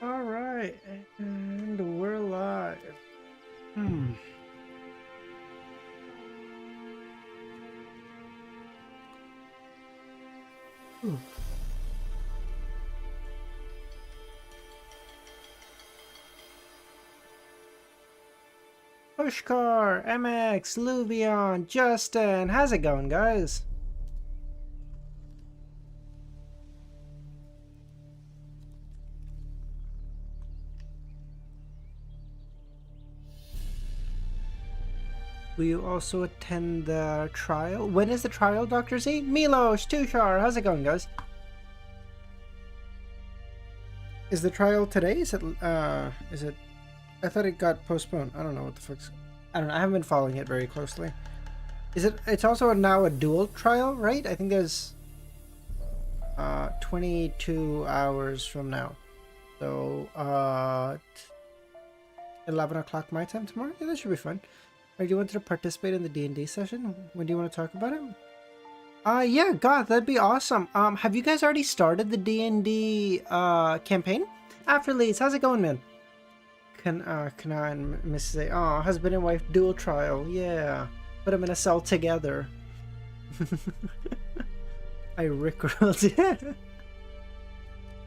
All right, and we're live. Hmm. Ooh. Pushkar, MX, Luvion, Justin, how's it going, guys? Will you also attend the trial? When is the trial, Dr. Z? Milos, Tushar, how's it going, guys? Is the trial today? Is it, I thought it got postponed. I don't know what the fuck's... I don't know, I haven't been following it very closely. It's also now a dual trial, right? I think there's 22 hours from now. So, 11 o'clock my time tomorrow? Yeah, that should be fun. Or do you want to participate in the D&D session? When do you want to talk about it? Yeah, God, that'd be awesome. Have you guys already started the D&D, campaign? Afterlease, how's it going, man? Kana and Mrs. A. Oh, husband and wife dual trial. Yeah. Put them in a cell together. I rickrolled.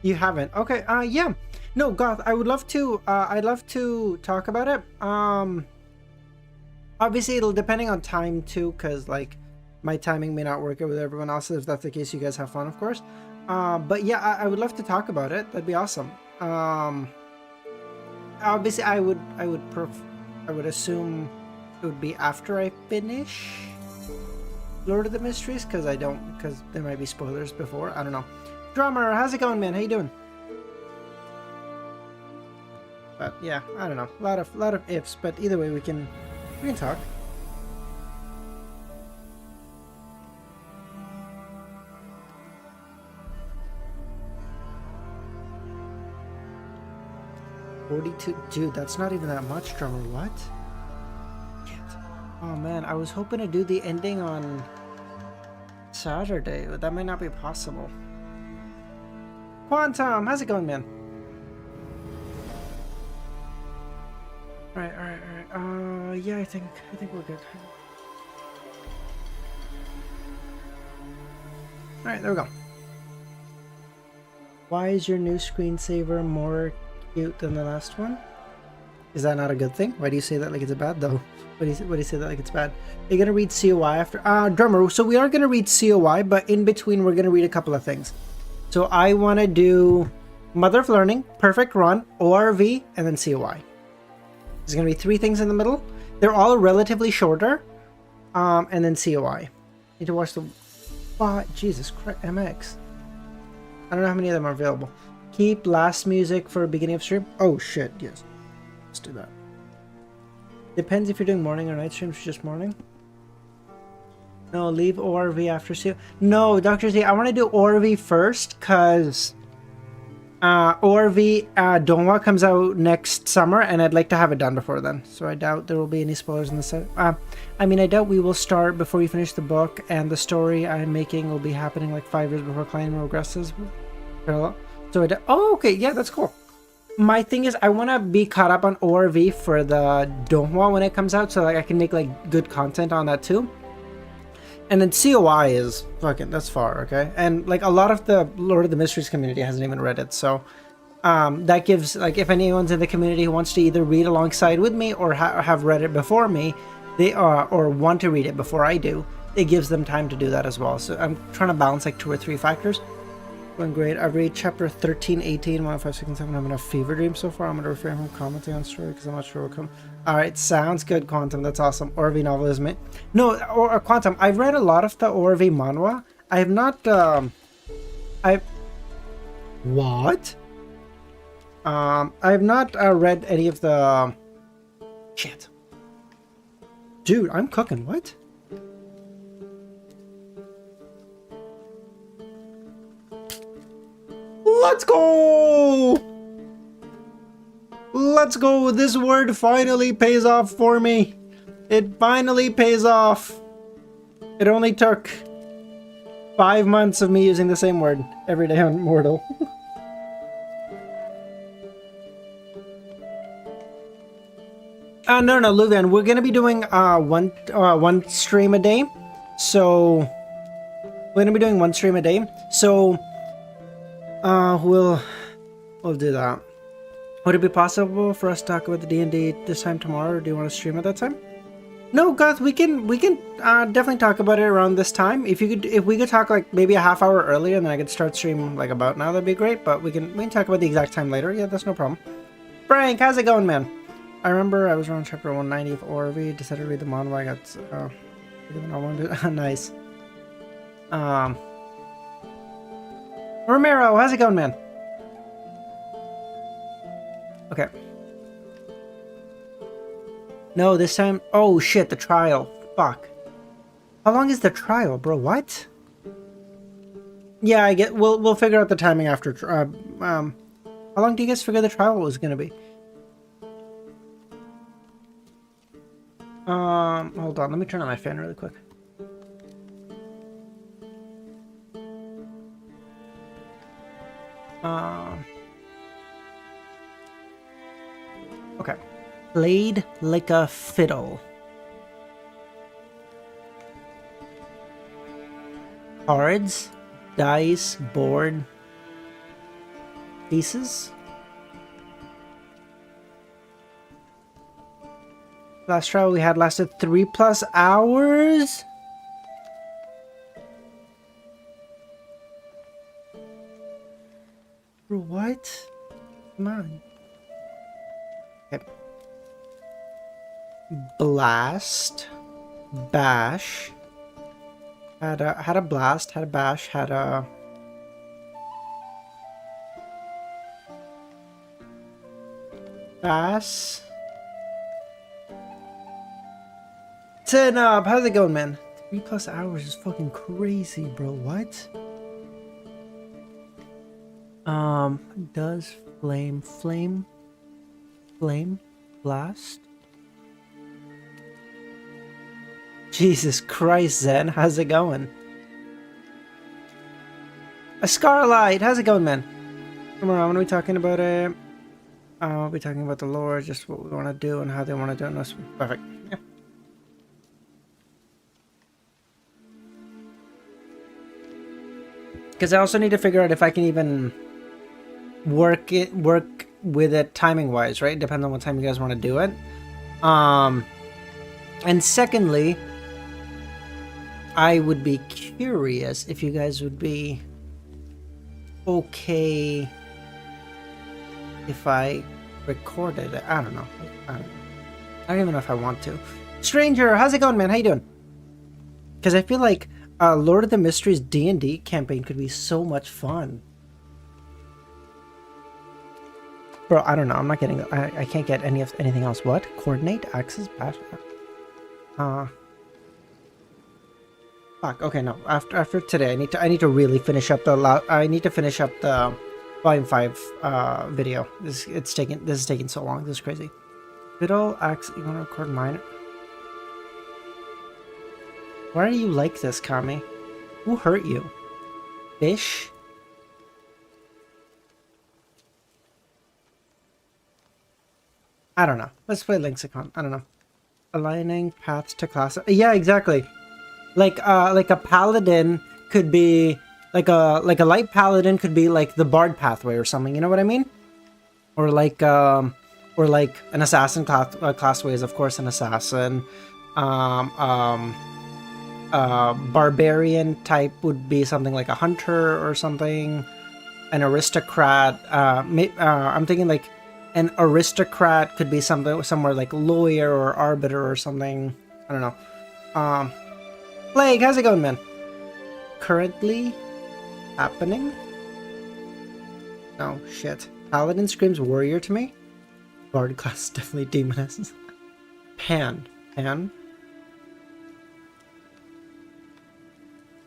You haven't. Okay, yeah. No, Goth, I would love to, I'd love to talk about it. Obviously, it'll depending on time, too, because, like, my timing may not work out with everyone else. If that's the case, you guys have fun, of course. But yeah, I would love to talk about it. That'd be awesome. Obviously, I would assume it would be after I finish Lord of the Mysteries, because there might be spoilers before. I don't know. Drummer, how's it going, man? How you doing? But yeah, I don't know. A lot of ifs, but either way, we can talk. $42, dude, that's not even that much, Drummer. What? Oh man, I was hoping to do the ending on Saturday, but that might not be possible. Quantum, how's it going, man? Alright. Yeah, I think we're good. Alright, there we go. Why is your new screensaver more cute than the last one? Is that not a good thing? Why do you say that like it's a bad though? Why do you say that like it's bad? Are you gonna read COI after? Drummer, so we are gonna read COI, but in between we're gonna read a couple of things. So I wanna do Mother of Learning, Perfect Run, ORV, and then COI. There's gonna be 3 things in the middle. They're all relatively shorter. And then COI. Need to watch the... Jesus Christ, MX. I don't know how many of them are available. Keep last music for beginning of stream. Oh shit, yes. Let's do that. Depends if you're doing morning or night streams, just morning. No, leave ORV after CO. No, Dr. Z, I want to do ORV first, because ORV Donghua comes out next summer, and I'd like to have it done before then. So I doubt there will be any spoilers in the set. I mean, I doubt we will start before we finish the book, and the story I'm making will be happening like 5 years before Klein progresses. So oh, okay, yeah, that's cool. My thing is, I want to be caught up on ORV for the Donghua when it comes out, so like I can make like good content on that too. And then COI is fucking, that's far, okay? And like a lot of the Lord of the Mysteries community hasn't even read it, so that gives, like, if anyone's in the community who wants to either read alongside with me or have read it before me, they or want to read it before I do, it gives them time to do that as well. So I'm trying to balance like 2 or 3 factors. Going great. I've read chapter 13, 18, 1, 5, 6, and 7. I'm in a fever dream so far. I'm going to refrain from commenting on story because I'm not sure what will come. Alright, sounds good, Quantum. That's awesome. ORV novel, isn't it? No, or Quantum, I've read a lot of the ORV manhwa. I have not, What? I have not read any of the... Shit. Dude, I'm cooking. What? Let's go! Let's go! This word finally pays off for me. It finally pays off. It only took 5 months of me using the same word every day on Mortal. No, Luvian. We're gonna be doing one stream a day. So we're gonna be doing one stream a day. So we'll do that. Would it be possible for us to talk about the D&D this time tomorrow, or do you want to stream at that time? No, guys, we can definitely talk about it around this time. If we could talk like maybe a half hour earlier, and then I could start stream like about now, that'd be great. But we can talk about the exact time later. Yeah, that's no problem. Frank, how's it going, man? I remember I was around chapter 190 of Orvi, decided to read the manhwa. I got nice. Romero, how's it going, man? Okay. No, this time... Oh, shit, the trial. Fuck. How long is the trial, bro? What? Yeah, I get... We'll figure out the timing after... how long do you guys figure the trial was gonna be? Hold on. Let me turn on my fan really quick. Okay. Played like a fiddle. Cards, dice, board, pieces. Last trial we had lasted 3+ hours. Bro, what? Come on. Okay. Blast, bash, had a blast, had a bash, had a bass. Tenab, how's it going, man? 3+ hours is fucking crazy, bro. What? Does flame, blast? Jesus Christ, Zen, how's it going? A Scarlight, how's it going, man? Tomorrow, I'm gonna be talking about it. We'll be talking about the lore, just what we want to do and how they want to do it. That's perfect. Yeah. Because I also need to figure out if I can even work with it timing wise, right? Depending on what time you guys want to do it. And secondly, I would be curious if you guys would be okay if I recorded it. I don't know. I don't even know if I want to. Stranger, how's it going, man? How you doing? Because I feel like Lord of the Mysteries D&D campaign could be so much fun. Bro, I don't know. I'm not getting... I can't get anything else. What? Coordinate? Access? Bash? Fuck. Okay, no. After today, I need to really finish up the... I need to finish up the Volume 5 video. This is taking so long. This is crazy. Fiddle, axe... You want to record mine? Why are you like this, Kami? Who hurt you? Fish? I don't know. Let's play Lexicon. I don't know. Aligning paths to class. Yeah, exactly. Like a paladin could be like a light paladin could be like the bard pathway or something. You know what I mean? Or like an assassin classway is of course an assassin. Barbarian type would be something like a hunter or something. An aristocrat. I'm thinking like an aristocrat could be somewhere like lawyer or arbiter or something. I don't know. Plague, how's it going, man? Currently happening? Oh shit. Paladin screams warrior to me. Bard class definitely demoness. Pan.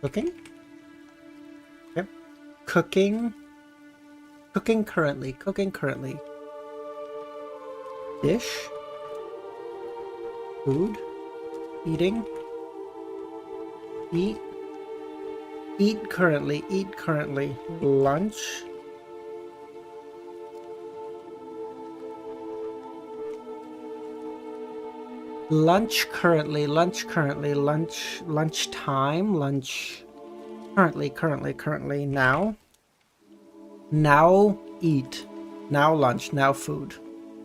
Cooking? Yep. Cooking currently. Dish. Food. Eating. Eat currently. Lunch. Lunch currently, lunchtime, currently, now. Now eat. Now lunch, now food.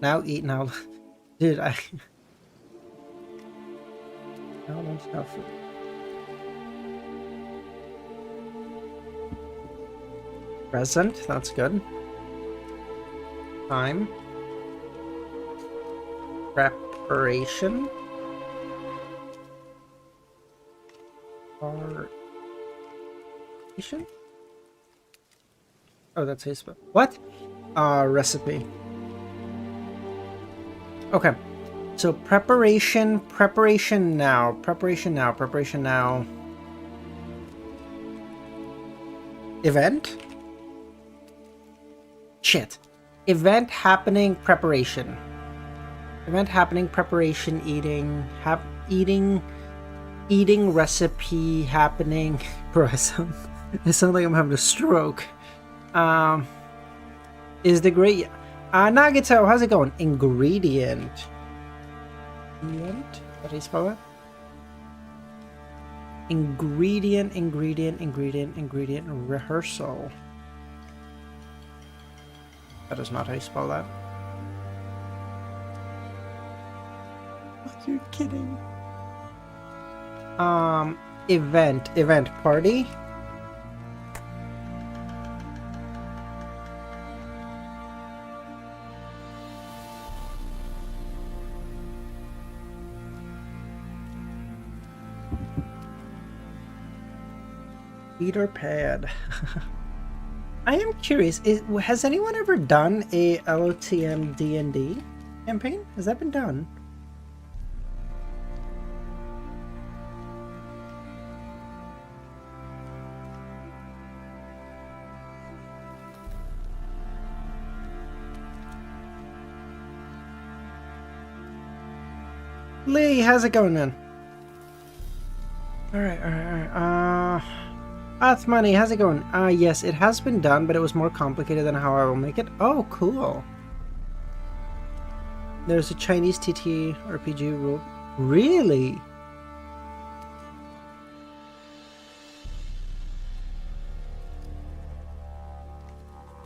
Now eat, now... Dude, now lunch, now food. Present, that's good. Time. Preparation. Preparation? Oh, that's how you spell. What? Recipe. Okay. So preparation now. Event? Shit. Event happening, preparation. Event happening, preparation, eating, eating recipe happening. Bro, I sound like I'm having a stroke. Is the great Nagato, how's it going? Ingredient. How do you spell that? Ingredient, rehearsal. That is not how you spell that. You're kidding. Event party. Peter pad. I am curious, has anyone ever done a LOTM D&D campaign? Has that been done? Lee, how's it going, man? Alright. Athmani, how's it going? Yes, it has been done, but it was more complicated than how I will make it. Oh, cool. There's a Chinese TT RPG rule. Really?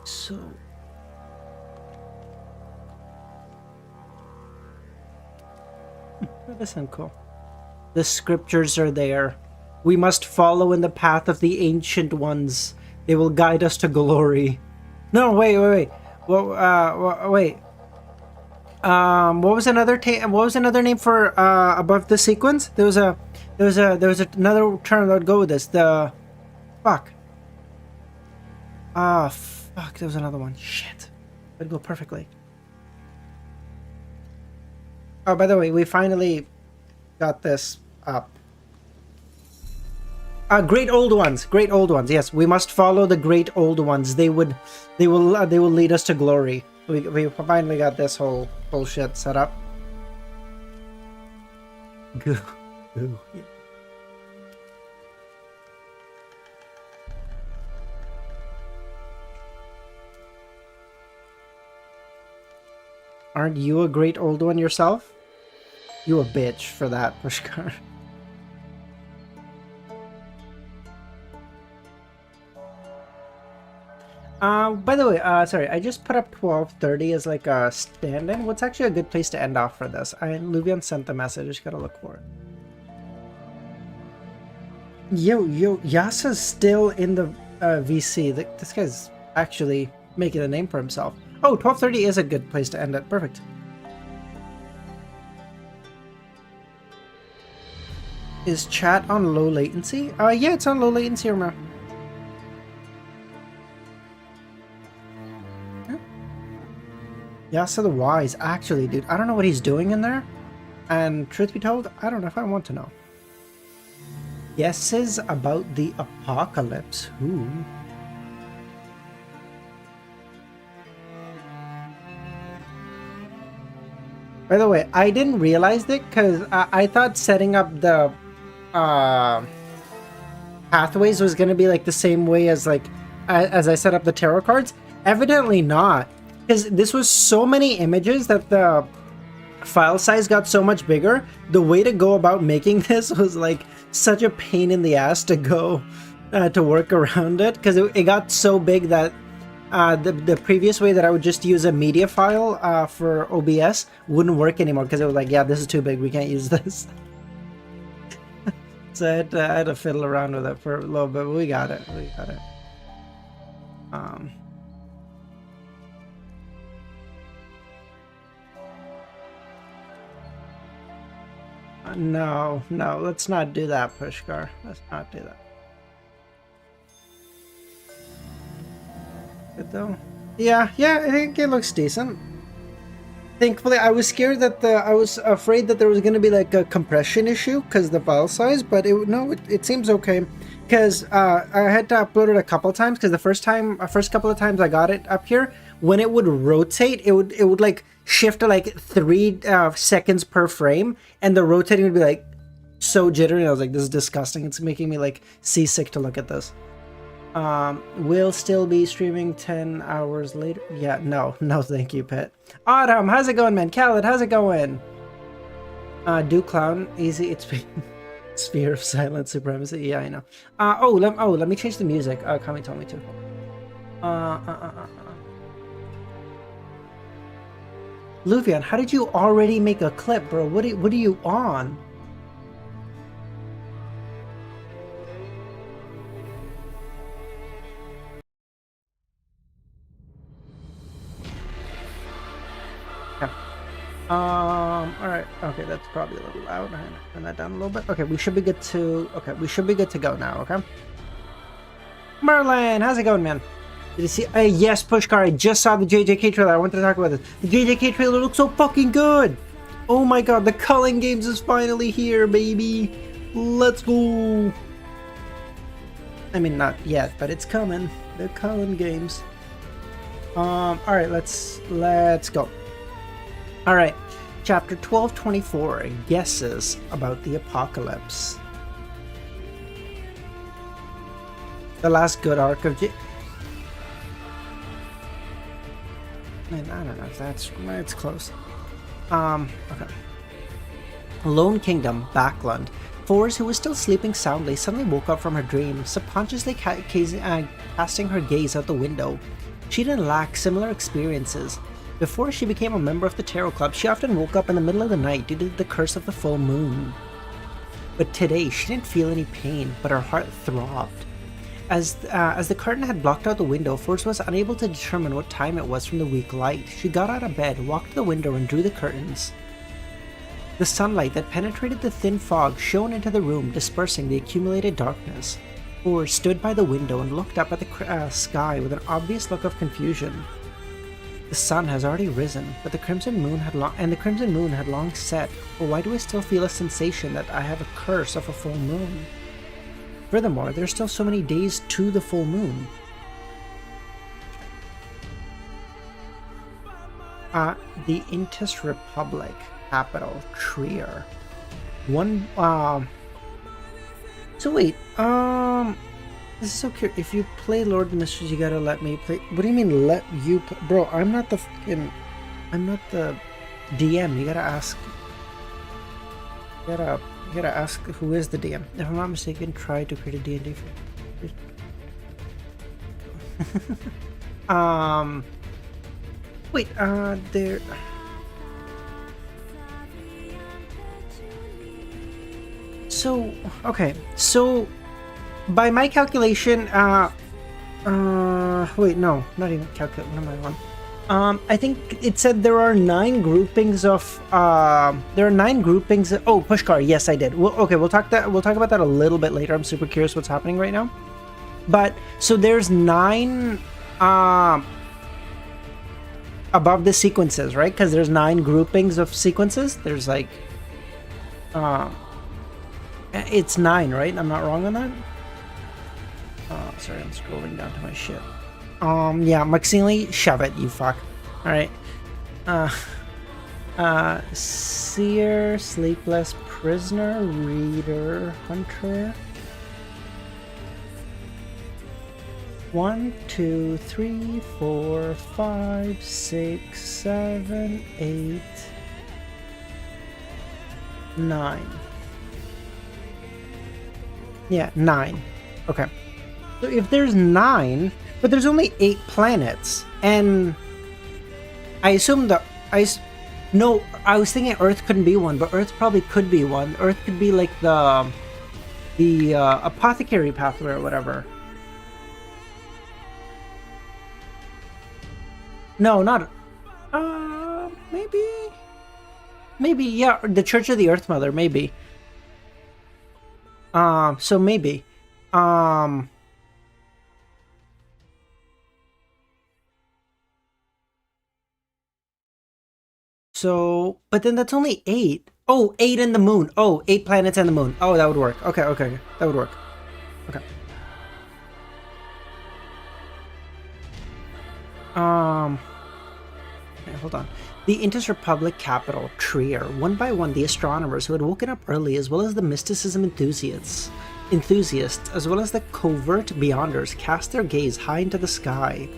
So... that sounds cool. The scriptures are there. We must follow in the path of the ancient ones. They will guide us to glory. No, wait. Well, wait. What was another name for above the sequence? There was another term that would go with this. The fuck. Fuck. There was another one. Shit. It'd go perfectly. Oh, by the way, we finally got this up. Great old ones. Yes, we must follow the great old ones. They will lead us to glory. We finally got this whole bullshit set up. Goo. Aren't you a great old one yourself? You a bitch for that, Pushkar. By the way, sorry, I just put up 12:30 as like a stand-in. What's actually a good place to end off for this? Luvian sent the message, I just gotta look for it. Yo, Yasa's still in the VC. This guy's actually making a name for himself. Oh, 12:30 is a good place to end it. Perfect. Is chat on low latency? Yeah, it's on low latency, remember. Yasa the Wise, actually, dude, I don't know what he's doing in there. And truth be told, I don't know if I want to know. Guesses about the apocalypse. Who? By the way, I didn't realize it because I thought setting up the pathways was going to be like the same way as like as I set up the tarot cards. Evidently not. Because this was so many images that the file size got so much bigger, the way to go about making this was like such a pain in the ass to go to work around it, because it got so big that the previous way that I would just use a media file for OBS wouldn't work anymore, because it was like, yeah, this is too big, we can't use this. So I had to fiddle around with it for a little bit, but we got it. No, let's not do that, Pushkar. Let's not do that. Good though. Yeah, I think it looks decent. Thankfully, I was scared that I was afraid that there was going to be like a compression issue because the file size, but it seems okay. Because I had to upload it a couple times, because the first couple of times I got it up here, when it would rotate, it would like shift to like 3 seconds per frame, and the rotating would be like so jittery. I was like, this is disgusting. It's making me like seasick to look at this. We'll still be streaming 10 hours later. Yeah, no, thank you, Pet. Autumn, how's it going, man? Khaled, how's it going? Do clown easy. It's sphere of silent supremacy. Yeah, I know. Let me change the music. Kami told me to. Luvian, how did you already make a clip, bro? What are you on? Alright, okay, that's probably a little loud. Turn that down a little bit. Okay, we should be good to go now, okay? Merlin, how's it going, man? Did you see? Yes, Pushkar, I just saw the JJK trailer. I wanted to talk about this. The JJK trailer looks so fucking good! Oh my god, the Cullen Games is finally here, baby! Let's go! I mean, not yet, but it's coming. The Cullen Games. Alright, let's go. Alright, chapter 1224, Guesses about the Apocalypse. The last good arc of Man, I don't know if it's close. Okay. Lone Kingdom, Backland. Forrest, who was still sleeping soundly, suddenly woke up from her dream, subconsciously casting her gaze out the window. She didn't lack similar experiences. Before she became a member of the Tarot Club, she often woke up in the middle of the night due to the curse of the full moon. But today, she didn't feel any pain, but her heart throbbed. As the curtain had blocked out the window, Forrest was unable to determine what time it was from the weak light. She got out of bed, walked to the window, and drew the curtains. The sunlight that penetrated the thin fog shone into the room, dispersing the accumulated darkness. Forrest stood by the window and looked up at the sky with an obvious look of confusion. The sun has already risen, but the crimson moon had long set. But why do I still feel a sensation that I have a curse of a full moon? Furthermore, there are still so many days to the full moon. The Intus Republic, capital, Trier. So wait, this is so curious. If you play Lord of the Mysteries, you gotta let me play. What do you mean, let you play? Bro, I'm not the DM. You gotta ask. You gotta ask who is the DM. If I'm not mistaken, try to create a D&D for wait, there. So, okay, so by my calculation, wait, no, not even calculate. What am I on? I think it said there are 9 groupings of. There are 9 groupings. Oh, Pushkar. Yes, I did. Well, okay, we'll talk about that a little bit later. I'm super curious what's happening right now. But so there's 9 above the sequences, right? Because there's 9 groupings of sequences. There's like, it's 9, right? I'm not wrong on that. Oh, sorry, I'm scrolling down to my shit. Yeah, Maxili, shove it, you fuck. Alright. Seer, Sleepless, Prisoner, Reader, Hunter. 1, 2, 3, 4, 5, 6, 7, 8, 9. Yeah, 9. Okay. So if there's 9, but there's only 8 planets, and I assume no, I was thinking Earth couldn't be one, but Earth probably could be one. Earth could be like the apothecary pathway or whatever. No, not. Maybe, yeah, the Church of the Earth Mother, maybe. So maybe. So, but then that's only 8. Oh, 8 and the moon. Oh, 8 planets and the moon. Oh, that would work. Okay, okay, that would work. Okay. Okay, hold on. The Intus Republic capital, Trier, one by one the astronomers who had woken up early, as well as the mysticism enthusiasts, as well as the covert beyonders, cast their gaze high into the sky.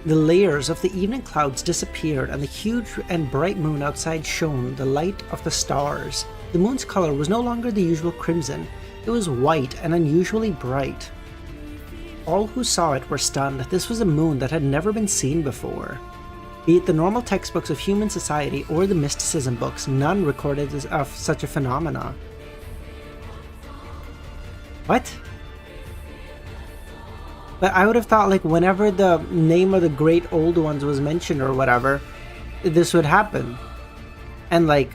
The layers of the evening clouds disappeared, and the huge and bright moon outside shone the light of the stars. The moon's color was no longer the usual crimson. It was white and unusually bright. All who saw it were stunned. This was a moon that had never been seen before. Be it the normal textbooks of human society or the mysticism books, none recorded of such a phenomena. What? But I would have thought, like, whenever the name of the great old ones was mentioned or whatever, this would happen. And, like,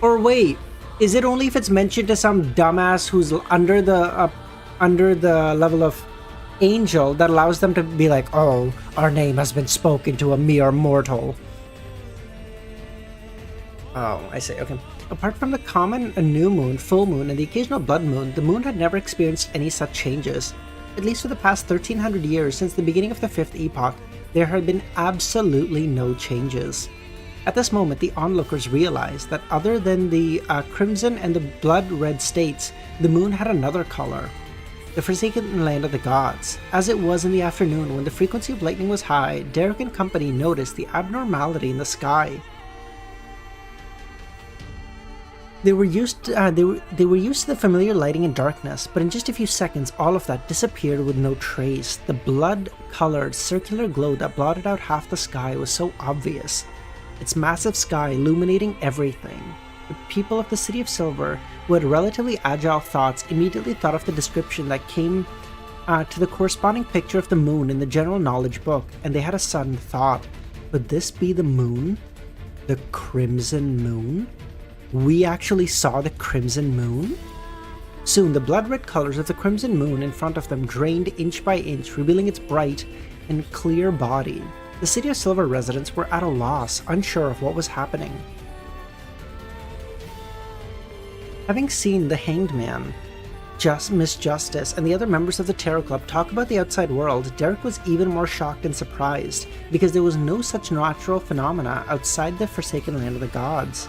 or wait, is it only if it's mentioned to some dumbass who's under the level of angel that allows them to be like, oh, our name has been spoken to a mere mortal? Oh, I see, okay. Apart from the common new moon, full moon, and the occasional blood moon, the moon had never experienced any such changes. At least for the past 1300 years, since the beginning of the Fifth Epoch, there had been absolutely no changes. At this moment, the onlookers realized that other than the crimson and the blood-red states, the moon had another color. The forsaken land of the gods. As it was in the afternoon when the frequency of lightning was high, Derek and company noticed the abnormality in the sky. They were used to the familiar lighting and darkness, but in just a few seconds all of that disappeared with no trace. The blood-colored circular glow that blotted out half the sky was so obvious, its massive sky illuminating everything. The people of the City of Silver, who had relatively agile thoughts, immediately thought of the description that came to the corresponding picture of the moon in the general knowledge book, and they had a sudden thought. Could this be the moon? The Crimson Moon? We actually saw the Crimson Moon? Soon, the blood-red colors of the Crimson Moon in front of them drained inch by inch, revealing its bright and clear body. The City of Silver residents were at a loss, unsure of what was happening. Having seen the Hanged Man, Miss Justice, and the other members of the Terror Club talk about the outside world, Derek was even more shocked and surprised, because there was no such natural phenomena outside the Forsaken Land of the Gods.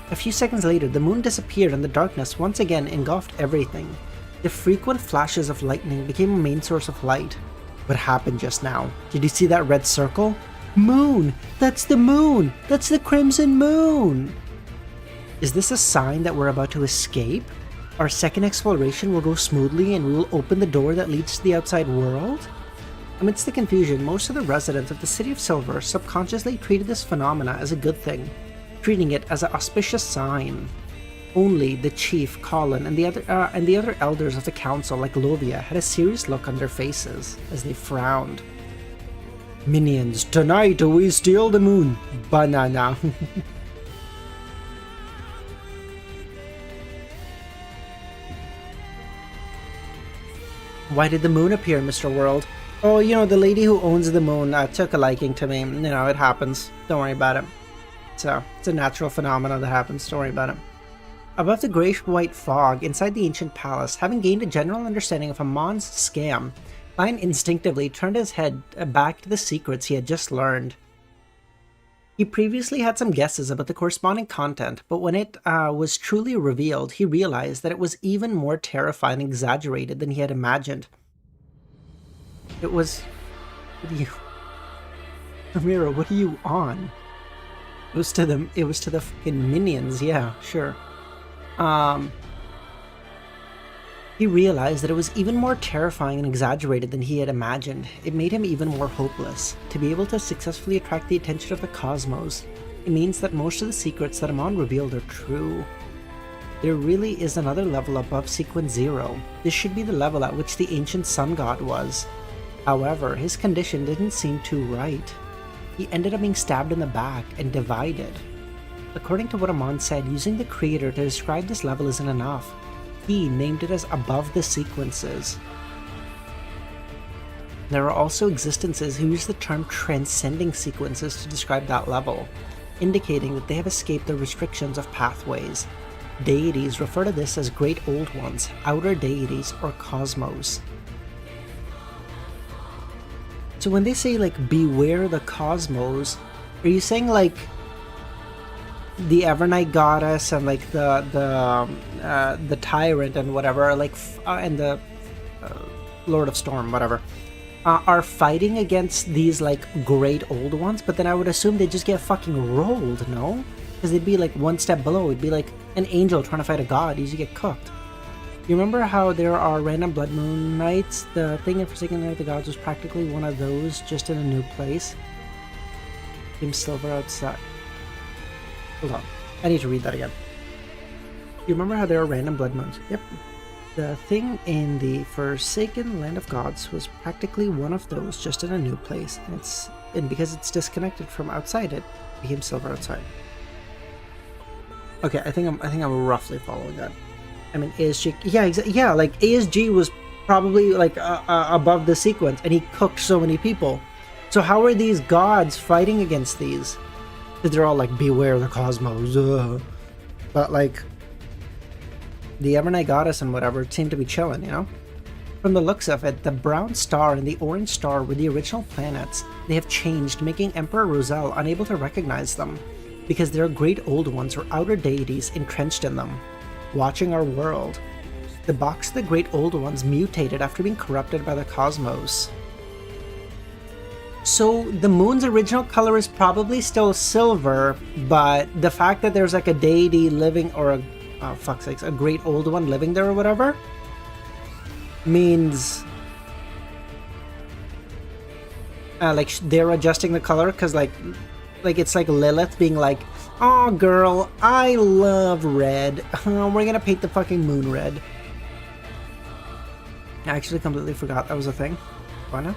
A few seconds later, the moon disappeared and the darkness once again engulfed everything. The frequent flashes of lightning became a main source of light. What happened just now? Did you see that red circle? Moon! That's the moon! That's the Crimson Moon! Is this a sign that we're about to escape? Our second exploration will go smoothly and we will open the door that leads to the outside world? Amidst the confusion, most of the residents of the City of Silver subconsciously treated this phenomena as a good thing, treating it as an auspicious sign. Only the chief, Colin, and the other elders of the council, like Lovia, had a serious look on their faces as they frowned. Minions, tonight we steal the moon. Banana. Why did the moon appear, Mr. World? Oh, you know, the lady who owns the moon took a liking to me. You know, it happens. Don't worry about it. So, it's a natural phenomenon that happens, don't worry about it. Above the grayish-white fog inside the ancient palace, having gained a general understanding of Amon's scam, Klein instinctively turned his head back to the secrets he had just learned. He previously had some guesses about the corresponding content, but when it was truly revealed, he realized that it was even more terrifying and exaggerated than he had imagined. It was... What are you... Ramiro, what are you on? It was to the fucking minions, yeah, sure. He realized that it was even more terrifying and exaggerated than he had imagined. It made him even more hopeless. To be able to successfully attract the attention of the cosmos, it means that most of the secrets that Amon revealed are true. There really is another level above Sequence 0. This should be the level at which the ancient sun god was. However, his condition didn't seem too right. He ended up being stabbed in the back and divided. According to what Amon said, using the creator to describe this level isn't enough. He named it as above the sequences. There are also existences who use the term transcending sequences to describe that level, indicating that they have escaped the restrictions of pathways. Deities refer to this as Great Old Ones, Outer Deities, or Cosmos. So when they say, like, beware the cosmos, are you saying, like, the Evernight Goddess and, like, the Tyrant and whatever, like, and the Lord of Storm, whatever, are fighting against these, like, Great Old Ones? But then I would assume they just get fucking rolled, no? Because they'd be, like, one step below. It'd be like an angel trying to fight a god. You usually get cooked. You remember how there are random blood moon nights? The thing in Forsaken Night of the Gods was practically one of those, just in a new place. Team Silver outside. Hold on. I need to read that again. You remember how there are random blood moons? Yep. The thing in the Forsaken Land of Gods was practically one of those, just in a new place. And because it's disconnected from outside, it became Silver outside. Okay, I think I'm roughly following that. I mean, ASG, yeah, like ASG was probably like above the sequence, and he cooked so many people. So how are these gods fighting against these? Because they're all like, beware the cosmos. But like, the Evernight Goddess and whatever seem to be chilling, you know? From the looks of it, the brown star and the orange star were the original planets. They have changed, making Emperor Roselle unable to recognize them, because there are Great Old Ones or outer deities entrenched in them, watching our world. The box of the Great Old Ones mutated after being corrupted by the cosmos. So the moon's original color is probably still silver, but the fact that there's like a deity living, or a, oh fuck's sakes, a Great Old One living there or whatever, means like they're adjusting the color, because like it's like Lilith being like, oh girl, I love red. We're gonna paint the fucking moon red. I actually completely forgot that was a thing. Why not?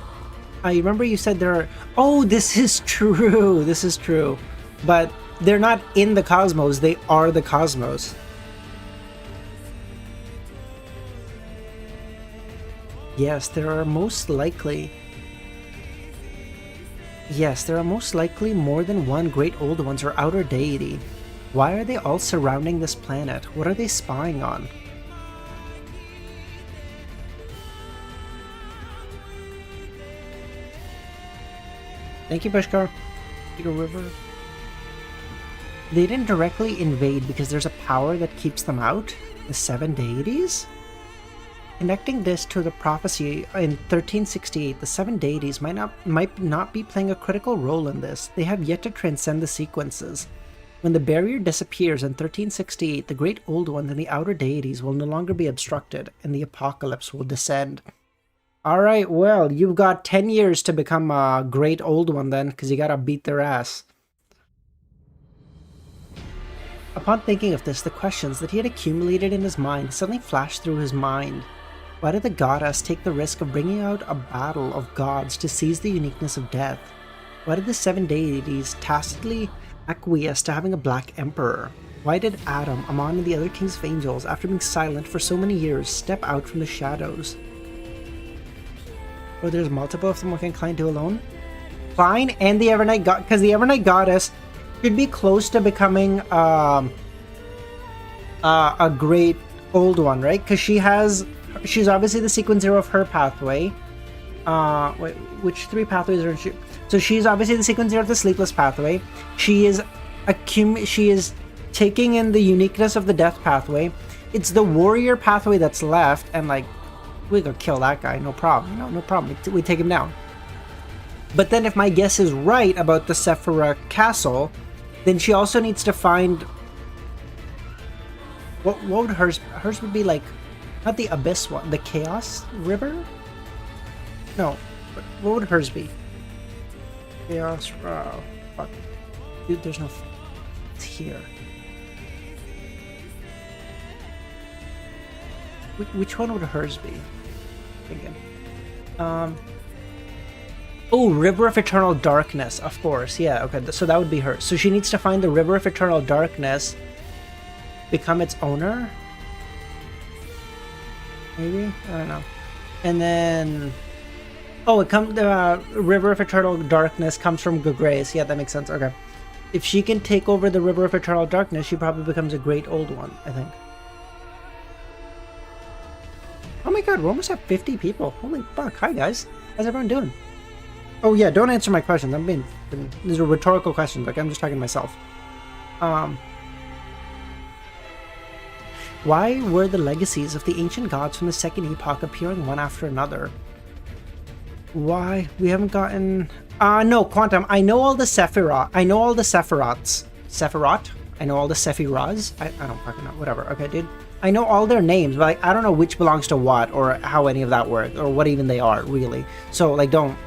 You remember you said there are... Oh, this is true. This is true. But they're not in the cosmos. They are the cosmos. Yes, there are most likely... Yes, there are most likely more than one Great Old Ones or outer deity. Why are they all surrounding this planet? What are they spying on? Thank you, Bushcar. Peter River. They didn't directly invade because there's a power that keeps them out? The 7 deities? Connecting this to the prophecy in 1368, the 7 deities might not be playing a critical role in this. They have yet to transcend the sequences. When the barrier disappears in 1368, the Great Old Ones and the outer deities will no longer be obstructed, and the apocalypse will descend. Alright, well, you've got 10 years to become a Great Old One then, because you gotta beat their ass. Upon thinking of this, the questions that he had accumulated in his mind suddenly flashed through his mind. Why did the goddess take the risk of bringing out a battle of gods to seize the uniqueness of death? Why did the 7 deities tacitly acquiesce to having a Black Emperor? Why did Adam, Amon, and the other kings of angels, after being silent for so many years, step out from the shadows? Or there's multiple of them. What can Klein do alone? Klein and the Evernight God, because the Evernight Goddess should be close to becoming a Great Old One, right? Because she's obviously the sequence 0 of her pathway. Wait, which 3 pathways are she? So she's obviously the sequence 0 of the Sleepless pathway. She is taking in the uniqueness of the Death pathway. It's the Warrior pathway that's left, and like, we could kill that guy, no problem. No problem. We take him down. But then if my guess is right about the Sephira Castle, Then she also needs to find... What would hers would be like? Not the Abyss one, the Chaos River? No, what would hers be? Chaos, fuck. Dude, there's no... It's here. Which one would hers be? Thinking. Oh, River of Eternal Darkness, of course. Yeah, okay, so that would be her. So she needs to find the River of Eternal Darkness, become its owner? Maybe? I don't know. And then... Oh, the River of Eternal Darkness comes from Grace. Yeah, that makes sense. Okay. If she can take over the River of Eternal Darkness, she probably becomes a Great Old One, I think. Oh my god, we're almost at 50 people. Holy fuck. Hi, guys. How's everyone doing? Oh yeah, don't answer my questions. These are rhetorical questions. Like, I'm just talking to myself. Why were the legacies of the ancient gods from the second epoch appearing one after another? Why? We haven't gotten... no, Quantum. I know all the Sephiroth. I know all the Sephiroths. Sephiroth? I know all the Sephiroths. I don't fucking know. Whatever. Okay, dude. I know all their names, but like, I don't know which belongs to what, or how any of that works, or what even they are, really. So, like, don't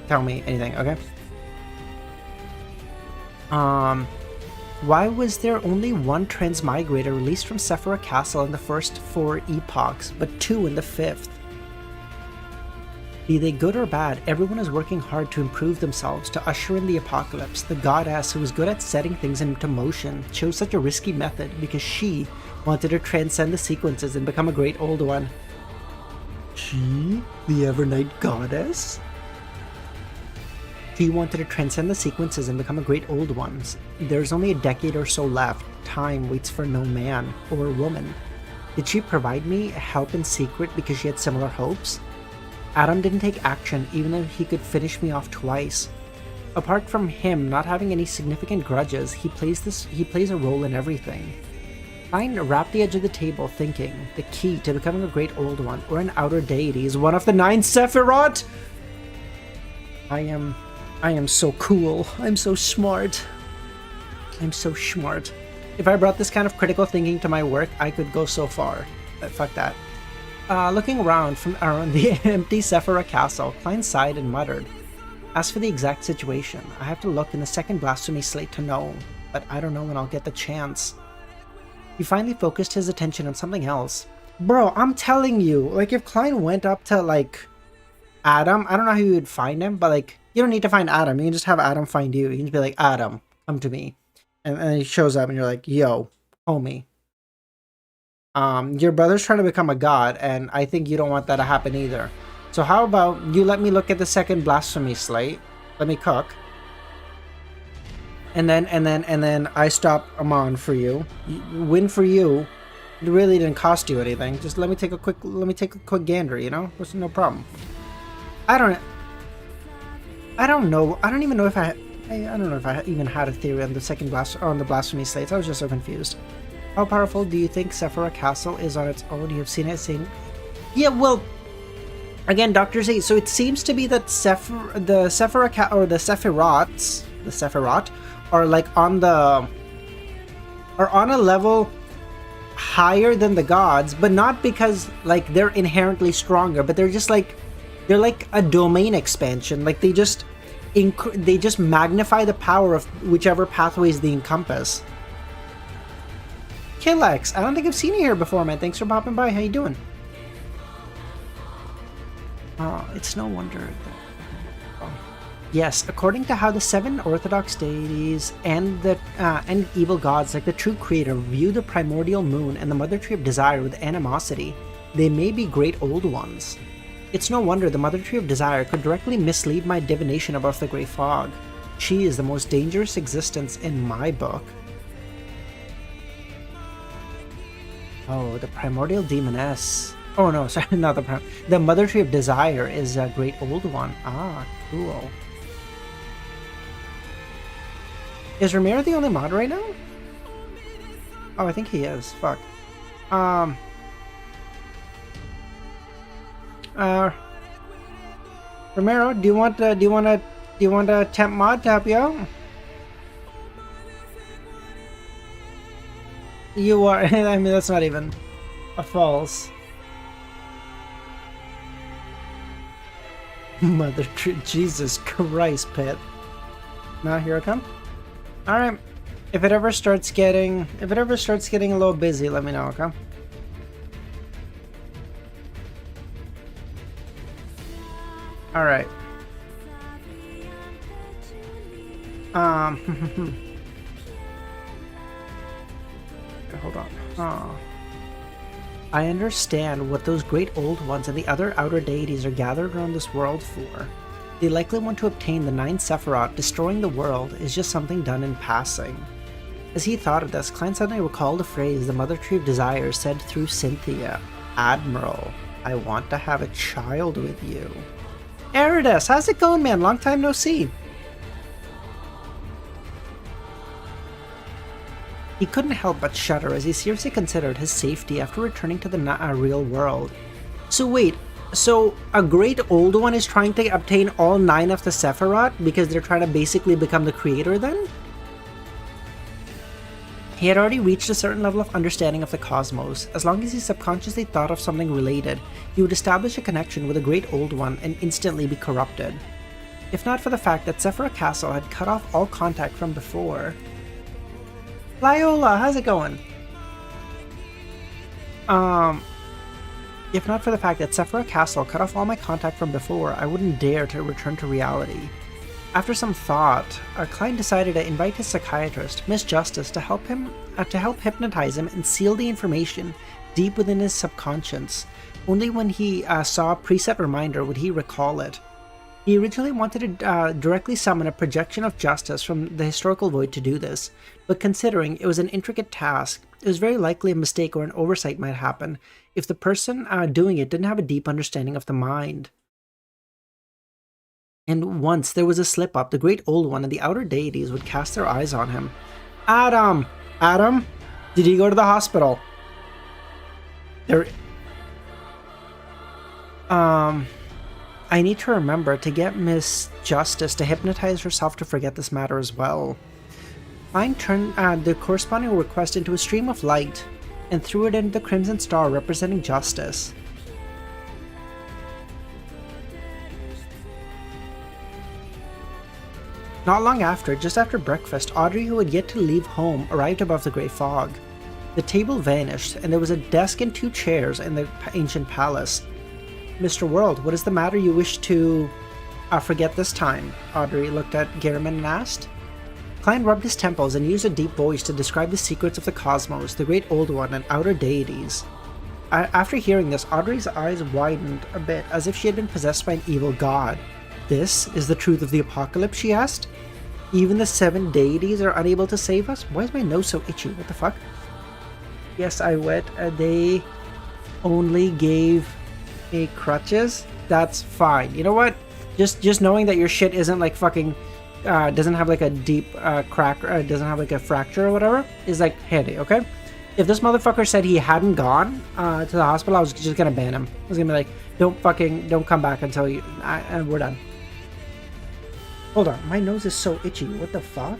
tell me anything, okay? Why was there only one transmigrator released from Sephira Castle in the first 4 epochs, but 2 in the 5th? Be they good or bad, everyone is working hard to improve themselves to usher in the apocalypse. The goddess, who was good at setting things into motion, chose such a risky method because she wanted to transcend the sequences and become a Great Old One. She? The Evernight Goddess? She wanted to transcend the sequences and become a Great Old One. There's only a decade or so left. Time waits for no man or woman. Did she provide me help in secret because she had similar hopes? Adam didn't take action even though he could finish me off twice. Apart from him not having any significant grudges, he plays a role in everything. Klein wrapped the edge of the table thinking, the key to becoming a Great Old One or an outer deity is one of the 9 Sephiroth! I am so cool. I'm so smart. I'm so smart. If I brought this kind of critical thinking to my work, I could go so far. But fuck that. Looking around from around the empty Sephira Castle, Klein sighed and muttered, "As for the exact situation, I have to look in the second blasphemy slate to know, but I don't know when I'll get the chance." He finally focused his attention on something else. Bro, I'm telling you, like, if Klein went up to, like, Adam, I don't know how you would find him, but, like, you don't need to find Adam. You can just have Adam find you. You can just be like, Adam, come to me. And he shows up and you're like, yo, homie. Your brother's trying to become a god, and I think you don't want that to happen either. So how about you let me look at the second blasphemy slate. Let me cook. And then I stop Amon for you. Win for you. It really didn't cost you anything. Just let me take a quick gander, you know? There's no problem. I don't know. I don't even know if I don't know if I even had a theory on the on the blasphemy slates. I was just so confused. How powerful do you think Sephira Castle is on its own? You have seen it saying, yeah, well, again, Dr. Z. So it seems to be that the Sephiroth are like on a level higher than the gods, but not because like they're inherently stronger, but they're just like a domain expansion. Like they just magnify the power of whichever pathways they encompass. Killex, I don't think I've seen you here before, man. Thanks for popping by. How you doing? It's no wonder that... Yes, according to how the 7 orthodox deities and evil gods like the true creator view the primordial moon and the mother tree of desire with animosity, they may be great old ones. It's no wonder the mother tree of desire could directly mislead my divination about the Grey Fog. She is the most dangerous existence in my book. Oh, the primordial demoness. Oh no, sorry, not the mother tree of desire is a great old one. Ah, cool. Is Ramiro the only mod right now? Oh, I think he is. Fuck. Ramiro, do you want a temp mod to help you out? You are. I mean, that's not even a false. Jesus Christ, Pit. Now here I come. All right. If it ever starts getting a little busy, let me know, okay? All right. Hold on. I understand what those great old ones and the other outer deities are gathered around this world for. They likely want to obtain the 9 Sephiroth. Destroying the world is just something done in passing. As he thought of this, Klein suddenly recalled a phrase the Mother Tree of Desire said through Cynthia. Admiral, I want to have a child with you. Eridus, how's it going, man? Long time no see. He couldn't help but shudder as he seriously considered his safety after returning to the real world. So wait, so a great old one is trying to obtain all 9 of the Sephiroth because they're trying to basically become the creator then? He had already reached a certain level of understanding of the cosmos. As long as he subconsciously thought of something related, he would establish a connection with a great old one and instantly be corrupted. If not for the fact that Sephiroth Castle had cut off all contact from before. Lyola, how's it going? If not for the fact that Sephiroth Castle cut off all my contact from before, I wouldn't dare to return to reality. After some thought, Klein decided to invite his psychiatrist, Miss Justice, to help hypnotize him and seal the information deep within his subconscious. Only when he saw a preset reminder would he recall it. He originally wanted to directly summon a projection of justice from the historical void to do this, but considering it was an intricate task, it was very likely a mistake or an oversight might happen if the person doing it didn't have a deep understanding of the mind. And once there was a slip-up, the Great Old One and the outer deities would cast their eyes on him. Adam! Adam? Did he go to the hospital? I need to remember to get Miss Justice to hypnotize herself to forget this matter as well. Klein turned the corresponding request into a stream of light and threw it into the crimson star representing justice. Not long after, just after breakfast, Audrey, who had yet to leave home, arrived above the grey fog. The table vanished, and there was a desk and 2 chairs in the ancient palace. Mr. World, what is the matter you wish to forget this time? Audrey looked at Gehrman and asked. Klein rubbed his temples and used a deep voice to describe the secrets of the cosmos, the Great Old One, and outer deities. After hearing this, Audrey's eyes widened a bit, as if she had been possessed by an evil god. This is the truth of the apocalypse, she asked. Even the 7 deities are unable to save us? Why is my nose so itchy? What the fuck? Yes, I wet. They only gave me crutches? That's fine. You know what? Just knowing that your shit isn't like fucking doesn't have like a deep crack, or doesn't have like a fracture or whatever, is like handy, okay? If this motherfucker said he hadn't gone to the hospital, I was just gonna ban him. I was gonna be like, don't come back until we're done. Hold on, my nose is so itchy. What the fuck?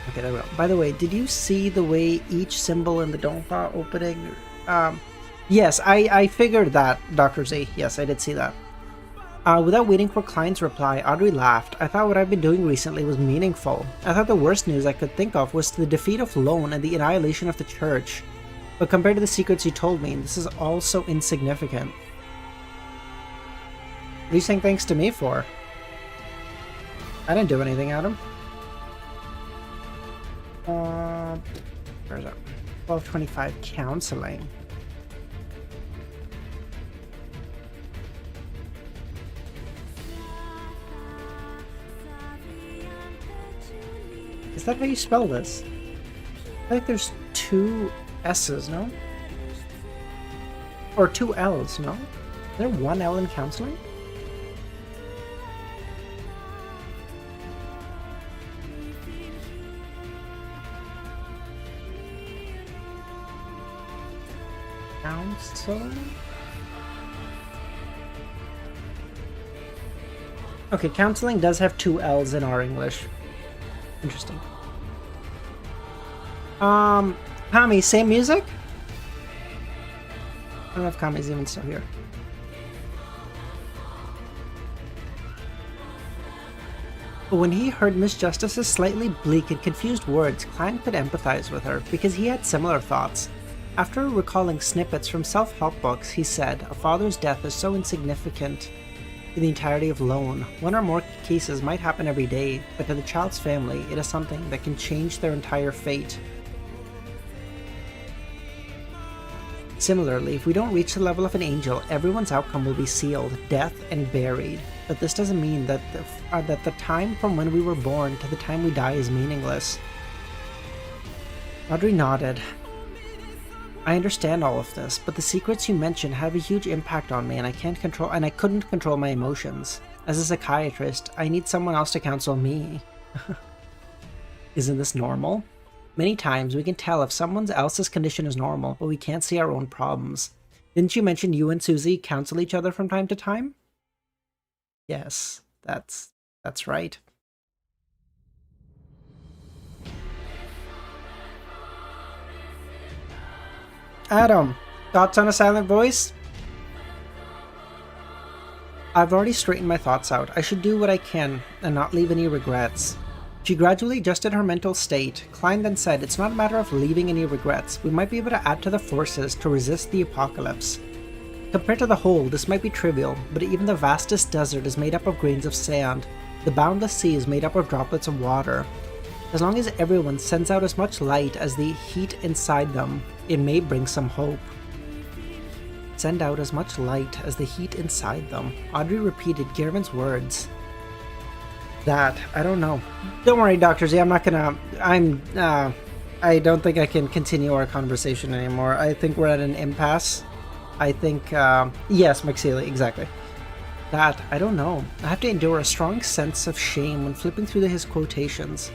Okay, there we go. By the way, did you see the way each symbol in the Donghua opening? Yes, I figured that, Dr. Z. Yes, I did see that. Without waiting for Klein's reply, Audrey laughed. I thought what I've been doing recently was meaningful. I thought the worst news I could think of was the defeat of Lone and the annihilation of the church. But compared to the secrets you told me, this is all so insignificant. What are you saying thanks to me for? I didn't do anything, Adam. Where's that? 1225 counseling. Is that how you spell this? I think there's 2 S's, no? Or 2 L's, no? Is there 1 L in counseling? Counseling? Okay, counseling does have 2 L's in our English. Interesting. Kami, same music? I don't know if Kami's even still here. But when he heard Miss Justice's slightly bleak and confused words, Klein could empathize with her, because he had similar thoughts. After recalling snippets from self-help books, he said, a father's death is so insignificant in the entirety of loan. 1 or more cases might happen every day, but to the child's family, it is something that can change their entire fate. Similarly, if we don't reach the level of an angel, everyone's outcome will be sealed, death, and buried. But this doesn't mean that the time from when we were born to the time we die is meaningless. Audrey nodded. I understand all of this, but the secrets you mentioned have a huge impact on me, and I couldn't control my emotions. As a psychiatrist, I need someone else to counsel me. Isn't this normal? Many times we can tell if someone else's condition is normal, but we can't see our own problems. Didn't you mention you and Susie counsel each other from time to time? Yes, that's right. Adam, thoughts on a silent voice? I've already straightened my thoughts out. I should do what I can and not leave any regrets. She gradually adjusted her mental state. Klein then said, it's not a matter of leaving any regrets. We might be able to add to the forces to resist the apocalypse. Compared to the whole, this might be trivial, but even the vastest desert is made up of grains of sand. The boundless sea is made up of droplets of water. As long as everyone sends out as much light as the heat inside them, it may bring some hope. Send out as much light as the heat inside them. Audrey repeated Gehrman's words. That, I don't know. Don't worry, Dr. Z, I don't think I can continue our conversation anymore. I think we're at an impasse. I think, yes, McSeely, exactly. That, I don't know. I have to endure a strong sense of shame when flipping through his quotations.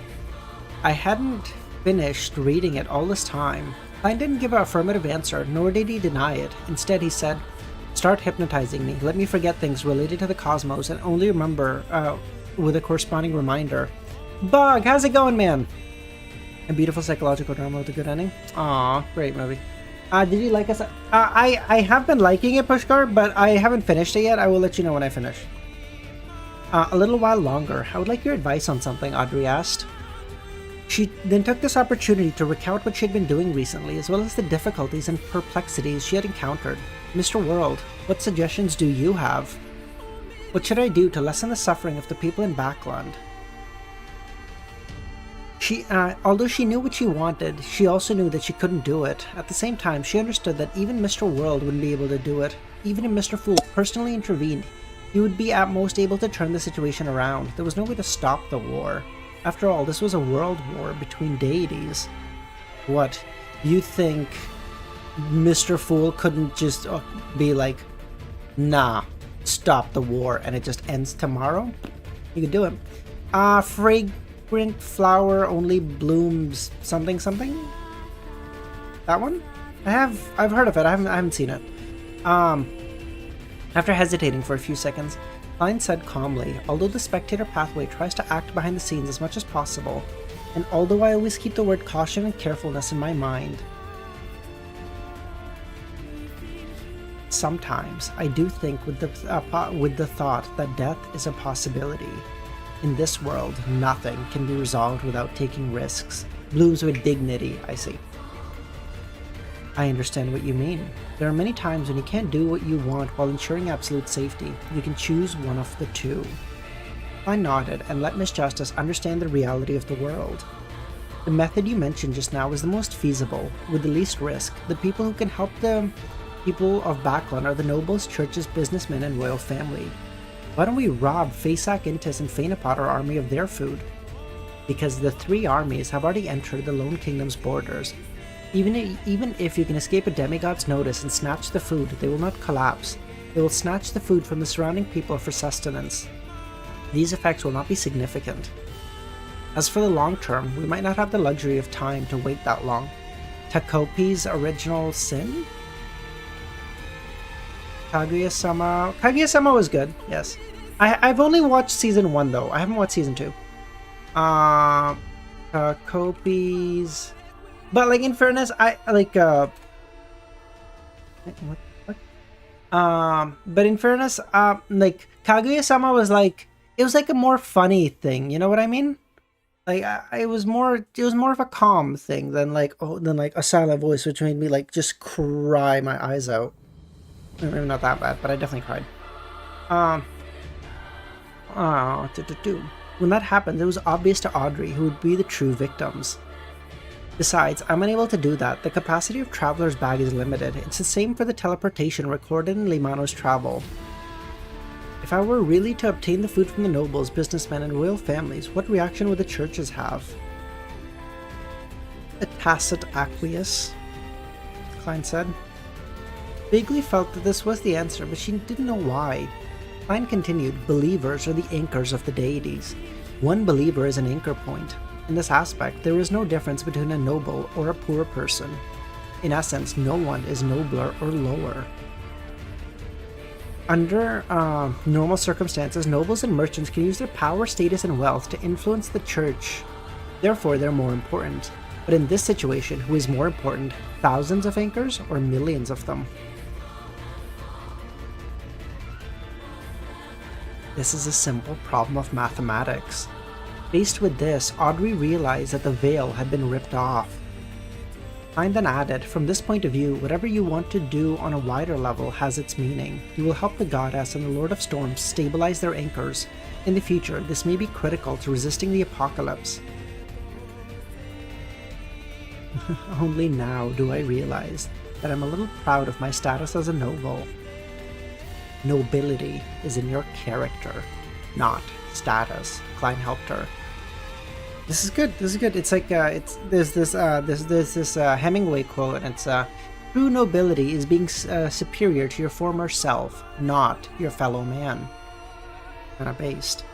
I hadn't finished reading it all this time. Klein didn't give an affirmative answer, nor did he deny it. Instead, he said, start hypnotizing me. Let me forget things related to the cosmos and only remember, with a corresponding reminder. Bug, how's it going, man? A beautiful psychological drama with a good ending. Aw, great movie. Did you like us? I have been liking it, Pushkar, but I haven't finished it yet. I will let you know when I finish. A little while longer. I would like your advice on something, Audrey asked. She then took this opportunity to recount what she had been doing recently, as well as the difficulties and perplexities she had encountered. Mr. World, what suggestions do you have? What should I do to lessen the suffering of the people in Backland? Although she knew what she wanted, she also knew that she couldn't do it. At the same time, she understood that even Mr. World wouldn't be able to do it. Even if Mr. Fool personally intervened, he would be at most able to turn the situation around. There was no way to stop the war. After all, this was a world war between deities. What? You think Mr. Fool couldn't just be like, nah, stop the war and it just ends tomorrow? You could do it. Fragrant flower only blooms something something? That one? I've heard of it. I haven't seen it. After hesitating for a few seconds, Klein said calmly, although the spectator pathway tries to act behind the scenes as much as possible, and although I always keep the word caution and carefulness in my mind, sometimes I do think with the thought that death is a possibility. In this world, nothing can be resolved without taking risks. Blooms with dignity, I see. I understand what you mean. There are many times when you can't do what you want while ensuring absolute safety. You can choose one of the two. I nodded and let Miss Justice understand the reality of the world. The method you mentioned just now is the most feasible, with the least risk. The people who can help the people of Backland are the nobles, churches, businessmen, and royal family. Why don't we rob Faesak, Intis, and Phaenopot, our army, of their food? Because the 3 armies have already entered the Lone Kingdom's borders. Even if you can escape a demigod's notice and snatch the food, they will not collapse. They will snatch the food from the surrounding people for sustenance. These effects will not be significant. As for the long term, we might not have the luxury of time to wait that long. Takopi's original sin? Kaguya-sama was good, yes. I've only watched season 1 though. I haven't watched season 2. Copies. But like in fairness, I like what? But in fairness, like Kaguya-sama was like, it was like a more funny thing, you know what I mean? Like it was more of a calm thing than like a silent voice, which made me like just cry my eyes out. Maybe not that bad, but I definitely cried. When that happened, it was obvious to Audrey who would be the true victims. Besides, I'm unable to do that. The capacity of Traveler's bag is limited. It's the same for the teleportation recorded in Limano's travel. If I were really to obtain the food from the nobles, businessmen, and royal families, what reaction would the churches have? A tacit acquiesce, Klein said. Vaguely felt that this was the answer, but she didn't know why. Klein continued, believers are the anchors of the deities. One believer is an anchor point. In this aspect, there is no difference between a noble or a poor person. In essence, no one is nobler or lower. Under normal circumstances, nobles and merchants can use their power, status, and wealth to influence the church. Therefore, they're more important. But in this situation, who is more important, thousands of anchors or millions of them? This is a simple problem of mathematics. Faced with this, Audrey realized that the veil had been ripped off. Klein then added, from this point of view, whatever you want to do on a wider level has its meaning. You will help the goddess and the Lord of Storms stabilize their anchors. In the future, this may be critical to resisting the apocalypse. Only now do I realize that I'm a little proud of my status as a noble. Nobility is in your character, not status. Klein helped her. This is good. This is good. It's like there's this Hemingway quote, and it's true nobility is being superior to your former self, not your fellow man. Kind of based.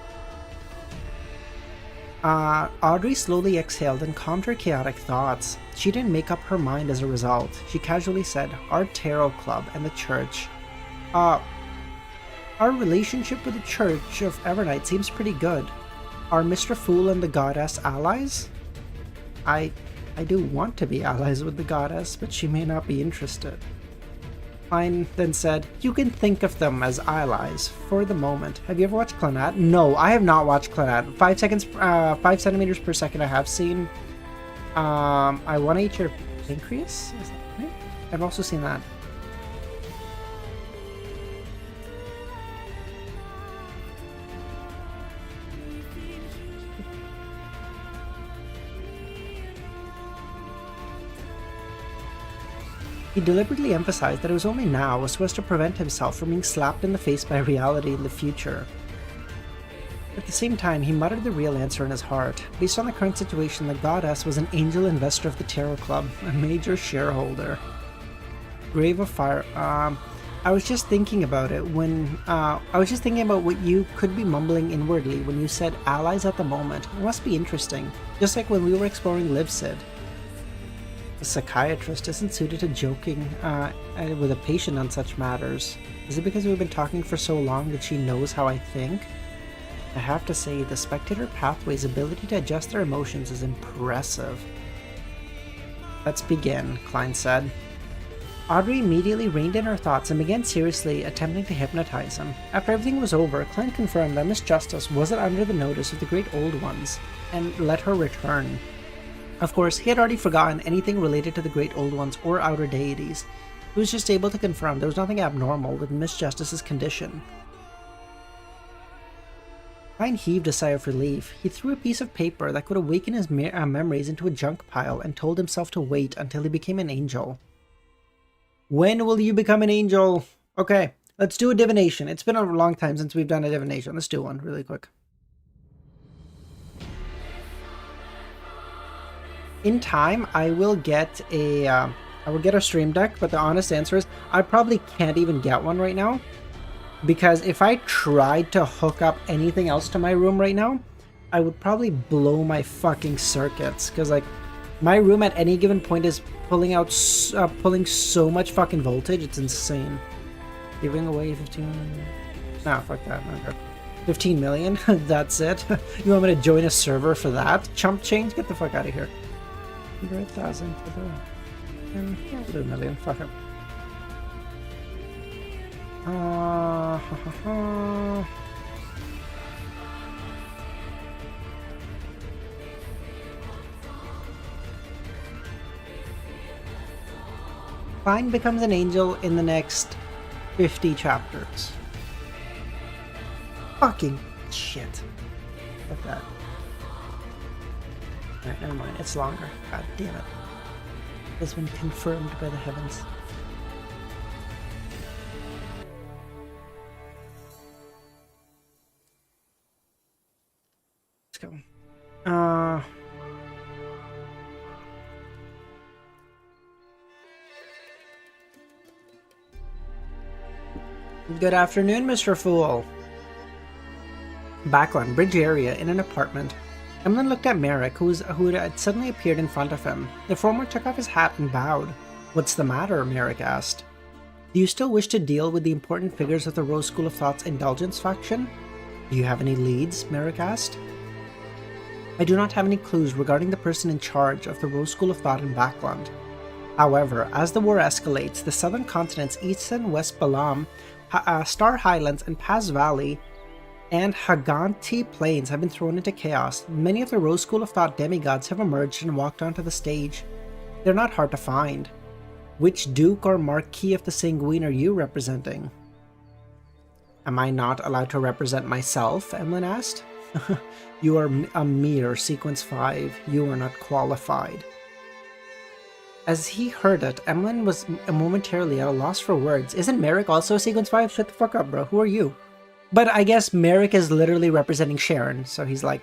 Audrey slowly exhaled and calmed her chaotic thoughts. She didn't make up her mind as a result. She casually said, "Our tarot club and the church. Our relationship with the Church of Evernight seems pretty good. Are Mr. Fool and the Goddess allies? I do want to be allies with the Goddess, but she may not be interested." Klein then said, "You can think of them as allies for the moment. Have you ever watched Clannad?" No, I have not watched Clannad. 5 centimeters per second I have seen. I want to eat your pancreas? Is that right? I've also seen that. He deliberately emphasized that it was only now so as to prevent himself from being slapped in the face by reality in the future. At the same time, he muttered the real answer in his heart. Based on the current situation, the goddess was an angel investor of the Tarot Club, a major shareholder. Grave of Fire. I was just thinking about it when I was just thinking about what you could be mumbling inwardly when you said allies at the moment. It must be interesting, just like when we were exploring Livsid. A psychiatrist isn't suited to joking with a patient on such matters. Is it because we've been talking for so long that she knows how I think? I have to say, the spectator pathway's ability to adjust their emotions is impressive. Let's begin, Klein said. Audrey immediately reined in her thoughts and began seriously attempting to hypnotize him. After everything was over, Klein confirmed that Miss Justice wasn't under the notice of the Great Old Ones, and let her return. Of course, he had already forgotten anything related to the Great Old Ones or Outer Deities. He was just able to confirm there was nothing abnormal with Miss Justice's condition. Klein heaved a sigh of relief. He threw a piece of paper that could awaken his memories into a junk pile and told himself to wait until he became an angel. When will you become an angel? Okay, let's do a divination. It's been a long time since we've done a divination. Let's do one really quick. In time, I will get a stream deck, but the honest answer is I probably can't even get one right now, because if I tried to hook up anything else to my room right now, I would probably blow my fucking circuits, because like my room at any given point is pulling so much fucking voltage, it's insane. Giving away 15. Nah, fuck that. Okay. 15 million? That's it? You want me to join a server for that? Chump change? Get the fuck out of here. 100,000 for the... Yeah, we'll do a million. Fuck it. Klein becomes an angel in the next 50 chapters. Fucking shit. Fuck that. Alright, never mind. It's longer. God damn it. It's been confirmed by the heavens. Let's go. Good afternoon, Mr. Fool. Backland, bridge area, in an apartment. Emlyn looked at Merrick, who had suddenly appeared in front of him. The former took off his hat and bowed. What's the matter? Merrick asked. Do you still wish to deal with the important figures of the Rose School of Thought's Indulgence faction? Do you have any leads? Merrick asked. I do not have any clues regarding the person in charge of the Rose School of Thought in Backland. However, as the war escalates, the southern continents East and West Balam, Star Highlands, and Paz Valley, and Haganti Plains have been thrown into chaos. Many of the Rose School of Thought demigods have emerged and walked onto the stage. They're not hard to find. Which Duke or Marquis of the Sanguine are you representing? Am I not allowed to represent myself? Emlyn asked. You are a mere Sequence 5. You are not qualified. As he heard it, Emlyn was momentarily at a loss for words. Isn't Merrick also a Sequence 5? Shut the fuck up, bro. Who are you? But I guess Merrick is literally representing Sharon, so he's like...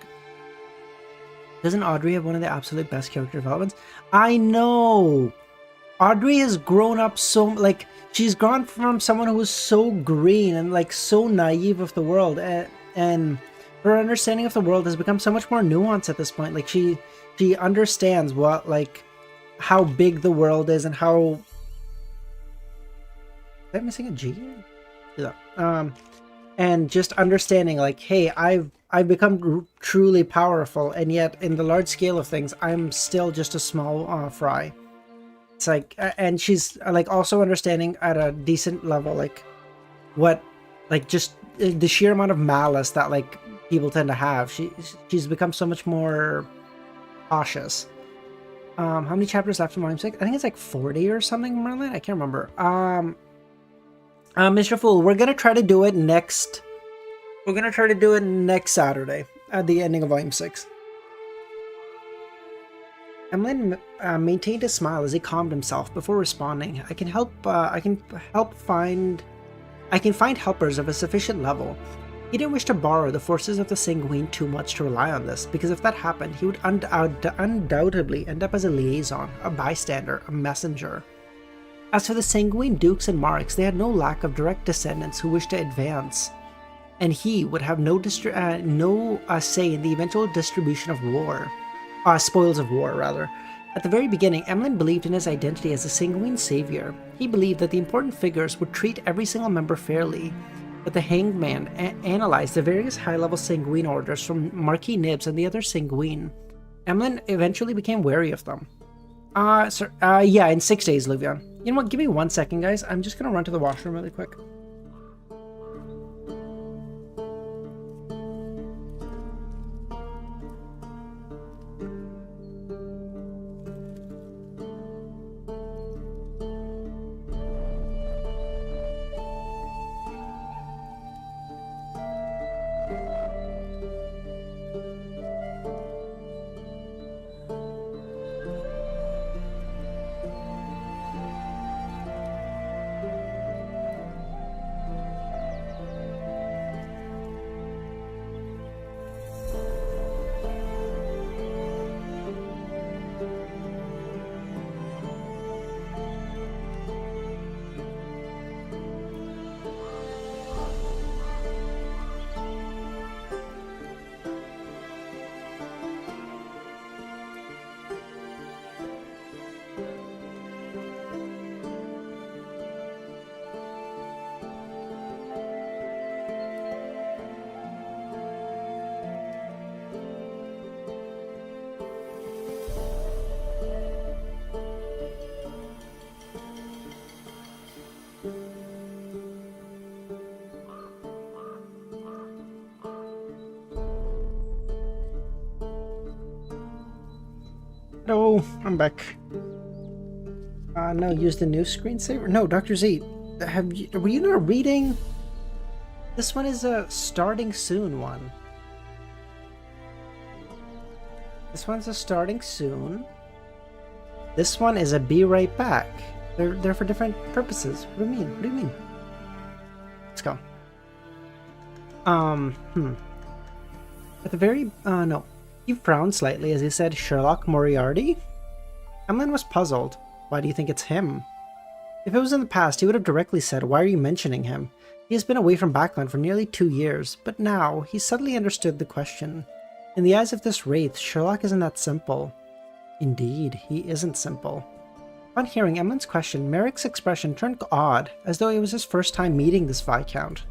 Doesn't Audrey have one of the absolute best character developments? I know! Audrey has grown up so... Like, she's gone from someone who was so green and, like, so naive of the world, and her understanding of the world has become so much more nuanced at this point. Like, she understands what, like... how big the world is and how... Am I missing a G? Yeah. And just understanding, like, hey, I've become truly powerful, and yet in the large scale of things, I'm still just a small fry. It's like, and she's like also understanding at a decent level, like what, like just the sheer amount of malice that like people tend to have. She's become so much more cautious. How many chapters left in Volume 6? I think it's like 40 or something, Merlin. I can't remember. Mr. Fool, we're gonna try to do it next. We're gonna try to do it next Saturday at the ending of Volume 6. Emlyn maintained a smile as he calmed himself before responding. I can find helpers of a sufficient level. He didn't wish to borrow the forces of the Sanguine too much to rely on this, because if that happened, he would undoubtedly end up as a liaison, a bystander, a messenger. As for the Sanguine dukes and marks, they had no lack of direct descendants who wished to advance, and he would have no say in the eventual distribution of spoils of war, rather. At the very beginning, Emlyn believed in his identity as a Sanguine savior. He believed that the important figures would treat every single member fairly. But the Hanged Man analyzed the various high-level Sanguine orders from Marquis Nibs and the other Sanguine. Emlyn eventually became wary of them. Yeah, in 6 days, Luvian. You know what, give me 1 second, guys. I'm just gonna run to the washroom really quick. Hello, I'm back. No, use the new screensaver. No, Dr. Z, were you not reading? This one is a starting soon one. This one's a starting soon. This one is a be right back. They're for different purposes. What do you mean? What do you mean? Let's go. At the very, no. He frowned slightly as he said, Sherlock Moriarty? Emlyn was puzzled. Why do you think it's him? If it was in the past, he would have directly said, why are you mentioning him? He has been away from Backland for nearly 2 years, but now he suddenly understood the question. In the eyes of this wraith, Sherlock isn't that simple. Indeed, he isn't simple. Upon hearing Emlyn's question, Merrick's expression turned odd, as though it was his first time meeting this Viscount.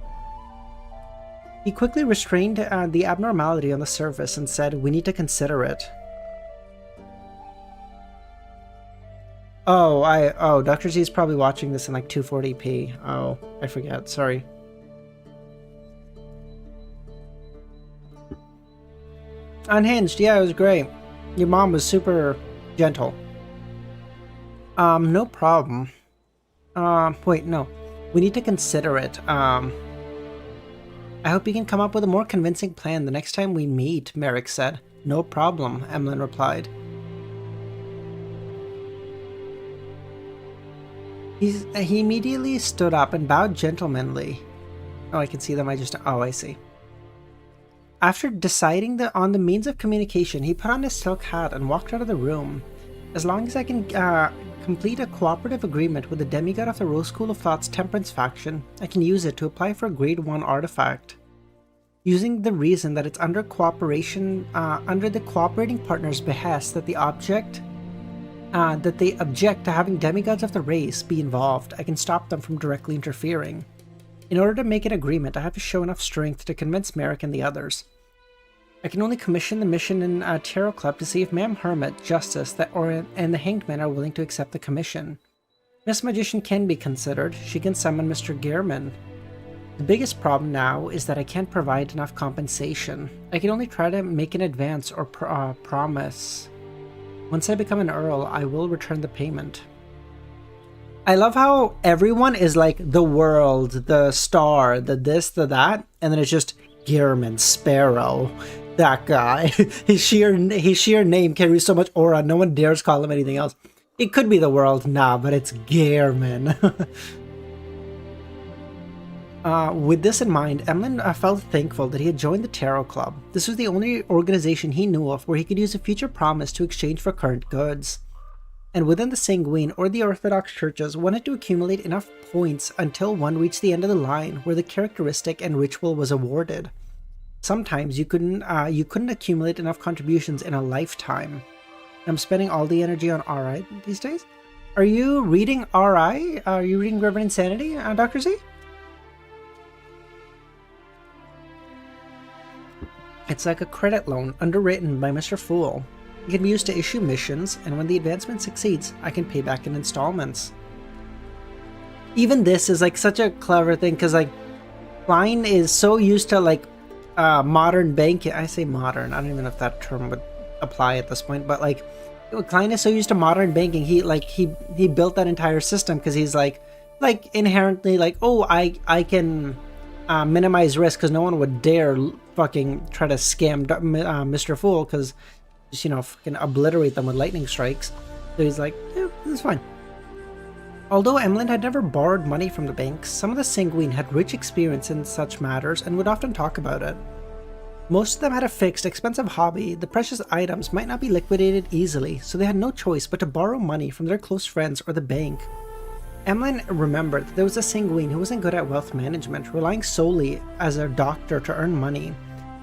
He quickly restrained the abnormality on the surface and said, we need to consider it. Oh, Dr. Z is probably watching this in like 240p. Oh, I forget, sorry. Unhinged, yeah, it was great. Your mom was super gentle. No problem. Wait, no. We need to consider it. I hope you can come up with a more convincing plan the next time we meet, Merrick said. No problem, Emlyn replied. He immediately stood up and bowed gentlemanly. Oh, I can see them, I see. After deciding on the means of communication, he put on his silk hat and walked out of the room. As long as I can complete a cooperative agreement with the Demigod of the Rose School of Thought's Temperance faction, I can use it to apply for a Grade 1 artifact. Using the reason that it's under cooperation, under the cooperating partner's behest that they object to having demigods of the race be involved, I can stop them from directly interfering. In order to make an agreement, I have to show enough strength to convince Merrick and the others. I can only commission the mission in Tarot Club to see if Ma'am Hermit, Justice, and the Hanged Men are willing to accept the commission. Miss Magician can be considered. She can summon Mr. Gehrman. The biggest problem now is that I can't provide enough compensation. I can only try to make an advance or promise. Once I become an Earl, I will return the payment. I love how everyone is like the world, the star, the this, the that, and then it's just Gehrman, Sparrow. That guy. His sheer name carries so much aura, no one dares call him anything else. It could be the world, nah, but it's Gehrman. With this in mind, Emlyn felt thankful that he had joined the Tarot Club. This was the only organization he knew of where he could use a future promise to exchange for current goods. And within the Sanguine or the Orthodox churches, one had to accumulate enough points until one reached the end of the line where the characteristic and ritual was awarded. Sometimes you couldn't accumulate enough contributions in a lifetime. I'm spending all the energy on RI these days. Are you reading RI? Are you reading Reverend Insanity, Dr. Z? It's like a credit loan underwritten by Mr. Fool. It can be used to issue missions, and when the advancement succeeds, I can pay back in installments. Even this is like such a clever thing, because like Klein is so used to like modern banking. I say modern, I don't even know if that term would apply at this point, but like Klein is so used to modern banking. He built that entire system because he's like inherently like, oh, I can minimize risk because no one would dare fucking try to scam Mr. Fool, because just, you know, fucking obliterate them with lightning strikes. So he's like, yeah, this is fine. Although Emlyn had never borrowed money from the banks, some of the Sanguine had rich experience in such matters and would often talk about it. Most of them had a fixed, expensive hobby. The precious items might not be liquidated easily, so they had no choice but to borrow money from their close friends or the bank. Emlyn remembered that there was a Sanguine who wasn't good at wealth management, relying solely as a doctor to earn money,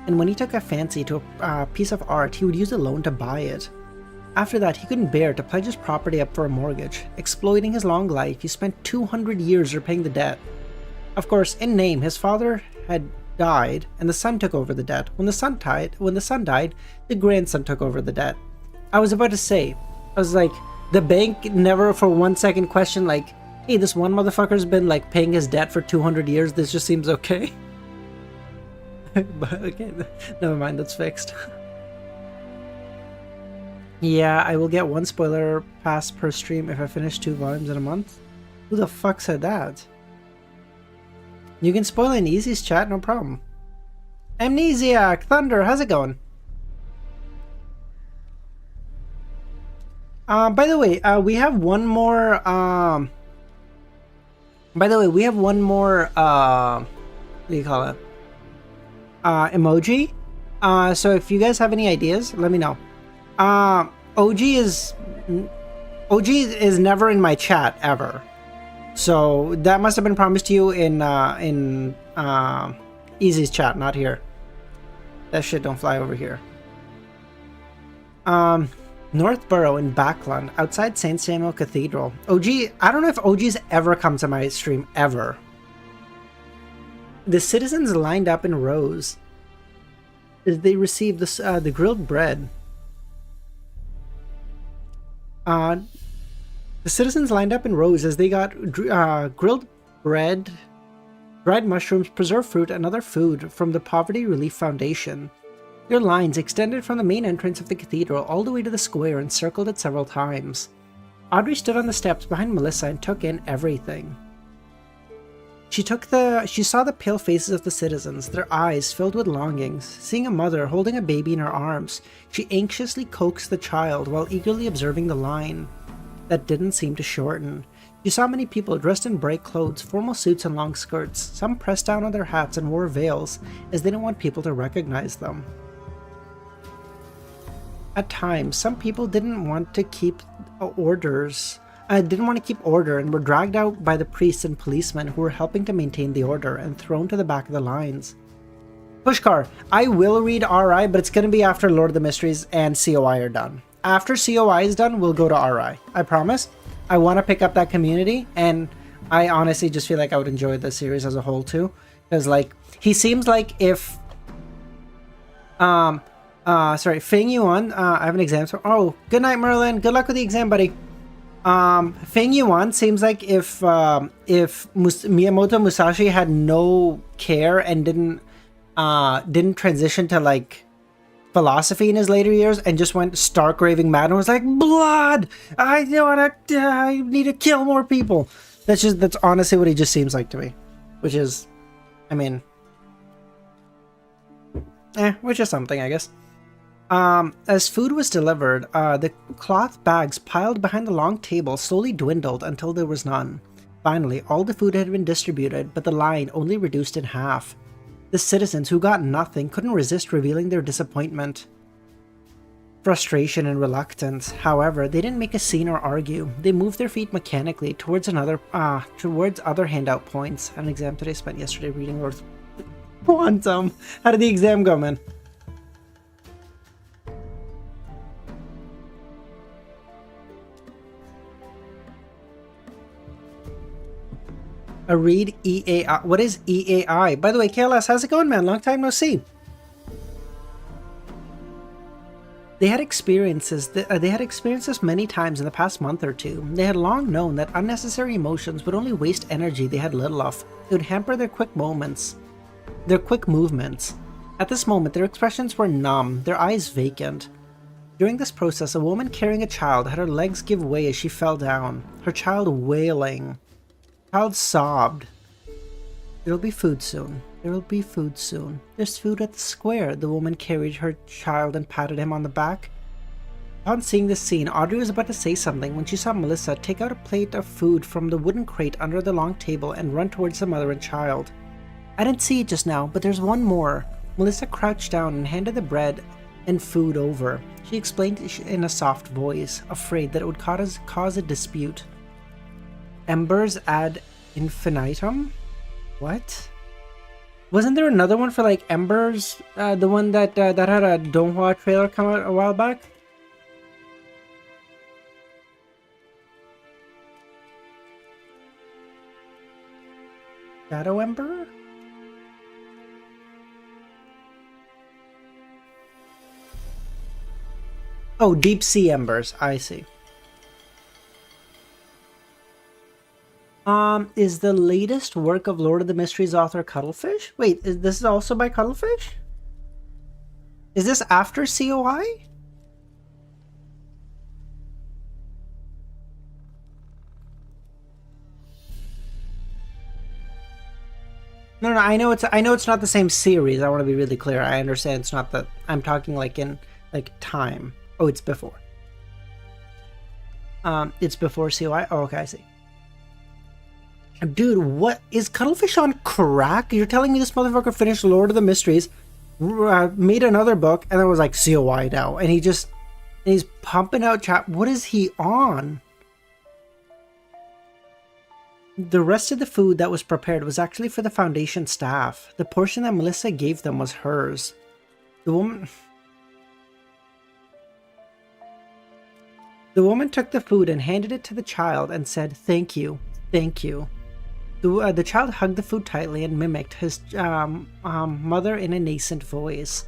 and when he took a fancy to a piece of art, he would use a loan to buy it. After that, he couldn't bear to pledge his property up for a mortgage. Exploiting his long life, he spent 200 years repaying the debt. Of course, in name, his father had died, and the son took over the debt. When the son died, the grandson took over the debt. I was about to say, I was like, the bank never for 1 second questioned like, hey, this one motherfucker's been like paying his debt for 200 years, this just seems okay. But okay, never mind, that's fixed. Yeah, I will get 1 spoiler pass per stream if I finish 2 volumes in a month. Who the fuck said that? You can spoil in Easy's chat, no problem. Amnesiac, Thunder, how's it going? By the way, we have one more, what do you call it? Emoji. So if you guys have any ideas, let me know. OG is never in my chat ever. So that must have been promised to you in Easy's chat, not here. That shit don't fly over here. Northborough in Backland, outside St. Samuel Cathedral. OG, I don't know if OG's ever come to my stream, ever. The citizens lined up in rows as they received the grilled bread. The citizens lined up in rows as they got grilled bread, dried mushrooms, preserved fruit, and other food from the Poverty Relief Foundation. Their lines extended from the main entrance of the cathedral all the way to the square and circled it several times. Audrey stood on the steps behind Melissa and took in everything. She saw the pale faces of the citizens, their eyes filled with longings. Seeing a mother holding a baby in her arms, she anxiously coaxed the child while eagerly observing the line that didn't seem to shorten. She saw many people dressed in bright clothes, formal suits and long skirts. Some pressed down on their hats and wore veils, as they didn't want people to recognize them. At times, some people didn't want to keep order and were dragged out by the priests and policemen who were helping to maintain the order and thrown to the back of the lines. Pushkar, I will read RI, but it's going to be after Lord of the Mysteries and COI are done. After COI is done, we'll go to RI. I promise. I want to pick up that community, and I honestly just feel like I would enjoy the series as a whole too. Because, like, he seems like if... sorry, Feng Yuan, I have an exam. So, oh, good night, Merlin. Good luck with the exam, buddy. Feng Yuan seems like if Miyamoto Musashi had no care and didn't transition to, like, philosophy in his later years and just went stark raving mad and was like, blood! I need to kill more people. That's honestly what he just seems like to me. Which is, I mean, which is something, I guess. As food was delivered, the cloth bags piled behind the long table slowly dwindled until there was none. Finally, all the food had been distributed, but the line only reduced in half. The citizens who got nothing couldn't resist revealing their disappointment, frustration, and reluctance. However, they didn't make a scene or argue. They moved their feet mechanically towards other handout points. An exam today spent yesterday reading Earth Quantum. How did the exam go, man? A read EAI. What is EAI? By the way, KLS, how's it going, man? Long time no see. They had experienced this many times in the past month or two. They had long known that unnecessary emotions would only waste energy they had little of. It would hamper their quick movements. At this moment, their expressions were numb, their eyes vacant. During this process, a woman carrying a child had her legs give way as she fell down, her child wailing. The child sobbed. There'll be food soon. There will be food soon. There's food at the square. The woman carried her child and patted him on the back. Upon seeing this scene, Audrey was about to say something when she saw Melissa take out a plate of food from the wooden crate under the long table and run towards the mother and child. I didn't see it just now, but there's one more. Melissa crouched down and handed the bread and food over. She explained in a soft voice, afraid that it would cause a dispute. Embers ad infinitum? What? Wasn't there another one for, like, Embers? The one that had a Donghua trailer come out a while back? Shadow Ember? Oh, Deep Sea Embers. I see. Is the latest work of Lord of the Mysteries author Cuttlefish? Wait, this also by Cuttlefish? Is this after COI? No, no, I know it's not the same series. I want to be really clear. I understand it's not that. I'm talking like in like time. Oh, it's before. It's before COI. Oh, okay, I see. Dude, what is Cuttlefish on crack? You're telling me this motherfucker finished Lord of the Mysteries, made another book, and then was like COI now, and he's pumping out chat. What is he on? The rest of the food that was prepared was actually for the Foundation staff. The portion that Melissa gave them was hers. The woman took the food and handed it to the child and said, "Thank you, thank you." The child hugged the food tightly and mimicked his mother in a nascent voice.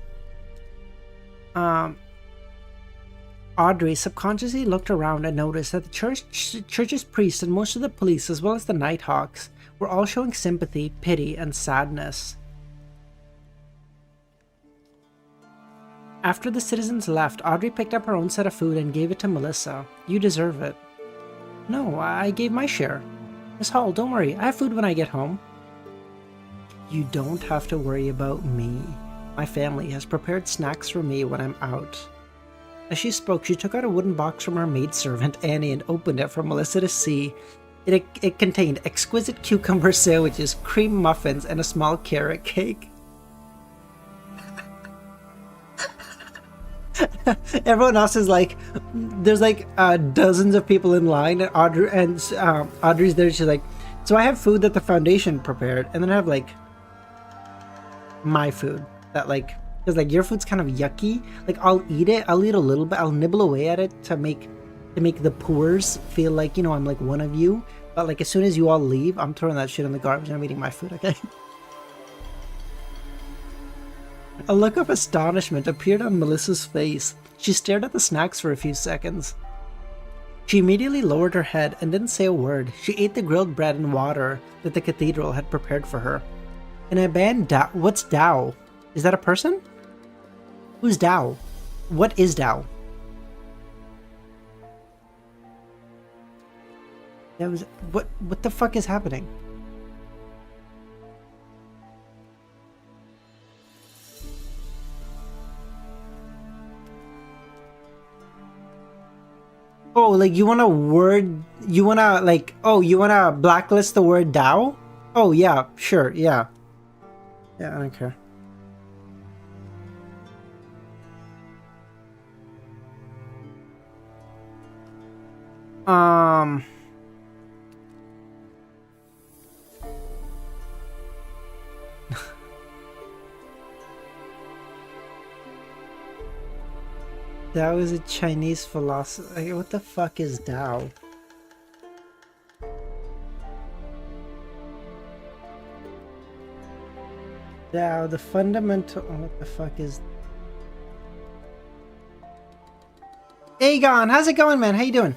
Audrey subconsciously looked around and noticed that the church's priests and most of the police, as well as the Nighthawks, were all showing sympathy, pity, and sadness. After the citizens left, Audrey picked up her own set of food and gave it to Melissa. "You deserve it." "No, I gave my share." "Miss Hall, don't worry. I have food when I get home." "You don't have to worry about me. My family has prepared snacks for me when I'm out." As she spoke, she took out a wooden box from her maidservant, Annie, and opened it for Melissa to see. It contained exquisite cucumber sandwiches, cream muffins, and a small carrot cake. Everyone else is like, there's like dozens of people in line, and Audrey's there. She's like, "So I have food that the Foundation prepared, and then I have like my food that like, because like your food's kind of yucky. Like I'll eat it, I'll eat a little bit, I'll nibble away at it to make the poors feel like, you know, I'm like one of you. But like as soon as you all leave, I'm throwing that shit in the garbage and I'm eating my food." Okay. A look of astonishment appeared on Melissa's face. She stared at the snacks for a few seconds. She immediately lowered her head and didn't say a word. She ate the grilled bread and water that the cathedral had prepared for her. In a band, what's Tao? Is that a person? Who's Tao? What is Tao? That was what the fuck is happening? Oh, like you wanna blacklist the word Tao? Oh yeah, sure, yeah. Yeah, I don't care. Tao is a Chinese philosophy. What the fuck is Tao? Tao, the fundamental. What the fuck is? Aegon, how's it going, man? How you doing?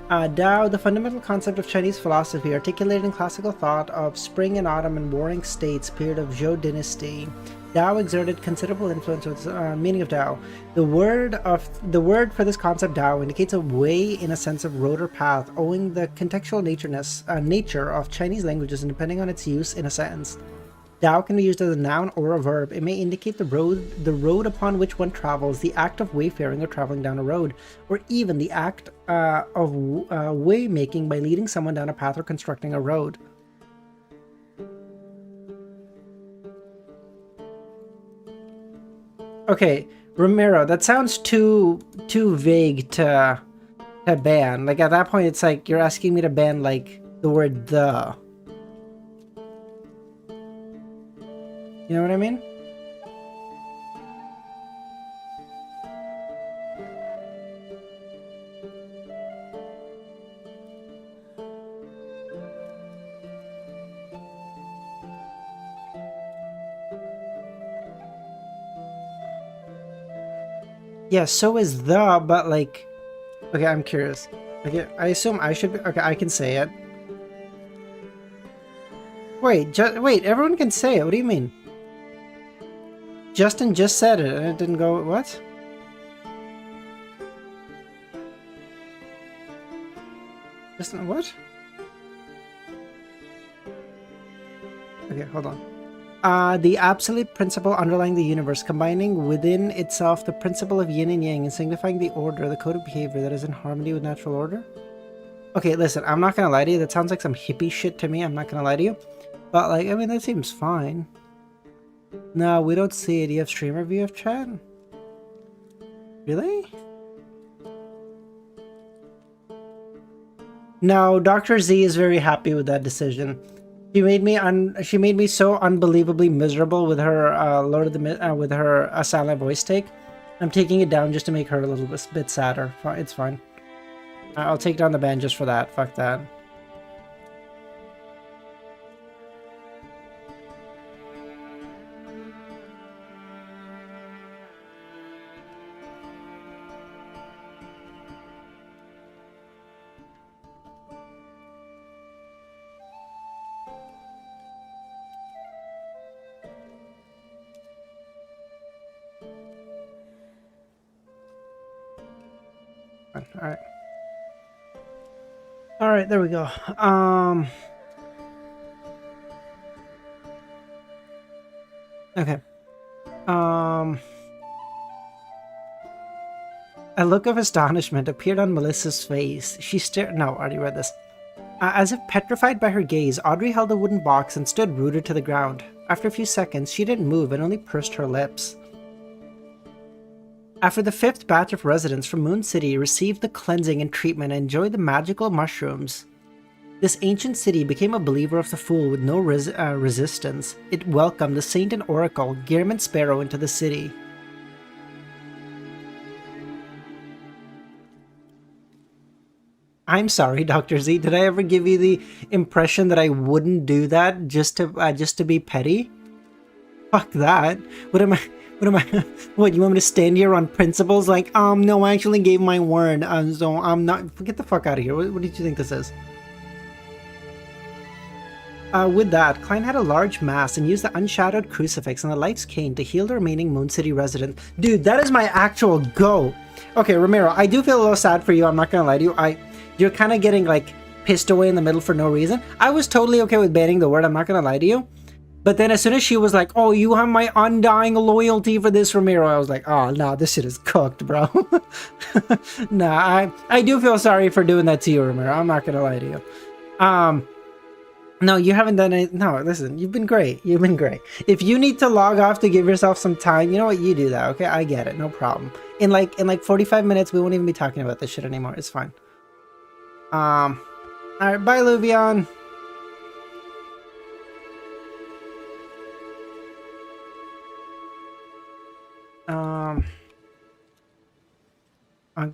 Tao, the fundamental concept of Chinese philosophy, articulated in classical thought of spring and autumn and warring states, period of Zhou dynasty. Tao exerted considerable influence with meaning of Tao. The word for this concept Tao indicates a way in a sense of road or path, owing the contextual nature of Chinese languages and depending on its use in a sentence. Tao can be used as a noun or a verb. It may indicate the road upon which one travels, the act of wayfaring or traveling down a road, or even the act of waymaking by leading someone down a path or constructing a road. Okay, Romero, that sounds too vague to ban. Like at that point, it's like you're asking me to ban like the word "the." You know what I mean? Yeah, so is "the," but like... Okay, I'm curious. Okay, I assume I should be... Okay, I can say it. Wait, everyone can say it. What do you mean? Justin just said it and it didn't go... What? Justin, what? Okay, hold on. The absolute principle underlying the universe, combining within itself the principle of yin and yang and signifying the order, the code of behavior that is in harmony with natural order. Okay, listen, I'm not gonna lie to you. That sounds like some hippie shit to me. I'm not gonna lie to you. But, like, I mean, that seems fine. No, we don't see it. Do you have streamer view of chat? Really? No, Dr. Z is very happy with that decision. She made me so unbelievably miserable with her with her silent voice take. I'm taking it down just to make her a little bit sadder. It's fine. I'll take down the ban just for that. Fuck that. Alright. Alright, there we go. Okay. A look of astonishment appeared on Melissa's face. She stared— no, I already read this. As if petrified by her gaze, Audrey held a wooden box and stood rooted to the ground. After a few seconds, she didn't move and only pursed her lips. After the 5th batch of residents from Moon City received the cleansing and treatment and enjoyed the magical mushrooms, this ancient city became a believer of the Fool with no resistance. It welcomed the Saint and Oracle, Gearman Sparrow, into the city. I'm sorry, Dr. Z. Did I ever give you the impression that I wouldn't do that just to be petty? Fuck that. What am I? What, you want me to stand here on principles? Like, no, I actually gave my word. So I'm not. Get the fuck out of here. What did you think this is? With that, Klein had a large mass and used the unshadowed crucifix and the light's cane to heal the remaining Moon City residents. Dude, that is my actual go. Okay, Ramiro, I do feel a little sad for you. I'm not gonna lie to you. You're kind of getting, like, pissed away in the middle for no reason. I was totally okay with banning the word. I'm not gonna lie to you. But then as soon as she was like, oh, you have my undying loyalty for this, Ramiro, I was like, oh, no, this shit is cooked, bro. Nah, I do feel sorry for doing that to you, Ramiro. I'm not gonna lie to you. No, you haven't done it. No, listen, you've been great. You've been great. If you need to log off to give yourself some time, you know what? You do that, okay? I get it. No problem. In like 45 minutes, we won't even be talking about this shit anymore. It's fine. Alright, bye, Luvion.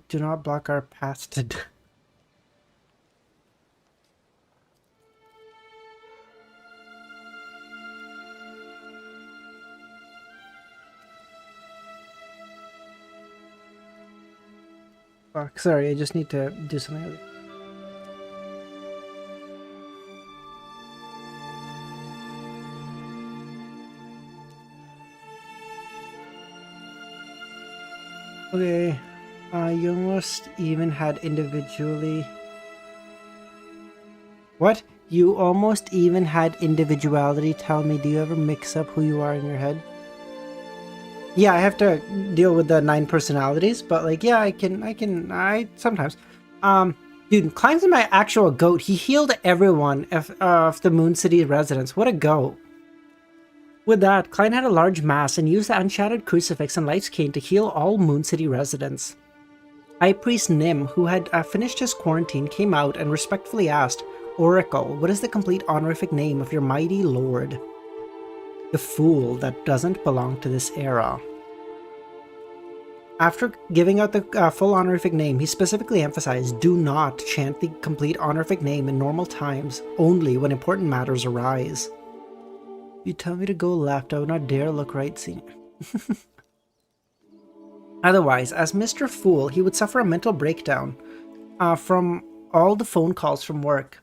Do not block our path to... Fuck, sorry, I just need to do something else. Okay, you almost even had individually... What? You almost even had individuality. Tell me, do you ever mix up who you are in your head? Yeah, I have to deal with the 9 personalities, but like, yeah, I sometimes. Dude, Klein's my actual goat. He healed everyone of the Moon City residents. What a goat. With that, Klein had a large mass and used the unshadowed crucifix and light's cane to heal all Moon City residents. High Priest Nim, who had finished his quarantine, came out and respectfully asked, Oracle, what is the complete honorific name of your mighty lord? The Fool that doesn't belong to this era. After giving out the full honorific name, he specifically emphasized, do not chant the complete honorific name in normal times, only when important matters arise. You tell me to go left, I would not dare look right, senior. Otherwise, as Mr. Fool, he would suffer a mental breakdown from all the phone calls from work.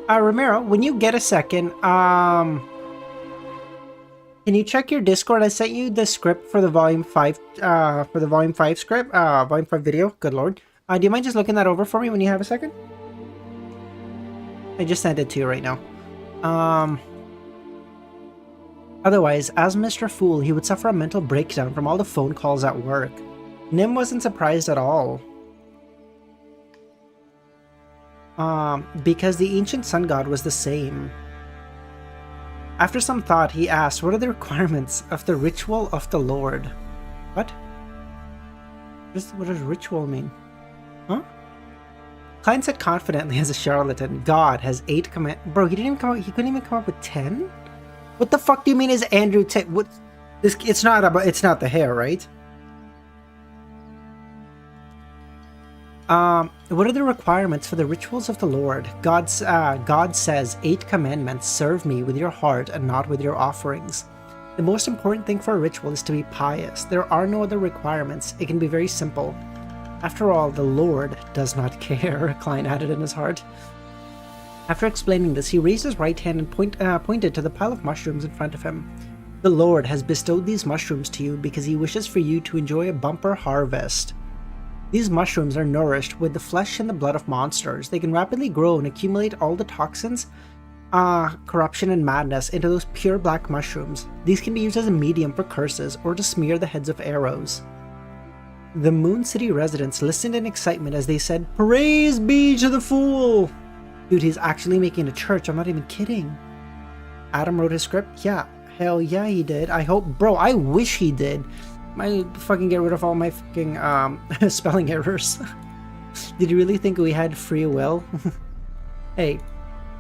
Ramiro, when you get a second, Can you check your Discord? I sent you the script for the Volume 5, script, Volume 5 video. Good lord. Do you mind just looking that over for me when you have a second? I just sent it to you right now. Otherwise, as Mr. Fool, he would suffer a mental breakdown from all the phone calls at work. Nim wasn't surprised at all. Because the ancient sun god was the same. After some thought, he asked, what are the requirements of the ritual of the Lord? What? What does ritual mean? Huh? Klein said confidently as a charlatan, God has 8 command. Bro, he couldn't even come up with 10? What the fuck do you mean is Andrew 10? What? It's not the hair, right? What are the requirements for the rituals of the Lord? God says, 8 commandments, serve me with your heart and not with your offerings. The most important thing for a ritual is to be pious. There are no other requirements. It can be very simple. After all, the Lord does not care, Klein added in his heart. After explaining this, he raised his right hand and pointed to the pile of mushrooms in front of him. The Lord has bestowed these mushrooms to you because he wishes for you to enjoy a bumper harvest. These mushrooms are nourished with the flesh and the blood of monsters. They can rapidly grow and accumulate all the toxins, corruption, and madness into those pure black mushrooms. These can be used as a medium for curses or to smear the heads of arrows. The Moon City residents listened in excitement as they said, "Praise be to the Fool!" Dude, he's actually making a church. I'm not even kidding. Adam wrote his script? Yeah. Hell yeah, he did. I hope... Bro, I wish he did. Fucking get rid of all my fucking spelling errors. Did you really think we had free will? Hey,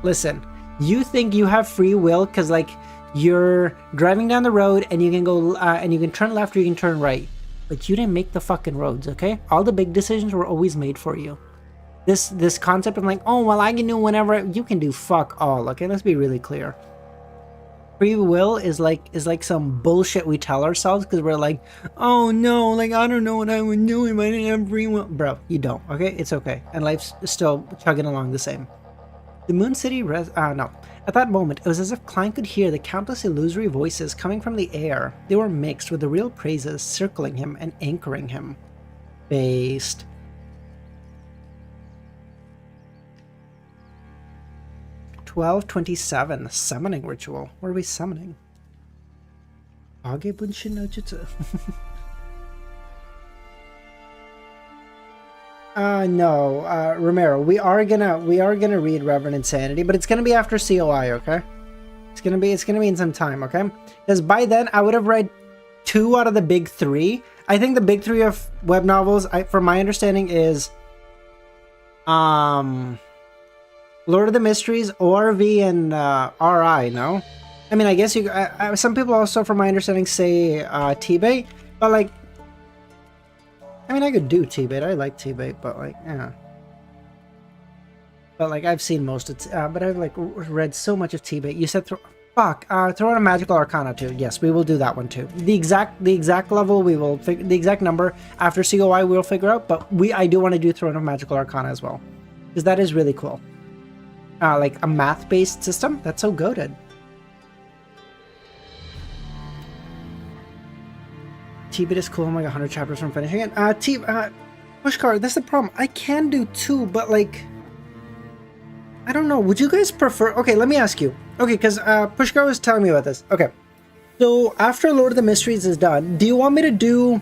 listen. You think you have free will because, like, you're driving down the road and you can go and you can turn left or you can turn right. But you didn't make the fucking roads, okay? All the big decisions were always made for you. This concept of like, oh, well, I can do whenever. You can do fuck all, okay? Let's be really clear. Free will is like some bullshit we tell ourselves because we're like, oh no, like I don't know what I would do if I didn't have free will. Bro, you don't, okay? It's okay. And life's still chugging along the same. The Moon City no. At that moment, it was as if Klein could hear the countless illusory voices coming from the air. They were mixed with the real praises circling him and anchoring him. Based. $12.27 summoning ritual. What are we summoning? Age Bunshin no Jutsu. No, Romero, we are gonna read Reverend Insanity, but it's gonna be after COI, okay? It's gonna be in some time, okay? Because by then I would have read 2 out of the big 3. I think the big 3 of web novels, from my understanding, is Lord of the Mysteries, ORV, and RI. No, I mean, I guess you. Some people also, from my understanding, say T-bait, but like. I mean, I could do T-bait. I like T-bait, but like, yeah. But like, I've seen most of but I've like read so much of T-bait. You said throw out a magical arcana too. Yes, we will do that one too. The exact level we will the exact number after COI we'll figure out. But I do want to do Throne of Magical Arcana as well, because that is really cool. Like a math-based system. That's so goated. T-bit is cool. I'm like 100 chapters from finishing it. Pushcar, that's the problem. I can do 2, but like, I don't know. Would you guys prefer? Okay, let me ask you. Okay, because Pushcar was telling me about this. Okay, so after Lord of the Mysteries is done, do you want me to do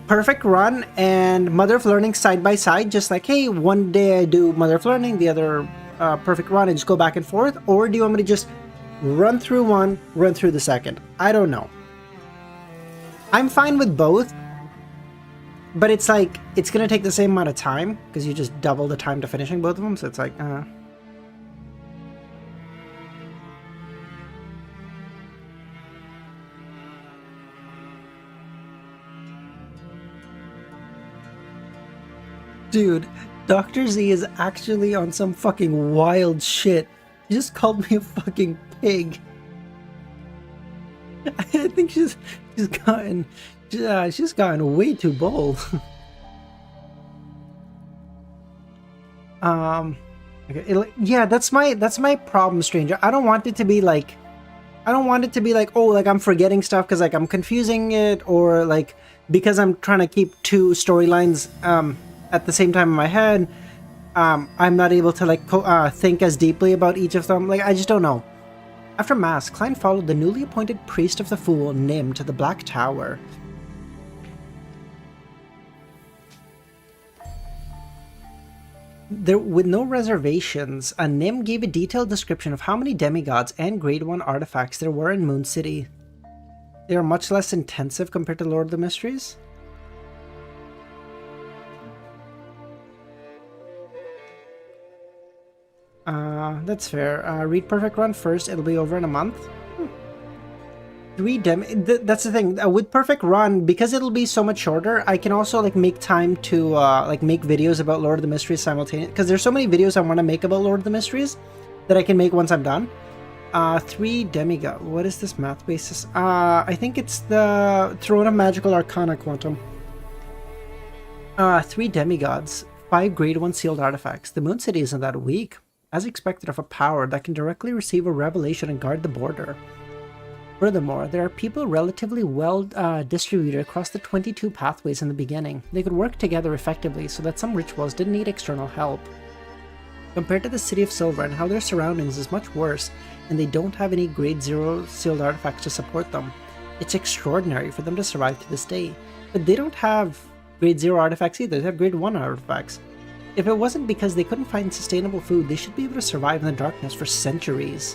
Perfect Run and Mother of Learning side by side? Just like, hey, one day I do Mother of Learning, the other Perfect Run, and just go back and forth? Or do you want me to just run through one, run through the second? I don't know. I'm fine with both, but it's like, it's going to take the same amount of time, because you just double the time to finishing both of them, so it's like, Dude, Dr. Z is actually on some fucking wild shit. He just called me a fucking pig. I think she's gotten way too bold. Okay, yeah, that's my problem, stranger. I don't want it to be like I don't want it to be like, oh, like I'm forgetting stuff because like I'm confusing it, or like because I'm trying to keep two storylines at the same time in my head. I'm not able to like think as deeply about each of them. Like, I just don't know. After Mass, Klein followed the newly appointed priest of the Fool, Nim, to the Black Tower. With no reservations, Nim gave a detailed description of how many demigods and Grade 1 artifacts there were in Moon City. They are much less intensive compared to Lord of the Mysteries. That's fair. Read Perfect Run first, it'll be over in a month. That's the thing, with Perfect Run, because it'll be so much shorter, I can also like make time to like make videos about Lord of the Mysteries simultaneously, because there's so many videos I want to make about Lord of the Mysteries that I can make once I'm done. 3 Demigod. What is this math basis? I think it's the Throne of Magical Arcana Quantum. 3 Demigods, 5 Grade 1 sealed artifacts. The Moon City isn't that weak, as expected of a power that can directly receive a revelation and guard the border. Furthermore, there are people relatively well distributed across the 22 pathways in the beginning. They could work together effectively so that some rituals didn't need external help. Compared to the City of Silver and how their surroundings is much worse, and they don't have any Grade 0 sealed artifacts to support them, it's extraordinary for them to survive to this day. But they don't have Grade 0 artifacts either, they have Grade 1 artifacts. If it wasn't because they couldn't find sustainable food, they should be able to survive in the darkness for centuries.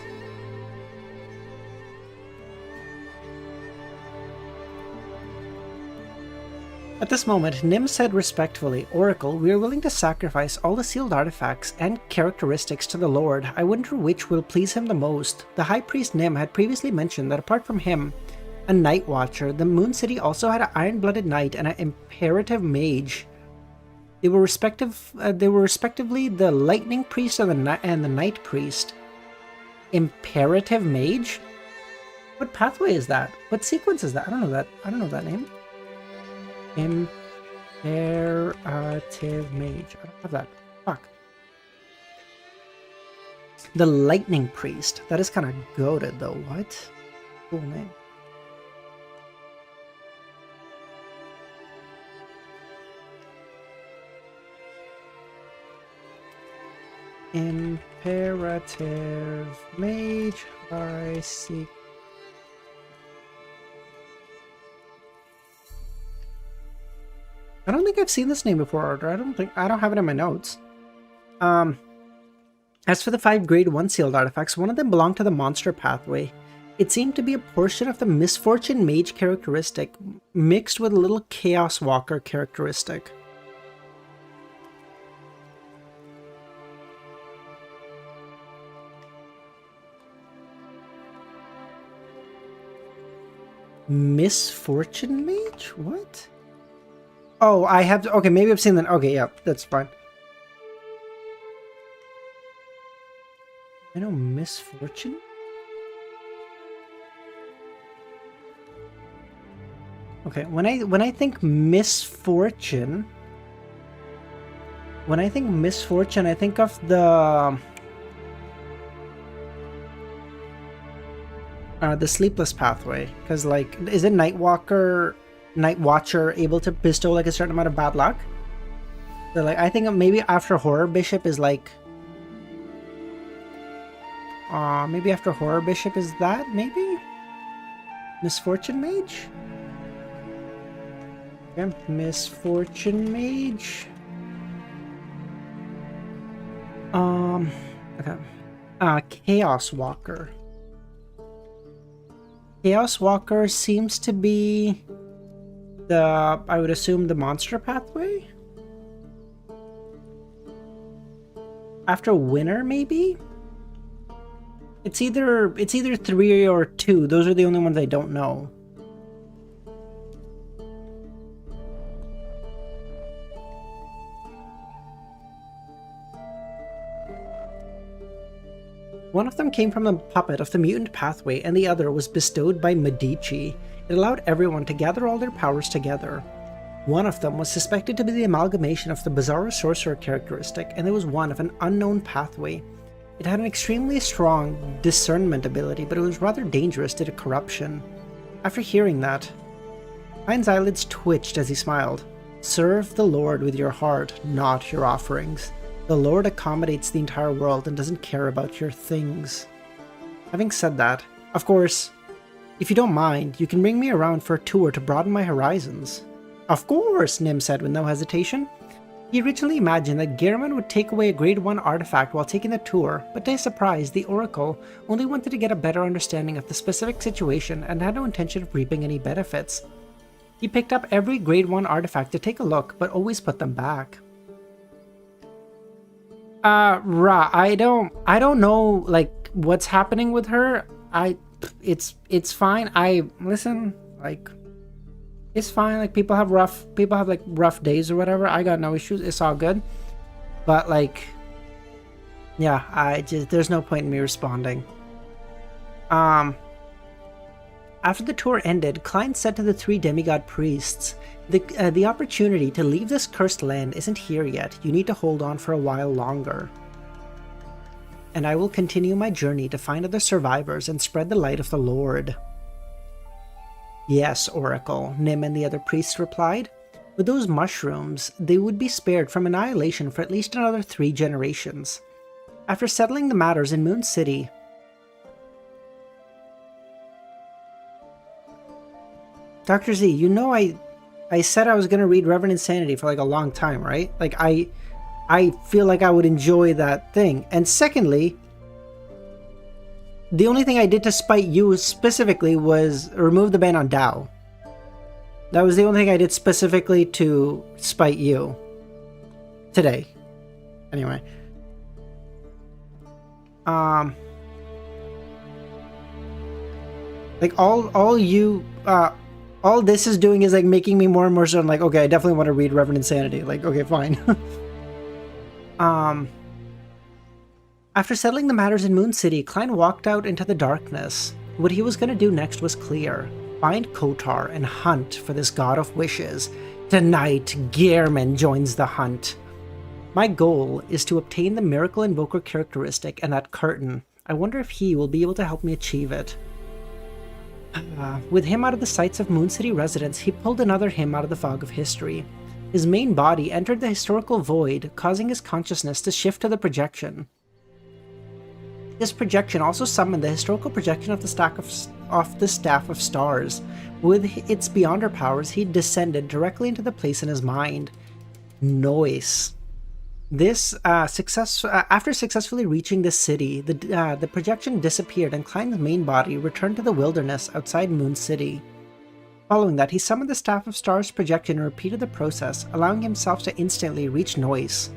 At this moment, Nim said respectfully, Oracle, we are willing to sacrifice all the sealed artifacts and characteristics to the Lord. I wonder which will please him the most. The High Priest Nim had previously mentioned that apart from him, a Night Watcher, the Moon City also had an Iron-Blooded Knight and an Imperative Mage. They were respectively the Lightning Priest and the Night Priest. Imperative Mage? What pathway is that? What sequence is that? I don't know that. I don't know that name. Imperative Mage. I don't have that. Fuck. The Lightning Priest. That is kind of goated though. What? Cool name. Imperative Mage by Seek. I don't think I've seen this name before, Audrey. I don't have it in my notes. As for the 5 Grade 1 sealed artifacts, one of them belonged to the Monster Pathway. It seemed to be a portion of the Misfortune Mage characteristic, mixed with a little Chaos Walker characteristic. Misfortune Mage? What? Oh, I have to, okay, maybe I've seen that. Okay, yeah, that's fine. I know Misfortune? Okay, when I think Misfortune, I think of the Sleepless Pathway, because like, is it Night Watcher able to bestow like a certain amount of bad luck? So like, I think maybe after Horror Bishop is like, maybe after Horror Bishop is that, maybe? Misfortune Mage? Okay, Misfortune Mage. Okay. Chaos Walker. Chaos Walker seems to be I would assume the Monster Pathway? After Winter, maybe? It's either 3 or 2. Those are the only ones I don't know. One of them came from the puppet of the Mutant Pathway, and the other was bestowed by Medici. It allowed everyone to gather all their powers together. One of them was suspected to be the amalgamation of the Bizarro Sorcerer characteristic, and there was one of an unknown pathway. It had an extremely strong discernment ability, but it was rather dangerous due to corruption. After hearing that, Klein's eyelids twitched as he smiled. Serve the Lord with your heart, not your offerings. The Lord accommodates the entire world and doesn't care about your things. Having said that, of course, if you don't mind, you can bring me around for a tour to broaden my horizons. Of course, Nim said with no hesitation. He originally imagined that Gehrman would take away a Grade 1 artifact while taking the tour, but to his surprise, the Oracle only wanted to get a better understanding of the specific situation and had no intention of reaping any benefits. He picked up every Grade 1 artifact to take a look, but always put them back. I don't know, like, what's happening with her. It's fine. Listen, like, it's fine. Like, people have rough days or whatever. I got no issues. It's all good. But, like, yeah, there's no point in me responding. After the tour ended, Klein said to the 3 demigod priests, the opportunity to leave this cursed land isn't here yet. You need to hold on for a while longer. And I will continue my journey to find other survivors and spread the light of the Lord. Yes, Oracle, Nim and the other priests replied. With those mushrooms, they would be spared from annihilation for at least another 3 generations. After settling the matters in Moon City, Dr. Z, you know I said I was going to read Reverend Insanity for like a long time, right? Like, I feel like I would enjoy that thing. And secondly, the only thing I did to spite you specifically was remove the ban on Dao. That was the only thing I did specifically to spite you. Today. Anyway. Like, all this is doing is, like, making me more and more certain, like, okay, I definitely want to read Reverend Insanity. Like, okay, fine. After settling the matters in Moon City, Klein walked out into the darkness. What he was going to do next was clear. Find Kotar and hunt for this god of wishes. Tonight, Gehrman joins the hunt. My goal is to obtain the Miracle Invoker characteristic and that curtain. I wonder if he will be able to help me achieve it. With him out of the sights of Moon City residents, he pulled another him out of the fog of history. His main body entered the historical void, causing his consciousness to shift to the projection. This projection also summoned the historical projection of the Staff of Stars. With its Beyonder powers, he descended directly into the place in his mind. Noise. After successfully reaching the city, the projection disappeared and Klein's main body returned to the wilderness outside Moon City. Following that, he summoned the Staff of Stars projection and repeated the process, allowing himself to instantly reach Noise.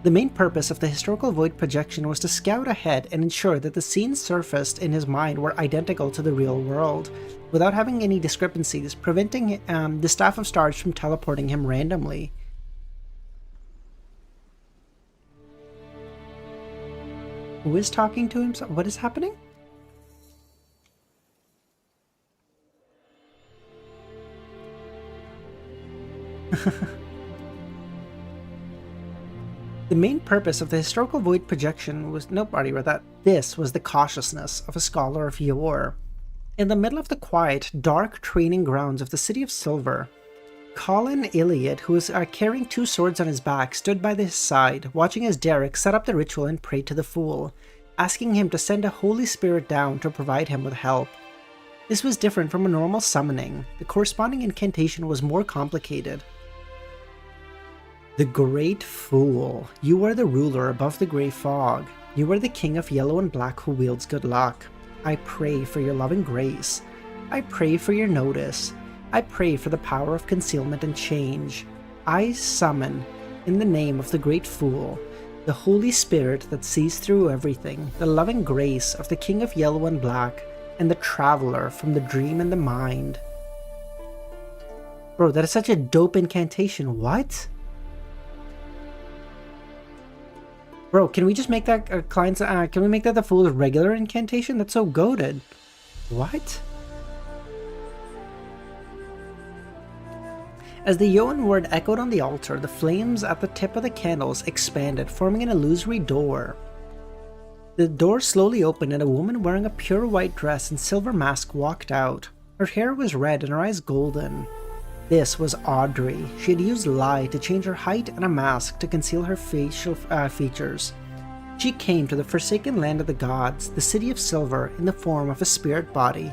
The main purpose of the historical void projection was to scout ahead and ensure that the scenes surfaced in his mind were identical to the real world, without having any discrepancies, preventing the Staff of Stars from teleporting him randomly. Who is talking to himself? What is happening? The main purpose of the historical void projection was... Nope, already read that. This was the cautiousness of a scholar of yore. In the middle of the quiet, dark training grounds of the City of Silver, Colin Iliad, who was carrying 2 swords on his back, stood by his side, watching as Derek set up the ritual and prayed to the Fool, asking him to send a Holy Spirit down to provide him with help. This was different from a normal summoning. The corresponding incantation was more complicated. The Great Fool, you are the ruler above the grey fog. You are the king of yellow and black who wields good luck. I pray for your loving grace. I pray for your notice. I pray for the power of concealment and change. I summon, in the name of the Great Fool, the Holy Spirit that sees through everything, the loving grace of the king of yellow and black, and the traveler from the dream and the mind. Bro, that is such a dope incantation. What? Bro, can we just make that Klein's? Can we make that the Fool's regular incantation? That's so goated. What? As the Yoan word echoed on the altar, the flames at the tip of the candles expanded, forming an illusory door. The door slowly opened and a woman wearing a pure white dress and silver mask walked out. Her hair was red and her eyes golden. This was Audrey. She had used lie to change her height and a mask to conceal her facial features. She came to the forsaken land of the gods, the city of silver, in the form of a spirit body.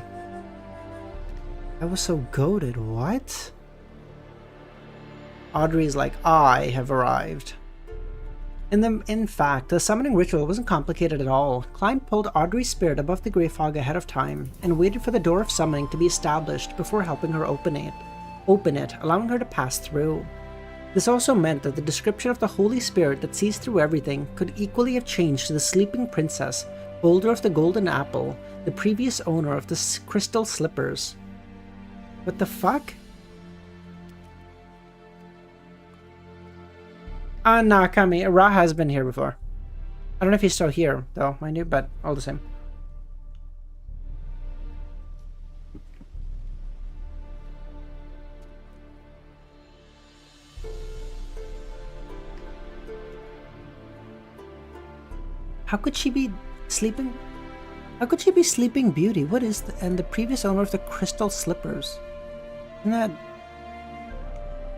I was so goated. What? Audrey's like, I have arrived. In fact, the summoning ritual wasn't complicated at all. Klein pulled Audrey's spirit above the grey fog ahead of time, and waited for the door of summoning to be established before helping her open it, allowing her to pass through. This also meant that the description of the Holy Spirit that sees through everything could equally have changed to the sleeping princess, holder of the golden apple, the previous owner of the crystal slippers. What the fuck? Nah, Kami. Ra has been here before. I don't know if he's still here, though, mind you, but all the same. How could she be sleeping? How could she be Sleeping Beauty? What is and the previous owner of the crystal slippers? Isn't that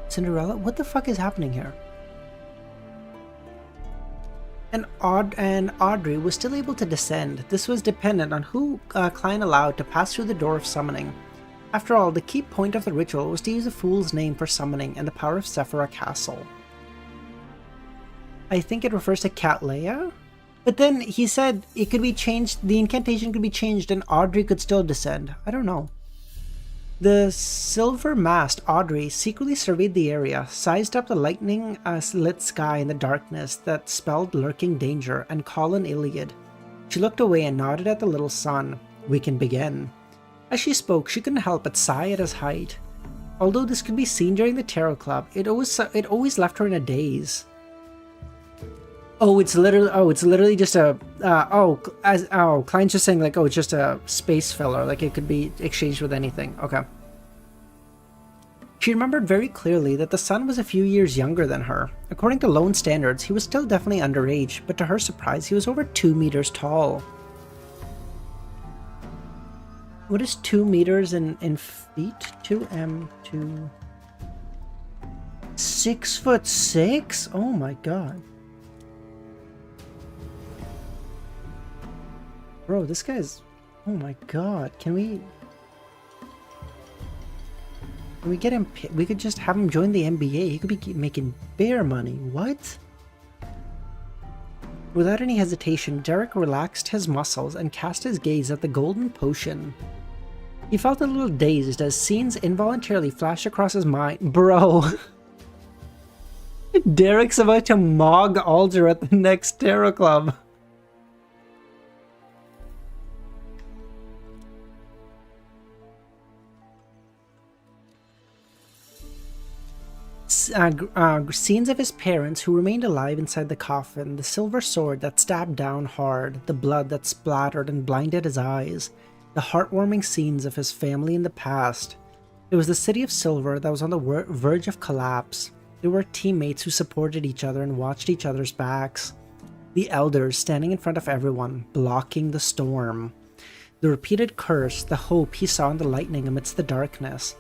Cinderella? What the fuck is happening here? And Audrey was still able to descend. This was dependent on who Klein allowed to pass through the door of summoning. After all, the key point of the ritual was to use a fool's name for summoning and the power of Sephira Castle. I think it refers to Cattleya? But then he said it could be changed, the incantation could be changed and Audrey could still descend. I don't know. The silver-masked Audrey secretly surveyed the area, sized up the lightning-lit sky in the darkness that spelled lurking danger, and called an Iliad. She looked away and nodded at the little sun. We can begin. As she spoke, she couldn't help but sigh at his height. Although this could be seen during the Tarot Club, it always left her in a daze. It's literally just a Klein's just saying like, it's just a space filler, like it could be exchanged with anything. Okay. She remembered very clearly that the son was a few years younger than her. According to Lone standards, he was still definitely underage, but to her surprise, he was over 2 meters tall. What is 2 meters in feet? 2m to 6'6"? Oh my god. Bro, this guy's... Oh my god, can we get him... We could just have him join the NBA. He could be making bear money. What? Without any hesitation, Derek relaxed his muscles and cast his gaze at the golden potion. He felt a little dazed as scenes involuntarily flashed across his mind. Bro! Derek's about to mog Alder at the next Tarot Club. Scenes of his parents who remained alive inside the coffin, the silver sword that stabbed down hard, the blood that splattered and blinded his eyes, the heartwarming scenes of his family in the past. It was the city of silver that was on the verge of collapse. There were teammates who supported each other and watched each other's backs. The elders standing in front of everyone, blocking the storm. The repeated curse, the hope he saw in the lightning amidst the darkness.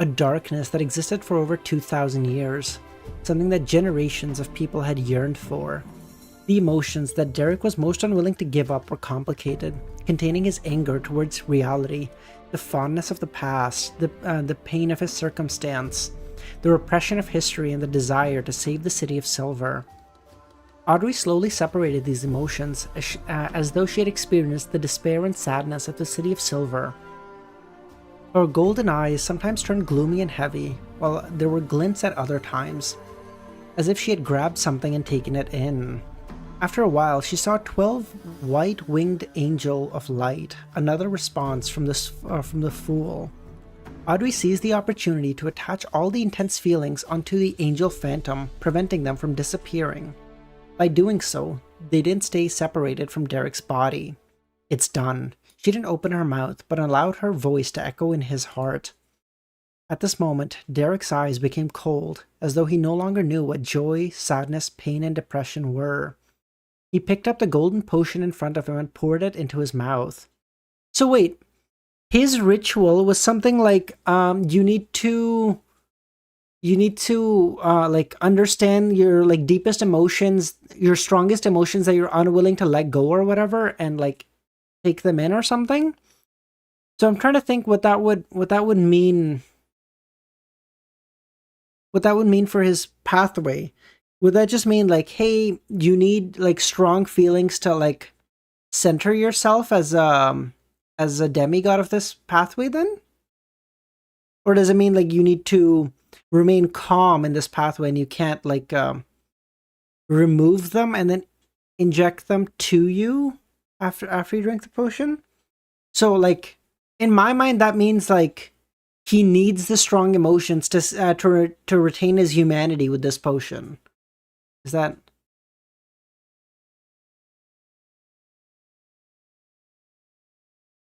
A darkness that existed for over 2,000 years, something that generations of people had yearned for. The emotions that Derek was most unwilling to give up were complicated, containing his anger towards reality, the fondness of the past, the pain of his circumstance, the repression of history, and the desire to save the city of silver. Audrey slowly separated these emotions, as though she had experienced the despair and sadness of the city of silver. Her golden eyes sometimes turned gloomy and heavy, while there were glints at other times, as if she had grabbed something and taken it in. After a while, she saw 12 white-winged angel of light, another response from the Fool. Audrey seized the opportunity to attach all the intense feelings onto the angel phantom, preventing them from disappearing. By doing so, they didn't stay separated from Derek's body. It's done. She didn't open her mouth, but allowed her voice to echo in his heart. At this moment, Derek's eyes became cold, as though he no longer knew what joy, sadness, pain, and depression were. He picked up the golden potion in front of him and poured it into his mouth. So wait, his ritual was something like you need to like understand your like deepest emotions, your strongest emotions that you're unwilling to let go or whatever, and like take them in or something. So I'm trying to think what that would mean. What that would mean for his pathway. Would that just mean like, hey, you need like strong feelings to like center yourself as a demigod of this pathway then? Or does it mean like you need to remain calm in this pathway and you can't like remove them and then inject them to you after you drink the potion? So like in my mind that means like he needs the strong emotions to retain his humanity with this potion. Is that...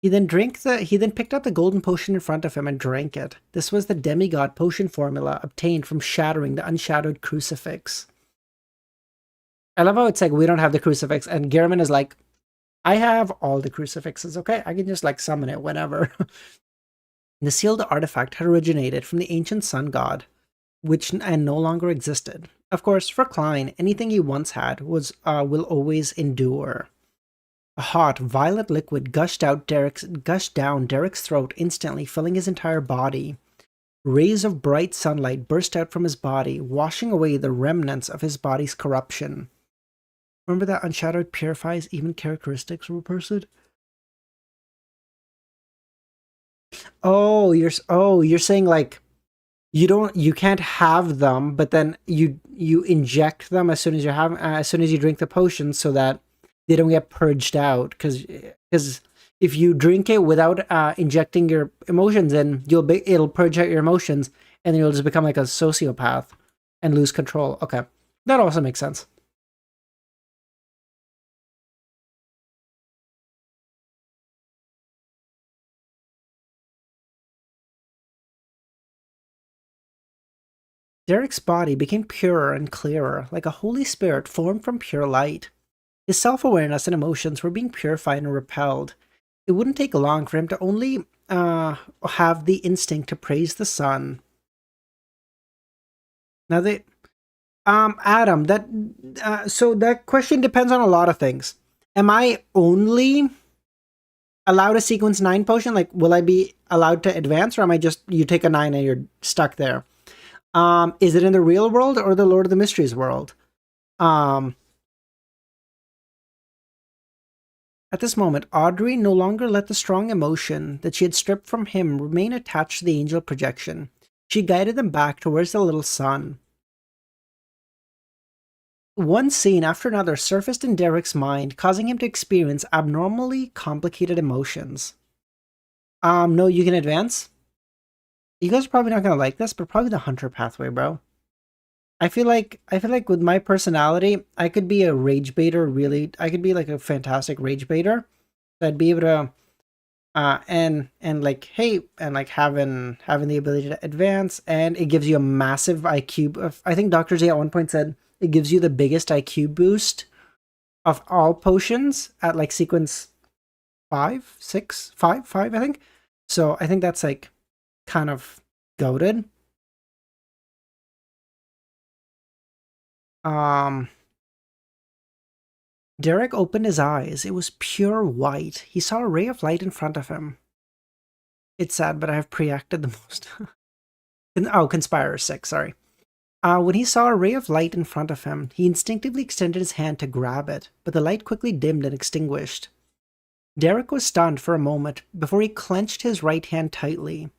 He then picked up the golden potion in front of him and drank it. This was the demigod potion formula obtained from shattering the unshadowed crucifix. I love how it's like, we don't have the crucifix, and Gehrman is like, I have all the crucifixes, okay? I can just like summon it whenever. The sealed artifact had originated from the ancient sun god, which and no longer existed. Of course, for Klein, anything he once had will always endure. A hot, violet liquid gushed down Derek's throat instantly, filling his entire body. Rays of bright sunlight burst out from his body, washing away the remnants of his body's corruption. Remember that unshadowed purifies even characteristics of a person? Oh, you're saying like you can't have them, but then you inject them as soon as you drink the potion, so that they don't get purged out. Because if you drink it without injecting your emotions in, it'll purge out your emotions, and then you'll just become like a sociopath and lose control. Okay, that also makes sense. Derek's body became purer and clearer, like a holy spirit formed from pure light. His self-awareness and emotions were being purified and repelled. It wouldn't take long for him to only have the instinct to praise the sun. Now Adam, so that question depends on a lot of things. Am I only allowed to sequence 9 potion? Like, will I be allowed to advance, or am I just, you take a 9 and you're stuck there? Is it in the real world or the Lord of the Mysteries world? At this moment, Audrey no longer let the strong emotion that she had stripped from him remain attached to the angel projection. She guided them back towards the little sun. One scene after another surfaced in Derek's mind, causing him to experience abnormally complicated emotions. No, you can advance. You guys are probably not gonna like this, but probably the hunter pathway, bro. I feel like with my personality, I could be a rage baiter. Really, I could be like a fantastic rage baiter. I'd be able to, and like, hey, and like having the ability to advance, and it gives you a massive IQ. I think Dr. Z at one point said it gives you the biggest IQ boost of all potions at like sequence 5, 6, 5, I think. So I think that's like kind of goated. Derek opened his eyes. It was pure white. He saw a ray of light in front of him. It's sad, but I have pre-acted the most. Oh, Conspirer 6, sorry. When he saw a ray of light in front of him, he instinctively extended his hand to grab it, but the light quickly dimmed and extinguished. Derek was stunned for a moment before he clenched his right hand tightly.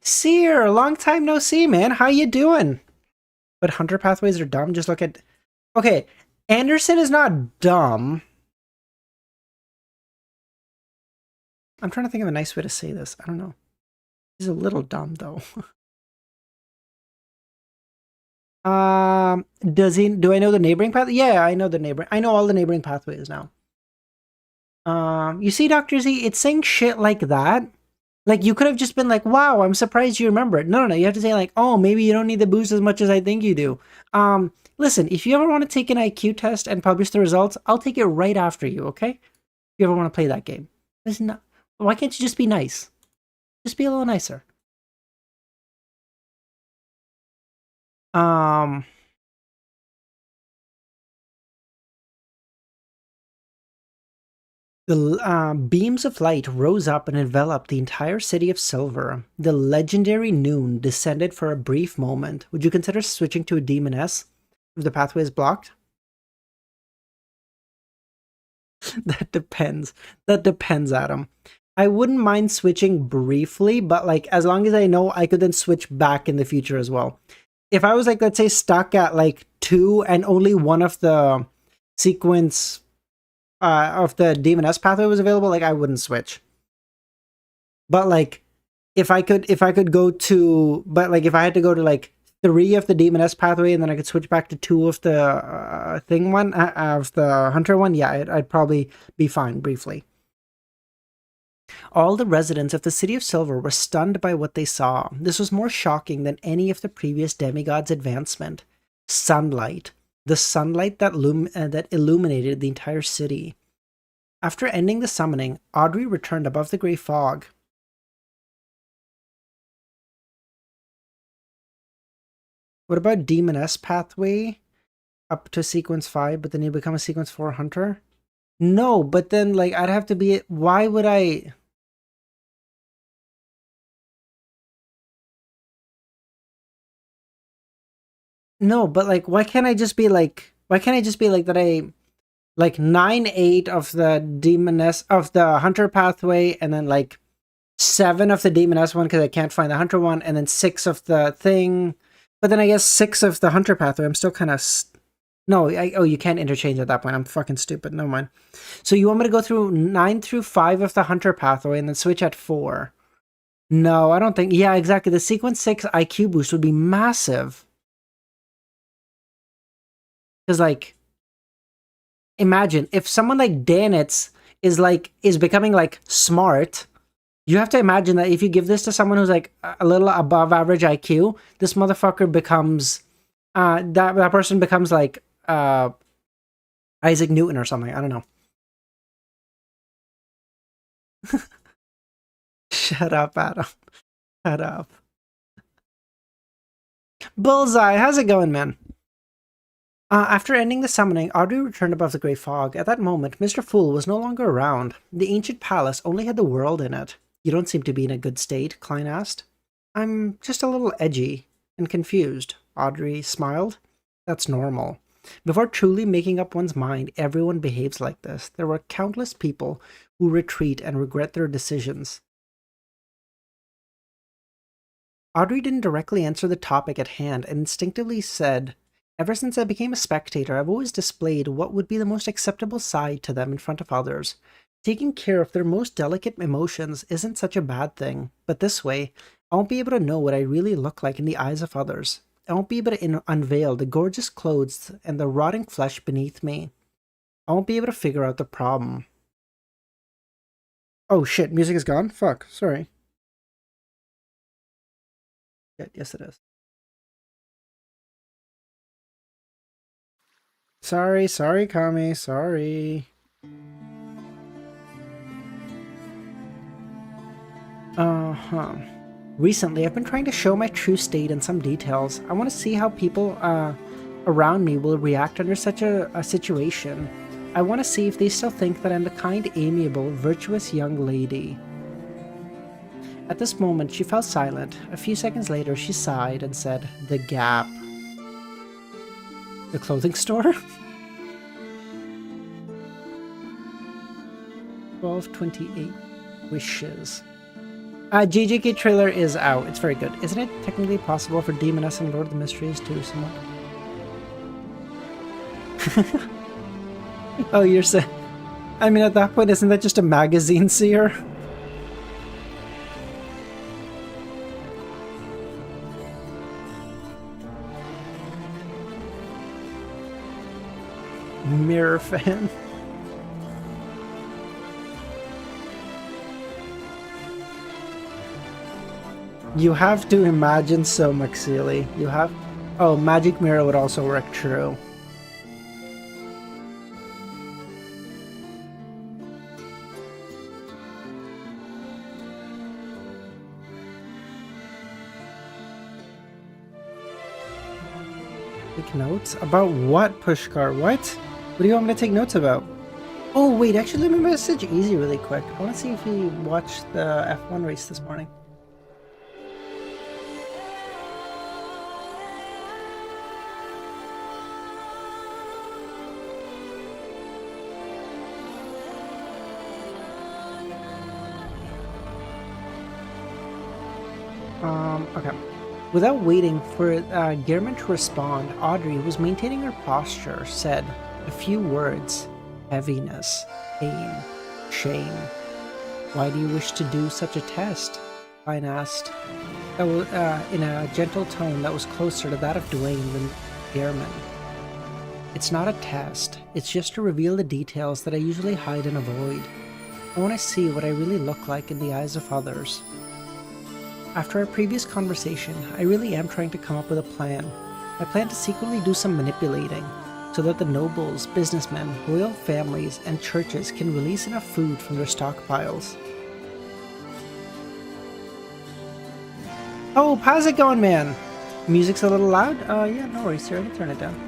Seer, long time no see, man. How you doing? But hunter pathways are dumb. Just look at... Okay, Anderson is not dumb. I'm trying to think of a nice way to say this. I don't know. He's a little dumb, though. Do I know the neighboring path? Yeah, I know I know all the neighboring pathways now. You see, Dr. Z, it's saying shit like that Like, you could have just been like, wow, I'm surprised you remember it. No, you have to say like, oh, maybe you don't need the boost as much as I think you do. Listen, if you ever want to take an IQ test and publish the results, I'll take it right after you, okay? If you ever want to play that game. Listen, why can't you just be nice? Just be a little nicer. The beams of light rose up and enveloped the entire city of Silver. The legendary noon descended for a brief moment. Would you consider switching to a demoness if the pathway is blocked? That depends. That depends, Adam. I wouldn't mind switching briefly, but like as long as I know I could then switch back in the future as well. If I was like, let's say, stuck at like 2 and only one of the sequence of the demoness pathway was available, like I wouldn't switch. But like if I could go to, but like if I had to go to like 3 of the demoness pathway and then I could switch back to 2 of the thing one of the hunter one, yeah, I'd probably be fine briefly. All the residents of the City of Silver were stunned by what they saw. This was more shocking than any of the previous demigods' advancement. Sunlight. The sunlight that illuminated the entire city. After ending the summoning, Audrey returned above the grey fog. What about Demoness pathway? Up to sequence 5, but then you become a sequence 4 hunter? No, but then like I'd have to be... Why would I... No, but like why can't I just be like... Why can't I just be like that I... Like 9-8 of the Demoness... Of the hunter pathway, and then like 7 of the Demoness one because I can't find the hunter one, and then 6 of the thing... But then I guess 6 of the hunter pathway, I'm still kind of... No, oh, you can't interchange at that point. I'm fucking stupid. Never mind. So you want me to go through 9 through 5 of the hunter pathway and then switch at 4? No, I don't think... Yeah, exactly. The sequence 6 IQ boost would be massive. Because, like... Imagine, if someone like Danitz is becoming, like, smart... You have to imagine that if you give this to someone who's like a little above average IQ, this motherfucker becomes that person becomes like Isaac Newton or something. I don't know. Shut up, Adam. Shut up. Bullseye, how's it going, man? After ending the summoning, Audrey returned above the grey fog. At that moment, Mr. Fool was no longer around. The ancient palace only had the world in it. You don't seem to be in a good state, Klein asked. I'm just a little edgy and confused, Audrey smiled. That's normal. Before truly making up one's mind, everyone behaves like this. There were countless people who retreat and regret their decisions. Audrey didn't directly answer the topic at hand and instinctively said, ever since I became a spectator, I've always displayed what would be the most acceptable side to them in front of others. Taking care of their most delicate emotions isn't such a bad thing, but this way, I won't be able to know what I really look like in the eyes of others. I won't be able to unveil the gorgeous clothes and the rotting flesh beneath me. I won't be able to figure out the problem. Oh shit, music is gone? Fuck, sorry. Yes it is. Sorry, Kami, sorry. Recently, I've been trying to show my true state in some details. I want to see how people around me will react under such a situation. I want to see if they still think that I'm the kind, amiable, virtuous young lady. At this moment, she fell silent. A few seconds later, she sighed and said, "The Gap." The clothing store? 1228 wishes. JJK trailer is out. It's very good. Isn't it technically possible for Demoness and Lord of the Mysteries to somewhat? Oh, you're saying... I mean, at that point, isn't that just a magazine seer? Mirror fan. You have to imagine so, McSeely. You have... Oh, Magic Mirror would also work, true. Take notes? About what, Pushkar? What? What do you want me to take notes about? Oh, wait, actually, let me message Easy really quick. I want to see if he watched the F1 race this morning. Okay. Without waiting for Gehrman to respond, Audrey, who was maintaining her posture, said a few words. Heaviness, pain, shame. Why do you wish to do such a test? Klein asked, in a gentle tone that was closer to that of Dwayne than Gehrman. It's not a test. It's just to reveal the details that I usually hide and avoid. I want to see what I really look like in the eyes of others. After our previous conversation, I really am trying to come up with a plan. I plan to secretly do some manipulating, so that the nobles, businessmen, royal families, and churches can release enough food from their stockpiles. Oh, how's it going, man? Music's a little loud? Yeah, no worries, here, I can turn it down.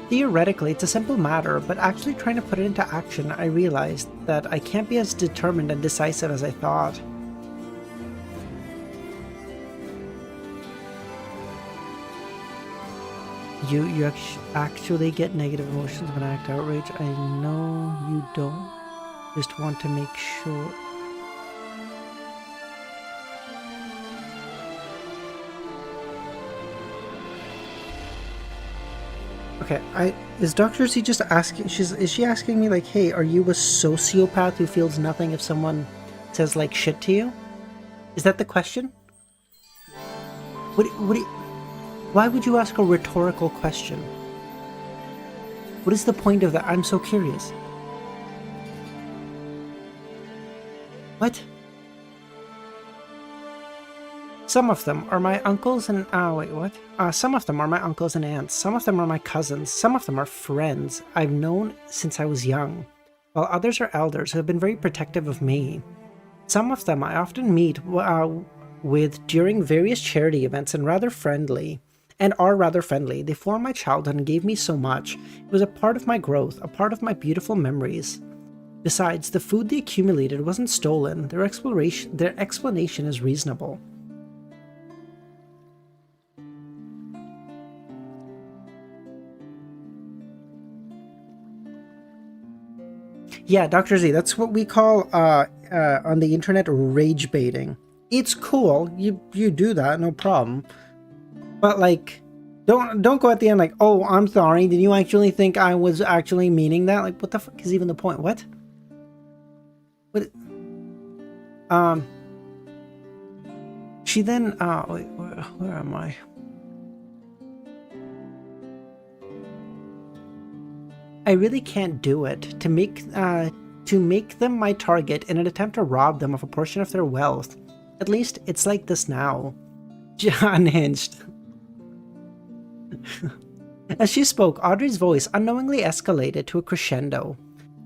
Theoretically, it's a simple matter, but actually trying to put it into action, I realized that I can't be as determined and decisive as I thought. You actually get negative emotions when I act outrage. I know you don't. Just want to make sure. Okay, is Dr. Z just asking, is she asking me like, hey, are you a sociopath who feels nothing if someone says like shit to you? Is that the question? Why would you ask a rhetorical question? What is the point of that? I'm so curious. What? Some of them are my uncles and... wait, what? Some of them are my uncles and aunts. Some of them are my cousins. Some of them are friends I've known since I was young. While others are elders who have been very protective of me. Some of them I often meet with during various charity events and are rather friendly. They formed my childhood and gave me so much. It was a part of my growth, a part of my beautiful memories. Besides, the food they accumulated wasn't stolen. Their explanation is reasonable. Yeah, Dr. Z, that's what we call on the internet rage baiting. It's cool. You do that, no problem. But like, don't go at the end like, oh, I'm sorry. Did you actually think I was actually meaning that? Like, what the fuck is even the point? What? What? She then, wait, where am I? I really can't do it to make them my target in an attempt to rob them of a portion of their wealth. At least it's like this now. Unhinged. As she spoke, Audrey's voice unknowingly escalated to a crescendo,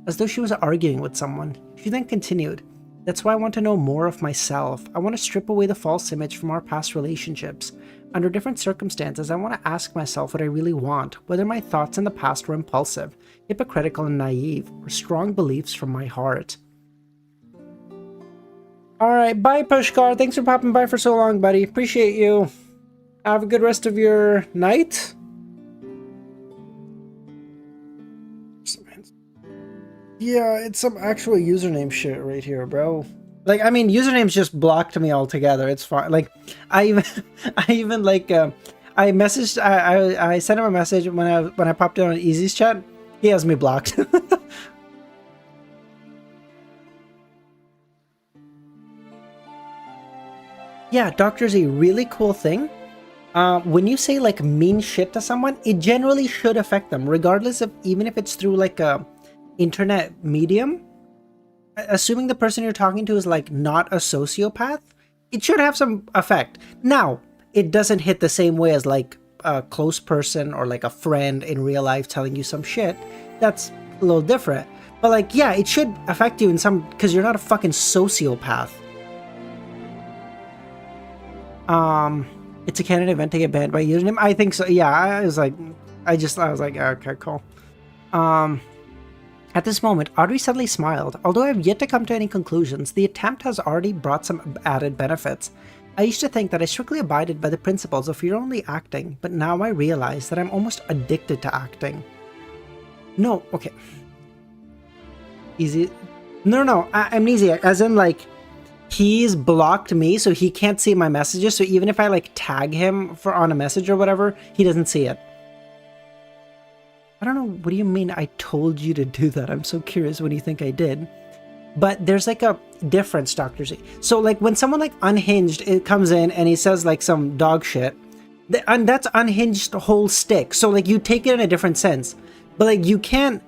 as though she was arguing with someone. She then continued, "That's why I want to know more of myself. I want to strip away the false image from our past relationships. Under different circumstances, I want to ask myself what I really want, whether my thoughts in the past were impulsive, hypocritical and naive, or strong beliefs from my heart." Alright, bye Pushkar. Thanks for popping by for so long, buddy. Appreciate you. Have a good rest of your night. Yeah, it's some actual username shit right here, bro. Like, I mean, usernames just blocked me altogether. It's fine. Like, I even like, I messaged, I sent him a message when I popped in on Easy's chat. He has me blocked. Yeah, Doctor's a really cool thing. When you say like mean shit to someone, it generally should affect them, regardless of even if it's through like a internet medium. assuming the person you're talking to is like not a sociopath, it should have some effect. Now, it doesn't hit the same way as like a close person or like a friend in real life telling you some shit. That's a little different. But like, yeah, it should affect you in some, because you're not a fucking sociopath. It's a canon event to get banned by username. I think so. Yeah, I was like, okay, cool. At this moment, Audrey suddenly smiled. Although I have yet to come to any conclusions, the attempt has already brought some added benefits. I used to think that I strictly abided by the principles of you're only acting, but now I realize that I'm almost addicted to acting. No, okay. Easy. No, amnesia, as in like, he's blocked me, so he can't see my messages, so even if I like tag him on a message or whatever, he doesn't see it. I don't know, what do you mean I told you to do that? I'm so curious what do you think I did. But there's like a difference, Dr. Z. So like when someone like unhinged, it comes in and he says like some dog shit, and that's unhinged whole stick. So like you take it in a different sense. But like you can't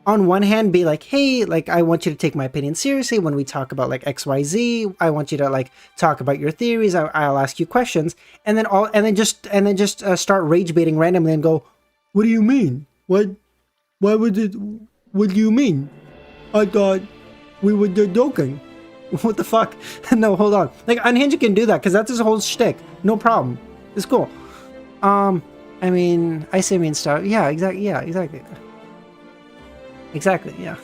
on one hand be like, hey, like I want you to take my opinion seriously when we talk about like XYZ. I want you to like talk about your theories. I'll ask you questions, and then just start rage baiting randomly and go, what do you mean? What do you mean? I thought we were joking. What the fuck? No, hold on. Like, Unhinged can do that, because that's his whole shtick. No problem. It's cool. I mean, I say mean stuff. Yeah, exactly. Yeah, exactly. Exactly, yeah.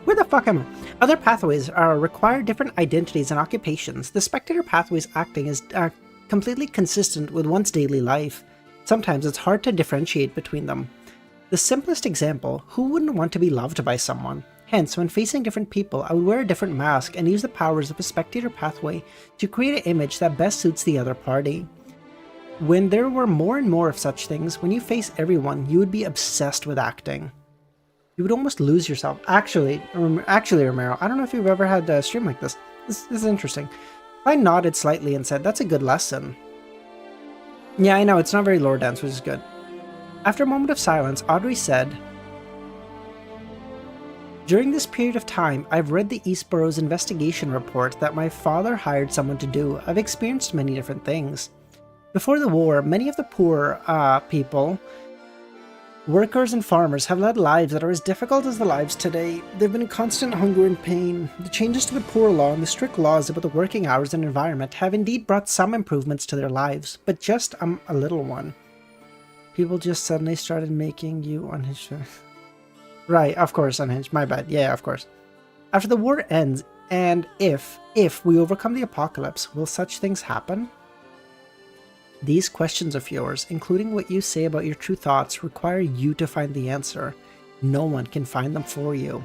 Where the fuck am I? Other pathways require different identities and occupations. The spectator pathway's acting is completely consistent with one's daily life. Sometimes it's hard to differentiate between them. The simplest example, who wouldn't want to be loved by someone? Hence, when facing different people, I would wear a different mask and use the powers of a spectator pathway to create an image that best suits the other party. When there were more and more of such things, when you face everyone, you would be obsessed with acting. You would almost lose yourself. Actually, Romero, I don't know if you've ever had a stream like this. This is interesting. I nodded slightly and said, that's a good lesson. Yeah, I know, it's not very lore dense, which is good. After a moment of silence, Audrey said, during this period of time, I've read the Eastborough's investigation report that my father hired someone to do. I've experienced many different things. Before the war, many of the poor people, workers and farmers, have led lives that are as difficult as the lives today. They've been in constant hunger and pain. The changes to the poor law and the strict laws about the working hours and environment have indeed brought some improvements to their lives, but just a little one. People just suddenly started making you unhinged. Right, of course, unhinged. My bad. Yeah, of course. After the war ends, and if we overcome the apocalypse, will such things happen? These questions of yours, including what you say about your true thoughts, require you to find the answer. No one can find them for you.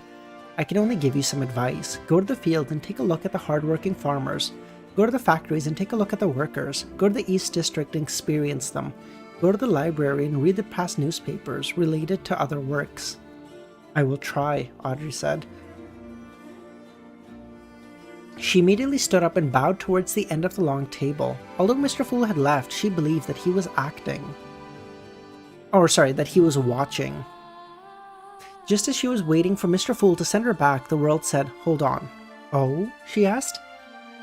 I can only give you some advice. Go to the field and take a look at the hardworking farmers. Go to the factories and take a look at the workers. Go to the East District and experience them. Go to the library and read the past newspapers related to other works. I will try, Audrey said. She immediately stood up and bowed towards the end of the long table. Although Mr. Fool had left, she believed that he was acting. That he was watching. Just as she was waiting for Mr. Fool to send her back, the world said, hold on. Oh? She asked.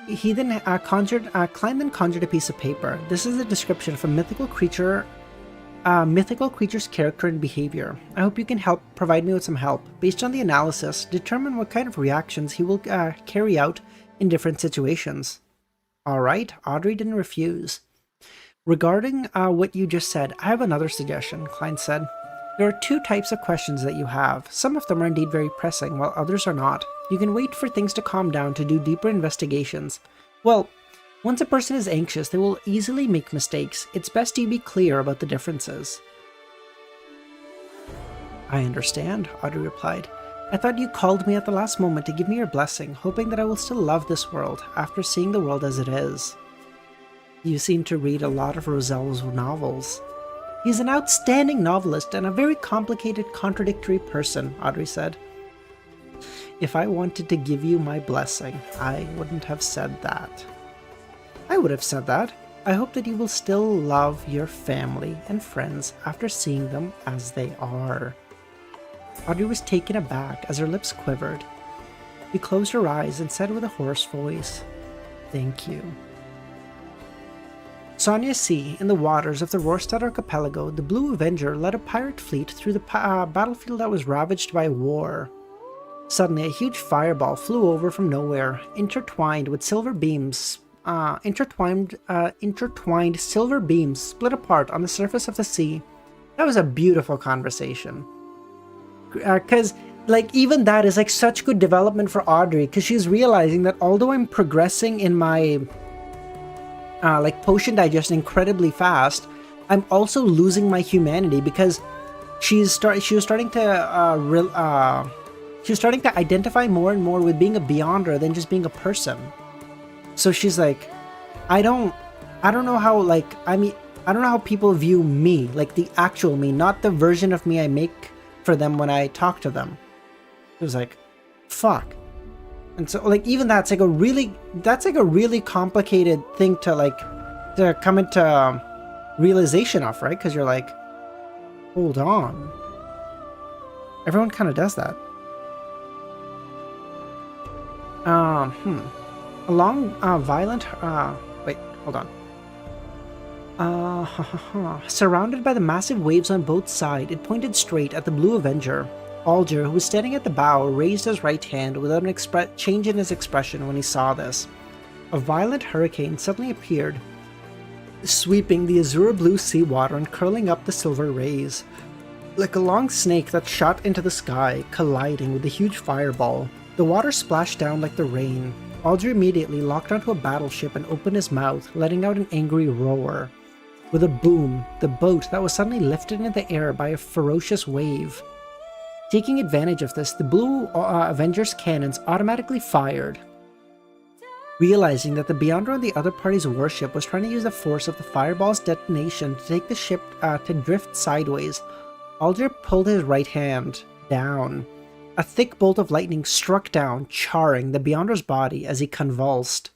He then Klein then conjured a piece of paper. This is a description of a mythical creature's character and behavior. I hope you can provide me with some help. Based on the analysis, determine what kind of reactions he will carry out in different situations. Alright, Audrey didn't refuse. Regarding what you just said, I have another suggestion, Klein said. There are two types of questions that you have. Some of them are indeed very pressing, while others are not. You can wait for things to calm down to do deeper investigations. Well, once a person is anxious, they will easily make mistakes. It's best you be clear about the differences. I understand, Audrey replied. I thought you called me at the last moment to give me your blessing, hoping that I will still love this world after seeing the world as it is. You seem to read a lot of Rosello's novels. He's an outstanding novelist and a very complicated, contradictory person, Audrey said. If I wanted to give you my blessing, I wouldn't have said that. I would have said that. I hope that you will still love your family and friends after seeing them as they are. Audrey was taken aback as her lips quivered. She closed her eyes and said with a hoarse voice, "Thank you." Sonia C. In the waters of the Rorstad archipelago, the Blue Avenger led a pirate fleet through the battlefield that was ravaged by war. Suddenly, a huge fireball flew over from nowhere, intertwined silver beams split apart on the surface of the sea. That was a beautiful conversation. Because, even that is, such good development for Audrey, because she's realizing that although I'm progressing in my, potion digestion incredibly fast, I'm also losing my humanity, because she was starting to identify more and more with being a Beyonder than just being a person. So she's like, I don't know how, I don't know how people view me, the actual me, not the version of me I make for them when I talk to them. It was like, fuck. And so, even that's a really complicated thing to come into realization of, right? Because you're like, hold on. Everyone kind of does that. Along violent, wait, hold on. Surrounded by the massive waves on both sides, it pointed straight at the Blue Avenger. Alger, who was standing at the bow, raised his right hand without an change in his expression when he saw this. A violent hurricane suddenly appeared, sweeping the azure blue seawater and curling up the silver rays. Like a long snake that shot into the sky, colliding with the huge fireball. The water splashed down like the rain. Audrey immediately locked onto a battleship and opened his mouth, letting out an angry roar. With a boom, the boat that was suddenly lifted into the air by a ferocious wave. Taking advantage of this, the Blue Avenger's cannons automatically fired. Realizing that the Beyonder on the other party's warship was trying to use the force of the fireball's detonation to take the ship to drift sideways, Alger pulled his right hand down. A thick bolt of lightning struck down, charring the Beyonder's body as he convulsed.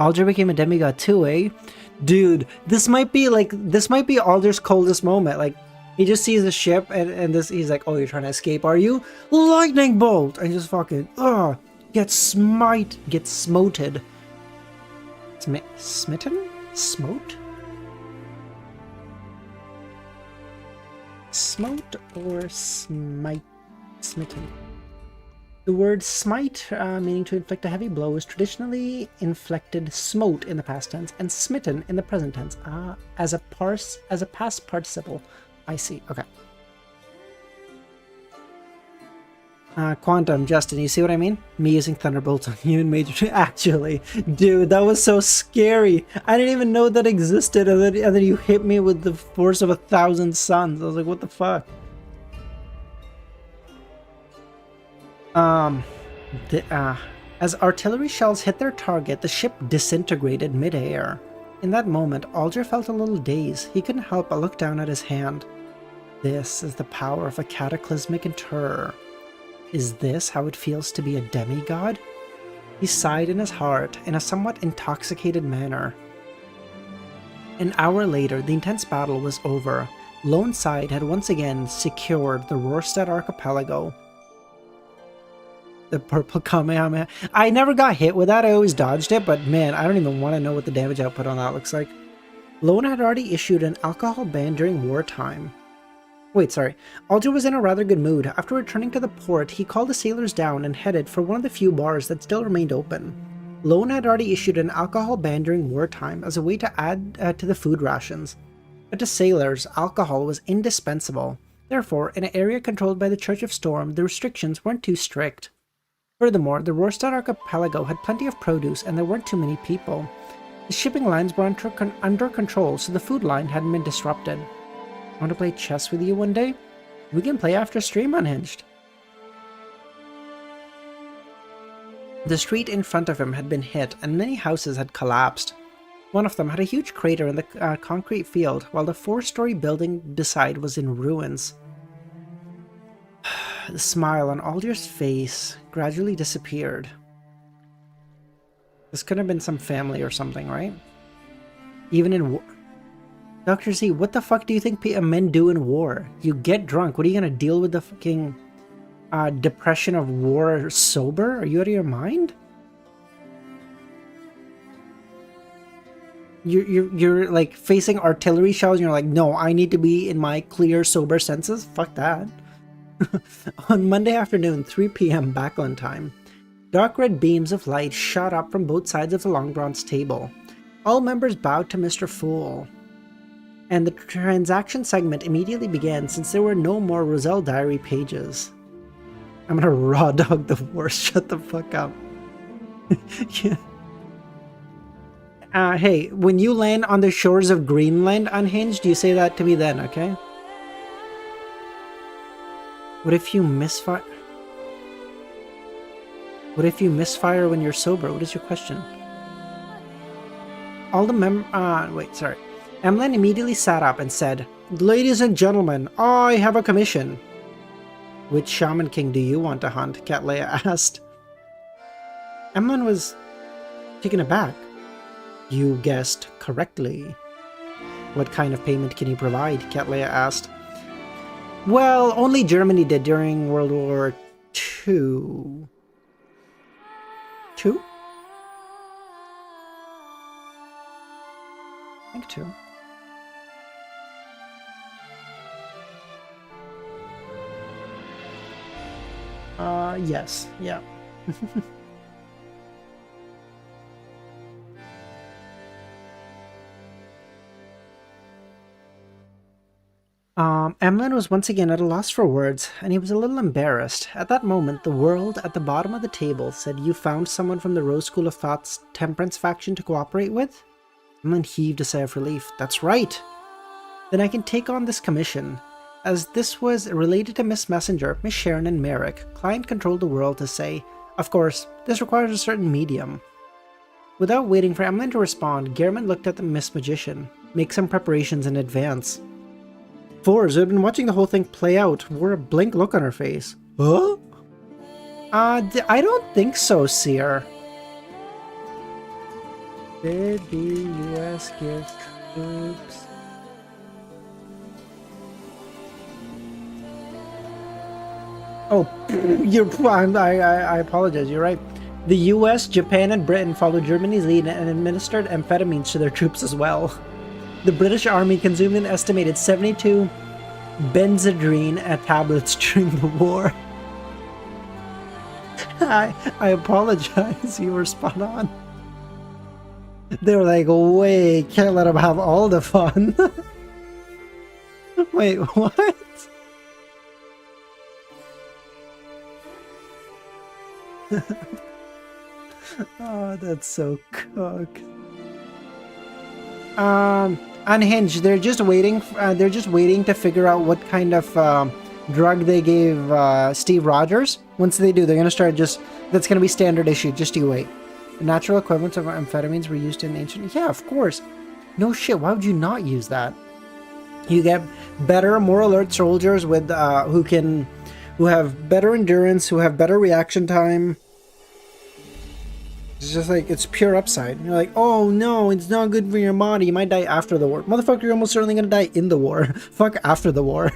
Alger became a demigod too, eh? Dude, this might be Alger's coldest moment. He just sees the ship and he's like, oh, you're trying to escape, are you? Lightning bolt! And just fucking, get smoted. Smitten? Smote? Smote or smite? Smitten. The word smite, meaning to inflict a heavy blow, is traditionally inflected smote in the past tense and smitten in the present tense, as a past participle. I see. Okay. Quantum, Justin, you see what I mean? Me using thunderbolts on you and Major. Actually, dude, that was so scary. I didn't even know that existed, and then you hit me with the force of 1,000 suns. I was like, what the fuck? As artillery shells hit their target, the ship disintegrated mid-air. In that moment, Alger felt a little dazed. He couldn't help but look down at his hand. This is the power of a cataclysmic terror. Is this how it feels to be a demigod? He sighed in his heart in a somewhat intoxicated manner. An hour later, the intense battle was over. Lone Side had once again secured the Rorstad archipelago. The purple Kamehameha. I never got hit with that, I always dodged it, but man, I don't even want to know what the damage output on that looks like. Lone had already issued an alcohol ban during wartime. Wait, sorry. Alger was in a rather good mood. After returning to the port, he called the sailors down and headed for one of the few bars that still remained open. Lone had already issued an alcohol ban during wartime as a way to add to the food rations. But to sailors, alcohol was indispensable. Therefore, in an area controlled by the Church of Storm, the restrictions weren't too strict. Furthermore, the Rorstad archipelago had plenty of produce and there weren't too many people. The shipping lines were under control, so the food line hadn't been disrupted. Want to play chess with you one day? We can play after stream, Unhinged. The street in front of him had been hit and many houses had collapsed. One of them had a huge crater in the concrete field, while the 4-story building beside was in ruins. The smile on Alger's face gradually disappeared. This could have been some family or something, right? Even in war. Dr. Z, what the fuck do you think men do in war? You get drunk. What are you gonna deal with the fucking depression of war sober? Are you out of your mind? You're like facing artillery shells and you're like, no, I need to be in my clear, sober senses? Fuck that. On Monday afternoon, 3 p.m. Backlund time, dark red beams of light shot up from both sides of the long bronze table. All members bowed to Mr. Fool, and the transaction segment immediately began since there were no more Roselle Diary pages. I'm gonna raw dog the war. Shut the fuck up. Yeah. Hey, when you land on the shores of Greenland unhinged, you say that to me then, okay? What if you misfire? What if you misfire when you're sober? What is your question? All the wait, sorry. Emlyn immediately sat up and said, "Ladies and gentlemen, I have a commission." "Which Shaman King do you want to hunt?" Catleya asked. Emlyn was taken aback. "You guessed correctly." "What kind of payment can you provide?" Catleya asked. "Well, only Germany did during World War II. Two? I think two. Yes, yeah. Emlyn was once again at a loss for words, and he was a little embarrassed. At that moment, the world at the bottom of the table said, "You found someone from the Rose School of Thought's Temperance faction to cooperate with?" Emlyn heaved a sigh of relief. "That's right! Then I can take on this commission." As this was related to Miss Messenger, Miss Sharon, and Merrick, Klein controlled the world to say, "Of course, this requires a certain medium." Without waiting for Emlyn to respond, Gehrman looked at the Miss Magician. "Make some preparations in advance." Fours, who had been watching the whole thing play out, wore a blank look on her face. Huh? I don't think so, Seer. Did the U.S. give troops? Oh, I apologize, you're right. The US, Japan, and Britain followed Germany's lead and administered amphetamines to their troops as well. The British Army consumed an estimated 72 benzodrine tablets during the war. I apologize, you were spot on. They were like, wait, can't let them have all the fun. Wait, what? Oh, that's so cooked. Unhinged. They're just waiting. They're just waiting to figure out what kind of drug they gave Steve Rogers. Once they do, they're gonna start just. That's gonna be standard issue. Just you wait. The natural equivalents of amphetamines were used in ancient. Yeah, of course. No shit. Why would you not use that? You get better, more alert soldiers with who have better endurance, who have better reaction time. It's just like, it's pure upside. You're like, oh no, it's not good for your body. You might die after the war. Motherfucker, you're almost certainly gonna die in the war. Fuck after the war.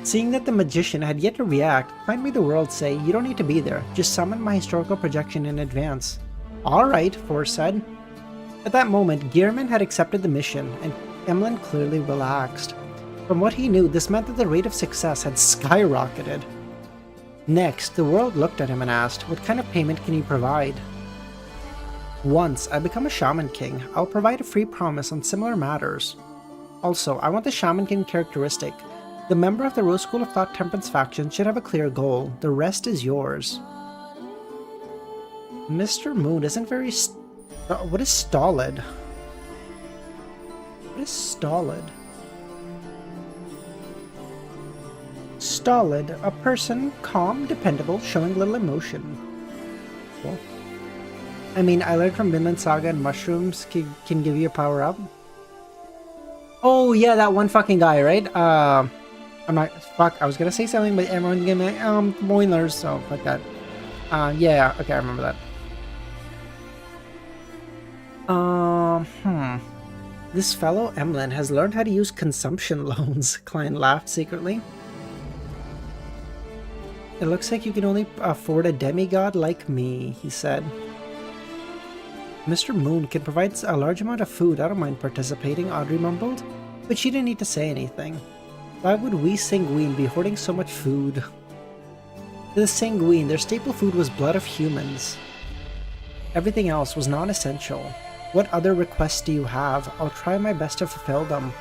Seeing that the magician had yet to react, Klein made the world say, you don't need to be there. Just summon my historical projection in advance. Alright, Force said. At that moment, Gehrman had accepted the mission, and Emlyn clearly relaxed. From what he knew, this meant that the rate of success had skyrocketed. Next, the world looked at him and asked, what kind of payment can you provide? Once I become a Shaman King, I'll provide a free promise on similar matters. Also, I want the Shaman King characteristic. The member of the Rose School of Thought Temperance faction should have a clear goal. The rest is yours. Mr. Moon isn't very what is stolid? What is stolid? Stolid, a person, calm, dependable, showing little emotion. Cool. I mean, I learned from Vinland Saga and mushrooms can give you a power up. Oh yeah, that one fucking guy, right? I'm not, fuck, I was gonna say something, but everyone's gonna be like, boilers, so fuck that. Yeah, okay, I remember that. This fellow Emlyn has learned how to use consumption loans, Klein laughed secretly. It looks like you can only afford a demigod like me, he said. Mr. Moon can provide a large amount of food. I don't mind participating, Audrey mumbled. But she didn't need to say anything. Why would we Sanguine be hoarding so much food? To the Sanguine, their staple food was blood of humans. Everything else was non-essential. What other requests do you have? I'll try my best to fulfill them,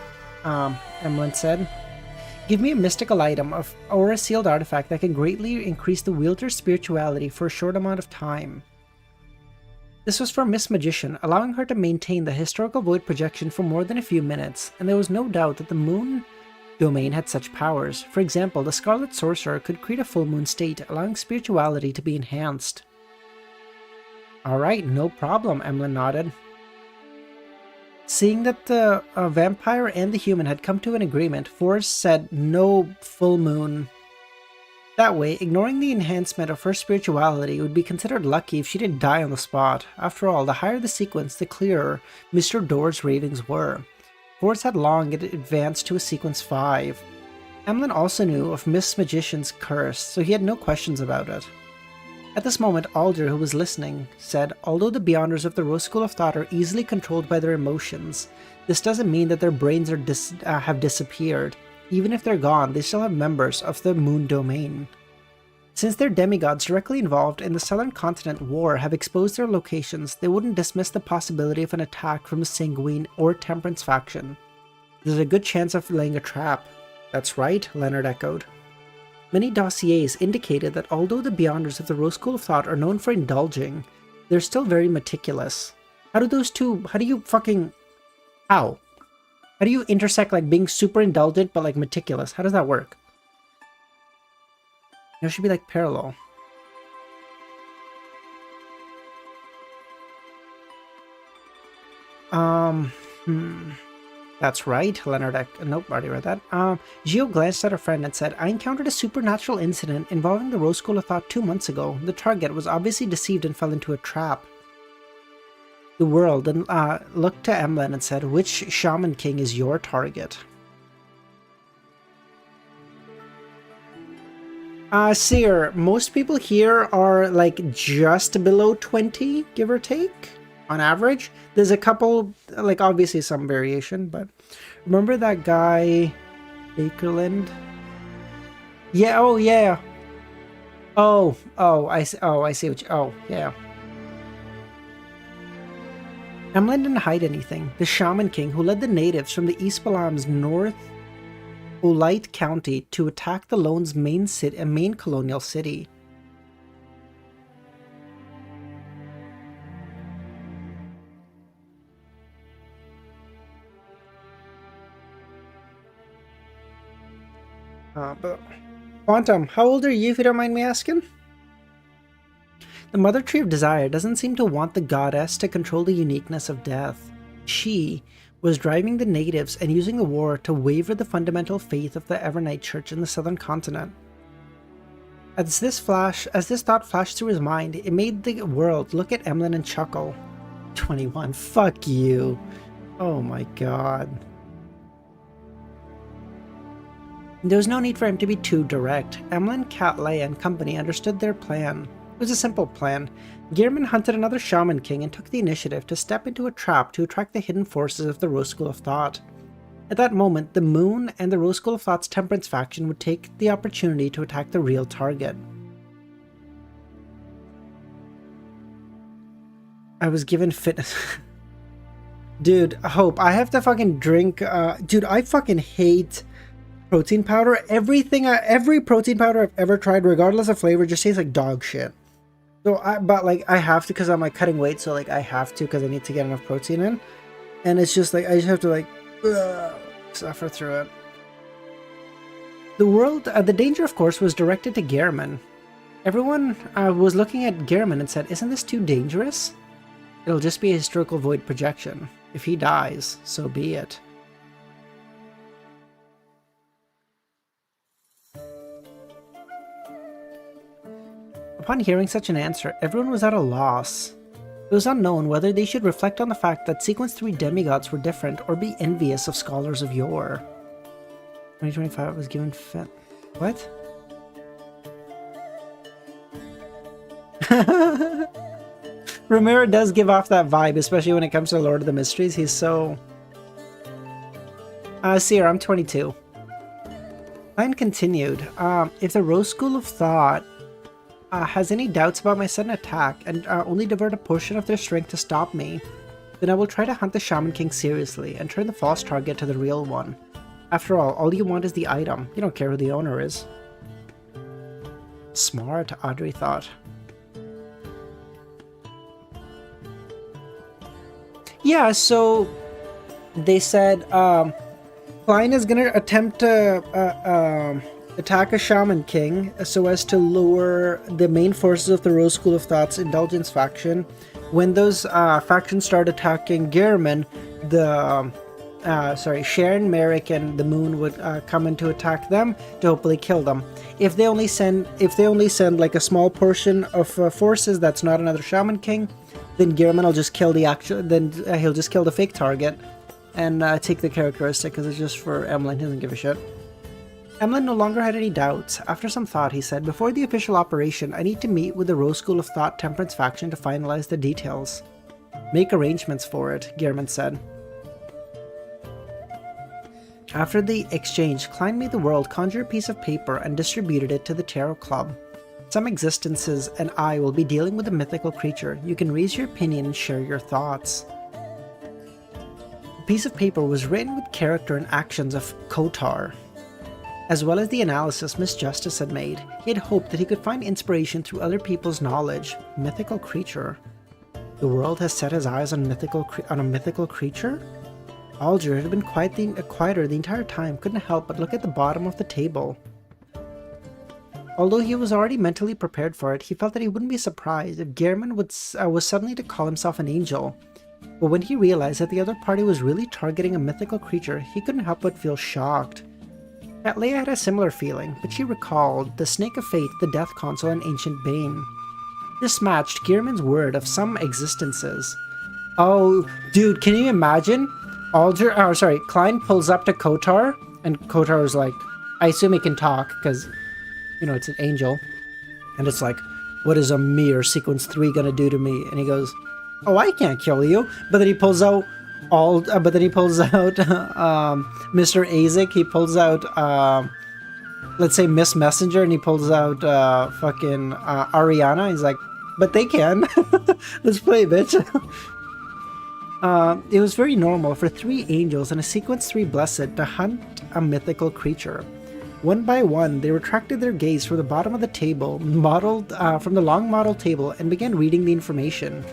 Emlyn said. Give me a mystical item or a sealed artifact that can greatly increase the wielder's spirituality for a short amount of time. This was from Miss Magician, allowing her to maintain the historical void projection for more than a few minutes, and there was no doubt that the moon domain had such powers. For example, the Scarlet Sorcerer could create a full moon state, allowing spirituality to be enhanced. Alright, no problem, Emlyn nodded. Seeing that the vampire and the human had come to an agreement, Forrest said no full moon. That way, ignoring the enhancement of her spirituality would be considered lucky if she didn't die on the spot. After all, the higher the sequence, the clearer Mr. Door's ravings were. Forrest had long advanced to a sequence 5. Emlyn also knew of Miss Magician's curse, so he had no questions about it. At this moment, Audrey, who was listening, said, although the Beyonders of the Rose School of Thought are easily controlled by their emotions, this doesn't mean that their brains are have disappeared. Even if they're gone, they still have members of the Moon Domain. Since their demigods directly involved in the Southern Continent War have exposed their locations, they wouldn't dismiss the possibility of an attack from the Sanguine or Temperance faction. There's a good chance of laying a trap. That's right, Leonard echoed. Many dossiers indicated that although the Beyonders of the Rose School of Thought are known for indulging, they're still very meticulous. How do you intersect, like, being super indulgent but, like, meticulous? How does that work? It should be, like, parallel. That's right, Leonard. Nope, already read that. Gio glanced at her friend and said, I encountered a supernatural incident involving the Rose School of Thought 2 months ago. The target was obviously deceived and fell into a trap. The world then looked to Emlyn and said, which Shaman King is your target? Seer, most people here are like just below 20, give or take, on average. There's a couple, like obviously some variation, but remember that guy, Bakerland? Yeah, oh yeah. I see what you, oh, yeah. Emlyn didn't hide anything. The Shaman King, who led the natives from the East Balam's North Olite County to attack the Lone's main colonial city. But Quantum, how old are you, if you don't mind me asking? The Mother Tree of Desire doesn't seem to want the goddess to control the uniqueness of death. She was driving the natives and using the war to waver the fundamental faith of the Evernight Church in the Southern Continent. As this thought flashed through his mind, it made the world look at Emlyn and chuckle. 21, fuck you. Oh my god. There was no need for him to be too direct. Emlyn, Catley, and company understood their plan. It was a simple plan. Gearman hunted another Shaman King and took the initiative to step into a trap to attract the hidden forces of the Rose School of Thought. At that moment, the Moon and the Rose School of Thought's Temperance faction would take the opportunity to attack the real target. I was given fitness... Dude, Hope, I have to fucking drink... Dude, I fucking hate protein powder. Every protein powder I've ever tried, regardless of flavor, just tastes like dog shit. So, but like, I have to because I'm like cutting weight, so like I have to because I need to get enough protein in. And it's just like, I just have to like, suffer through it. The danger, of course, was directed to Gehrman. Everyone was looking at Gehrman and said, isn't this too dangerous? It'll just be a historical void projection. If he dies, so be it. Upon hearing such an answer, everyone was at a loss. It was unknown whether they should reflect on the fact that Sequence 3 demigods were different or be envious of scholars of yore. 2025 was given fit. What? Romero does give off that vibe, especially when it comes to Lord of the Mysteries. He's so... Seer, I'm 22. Klein continued, if the Rose School of Thought has any doubts about my sudden attack and only divert a portion of their strength to stop me, then I will try to hunt the Shaman King seriously and turn the false target to the real one. After all you want is the item. You don't care who the owner is. Smart, Audrey thought. Yeah, so they said Klein is going to attempt to attack a Shaman King so as to lure the main forces of the Rose School of Thought's Indulgence faction. When those factions start attacking Gehrman, Sharon, Merrick, and the Moon would come in to attack them to hopefully kill them. If they only send like a small portion of forces that's not another Shaman King, then Gehrman will just kill he'll just kill the fake target and take the characteristic because it's just for Emlyn. He doesn't give a shit. Emlyn no longer had any doubts. After some thought, he said, before the official operation, I need to meet with the Rose School of Thought Temperance faction to finalize the details. Make arrangements for it, Gehrman said. After the exchange, Klein made the world conjure a piece of paper and distributed it to the Tarot Club. Some existences and I will be dealing with a mythical creature. You can raise your opinion and share your thoughts. The piece of paper was written with character and actions of Kotar, as well as the analysis Miss Justice had made. He had hoped that he could find inspiration through other people's knowledge. Mythical creature. The world has set his eyes on a mythical creature? Alger had been quieter the entire time, couldn't help but look at the bottom of the table. Although he was already mentally prepared for it, he felt that he wouldn't be surprised if Gehrman was suddenly to call himself an angel. But when he realized that the other party was really targeting a mythical creature, he couldn't help but feel shocked. Leia had a similar feeling, but she recalled the Snake of Fate, the Death Console, and Ancient Bane. This matched Gehrman's word of some existences. Oh, dude, can you imagine? Klein pulls up to Kotar, and Kotar is like, I assume he can talk, because, it's an angel. And it's like, what is a mere Sequence 3 gonna do to me? And he goes, oh, I can't kill you. But then he pulls out Mr. Azek. He pulls out, let's say Miss Messenger, and he pulls out fucking Ariana. He's like, but they can. Let's play, bitch. It was very normal for 3 angels and a Sequence 3 blessed to hunt a mythical creature. One by one, they retracted their gaze from the bottom of the table, from the long model table, and began reading the information.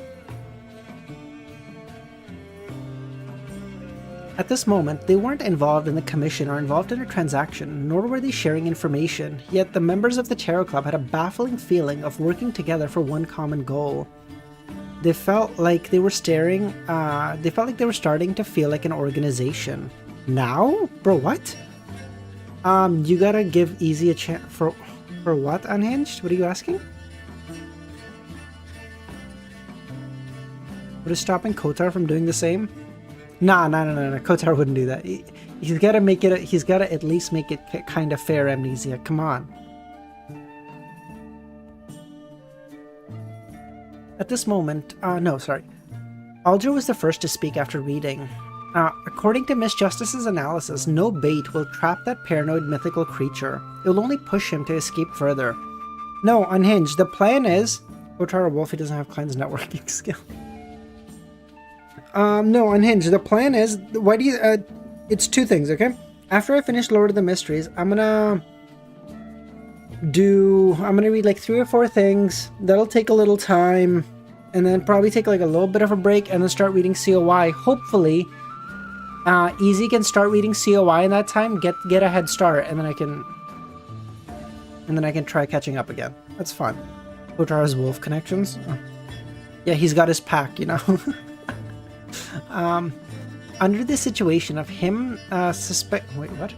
At this moment, they weren't involved in the commission or involved in a transaction, nor were they sharing information, yet the members of the Tarot Club had a baffling feeling of working together for one common goal. They felt like they were starting to feel like an organization. Now? Bro, what? You gotta give Easy a chance for what, Unhinged? What are you asking? What is stopping Kotar from doing the same? Nah, Kotar wouldn't do that. He's gotta at least make it kind of fair amnesia. Come on. At this moment, Alger was the first to speak after reading. According to Miss Justice's analysis, no bait will trap that paranoid mythical creature. It will only push him to escape further. No, Unhinged, the plan is... Kotar Wolfie doesn't have Klein's networking skill. No, Unhinged, the plan is... Why do you... it's 2 things, okay? After I finish Lord of the Mysteries, I'm gonna read like 3 or 4 things. That'll take a little time. And then probably take like a little bit of a break and then start reading COI. Hopefully, Easy can start reading COI in that time, get a head start, and then I can try catching up again. That's fun. Kotar has wolf connections. Oh. Yeah, he's got his pack, Under the situation of him wait, what?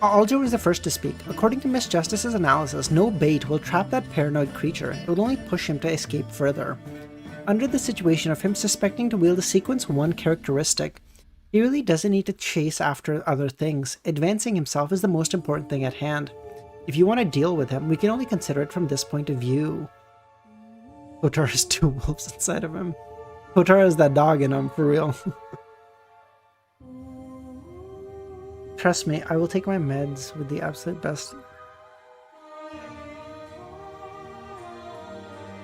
Alger was the first to speak. According to Miss Justice's analysis, no bait will trap that paranoid creature. It will only push him to escape further. Under the situation of him suspecting to wield the Sequence 1 characteristic, he really doesn't need to chase after other things. Advancing himself is the most important thing at hand. If you want to deal with him, we can only consider it from this point of view. Kotar has 2 wolves inside of him. Kotar has that dog in him, for real. Trust me, I will take my meds with the absolute best.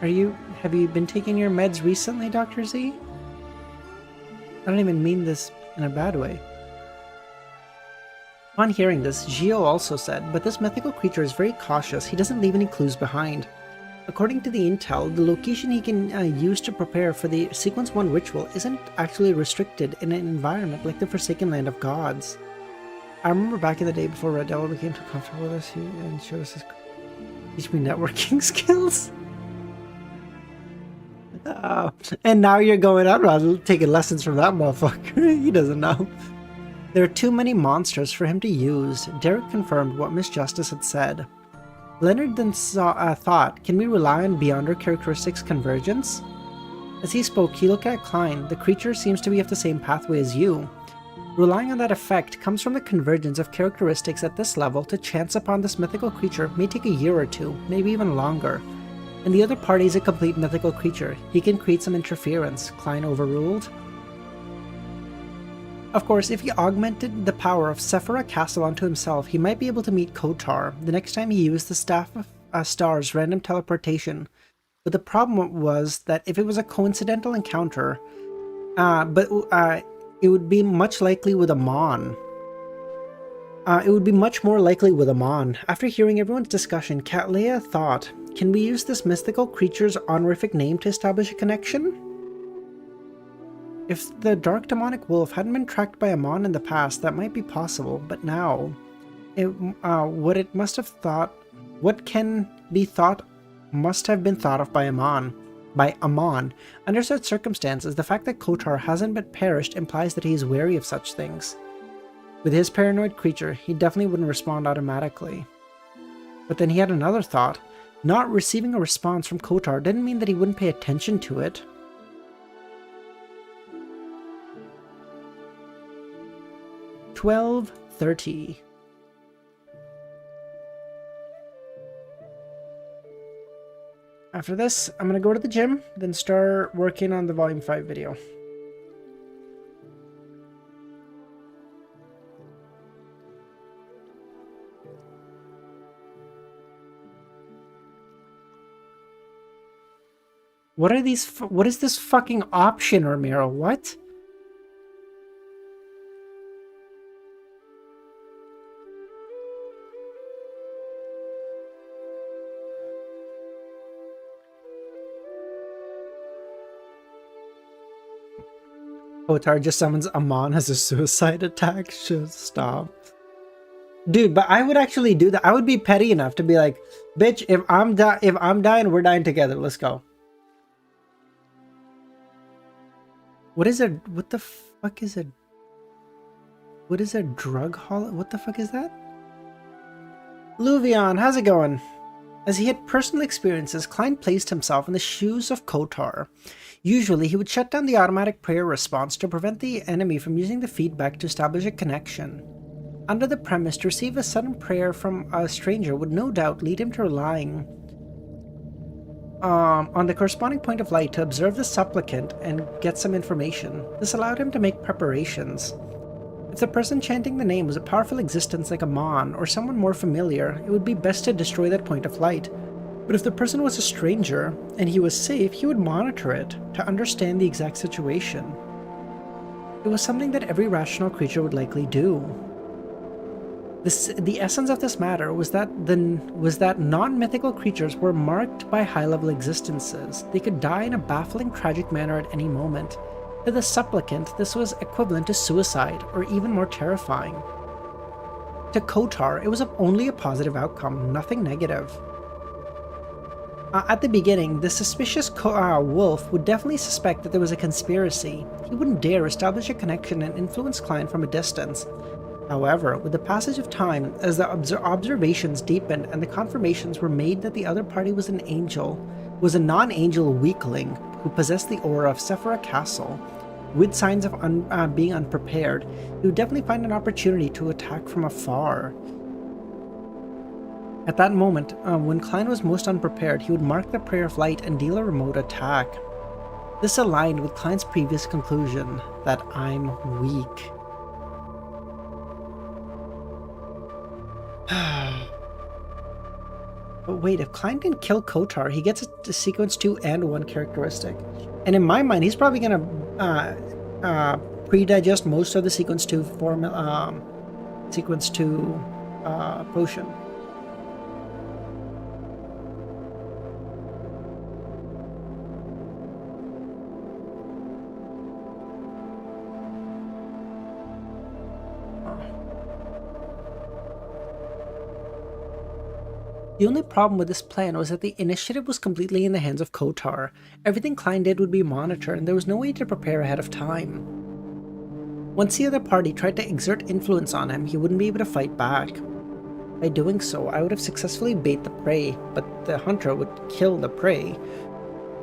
Have you been taking your meds recently, Dr. Z? I don't even mean this in a bad way. Upon hearing this, Gio also said, but this mythical creature is very cautious. He doesn't leave any clues behind. According to the intel, the location he can use to prepare for the Sequence 1 ritual isn't actually restricted in an environment like the Forsaken Land of Gods. I remember back in the day before Red Devil became too comfortable with us and showed us his teach me networking skills. And now you're going out around taking lessons from that motherfucker. He doesn't know. There are too many monsters for him to use. Derek confirmed what Miss Justice had said. Leonard then thought, can we rely on Beyonder characteristics convergence? As he spoke, he looked at Klein. The creature seems to be of the same pathway as you. Relying on that effect comes from the convergence of characteristics at this level. To chance upon this mythical creature may take a year or two, maybe even longer. And the other party is a complete mythical creature. He can create some interference. Klein overruled. Of course, if he augmented the power of Sephira Castle onto himself, he might be able to meet Kotar the next time he used the Staff of Stars random teleportation. But the problem was that if it was a coincidental encounter, it would be much likely with Amon. It would be much more likely with Amon. After hearing everyone's discussion, Cattleya thought, can we use this mystical creature's honorific name to establish a connection? If the Dark Demonic Wolf hadn't been tracked by Amon in the past, that might be possible, but now, what can be thought must have been thought of by Amon. Under such circumstances, the fact that Kotar hasn't been perished implies that he is wary of such things. With his paranoid creature, he definitely wouldn't respond automatically. But then he had another thought. Not receiving a response from Kotar didn't mean that he wouldn't pay attention to it. $12:30. After this, I'm gonna go to the gym, then start working on the Volume 5 video. What are these? What is this fucking option, Ramiro? What? Kotar just summons Amon as a suicide attack. Just stop. Dude, but I would actually do that. I would be petty enough to be like, bitch, if I'm dying, we're dying together. Let's go. What is it? What the fuck is it? What is a drug hall? What the fuck is that? Luvion, how's it going? As he had personal experiences, Klein placed himself in the shoes of Kotar. Usually, he would shut down the automatic prayer response to prevent the enemy from using the feedback to establish a connection. Under the premise, to receive a sudden prayer from a stranger would no doubt lead him to relying on the corresponding point of light to observe the supplicant and get some information. This allowed him to make preparations. If the person chanting the name was a powerful existence like Amon or someone more familiar, it would be best to destroy that point of light. But if the person was a stranger and he was safe, he would monitor it to understand the exact situation. It was something that every rational creature would likely do. The essence of this matter was that non-mythical creatures were marked by high-level existences. They could die in a baffling, tragic manner at any moment. To the supplicant, this was equivalent to suicide, or even more terrifying. To Kotar, it was only a positive outcome, nothing negative. At the beginning, the suspicious wolf would definitely suspect that there was a conspiracy. He wouldn't dare establish a connection and influence Klein from a distance. However, with the passage of time, as the observations deepened and the confirmations were made that the other party was a non-angel weakling, who possessed the aura of Sephira Castle, with signs of being unprepared, he would definitely find an opportunity to attack from afar. At that moment, when Klein was most unprepared, he would mark the Prayer of Light and deal a remote attack. This aligned with Klein's previous conclusion that I'm weak. But wait, if Klein didn't kill Kotar, he gets a sequence 2 and 1 characteristic. And in my mind, he's probably gonna pre-digest most of the sequence 2 potion. The only problem with this plan was that the initiative was completely in the hands of Kotar. Everything Klein did would be monitored, and there was no way to prepare ahead of time. Once the other party tried to exert influence on him, he wouldn't be able to fight back. By doing so, I would have successfully bait the prey, but the hunter would kill the prey.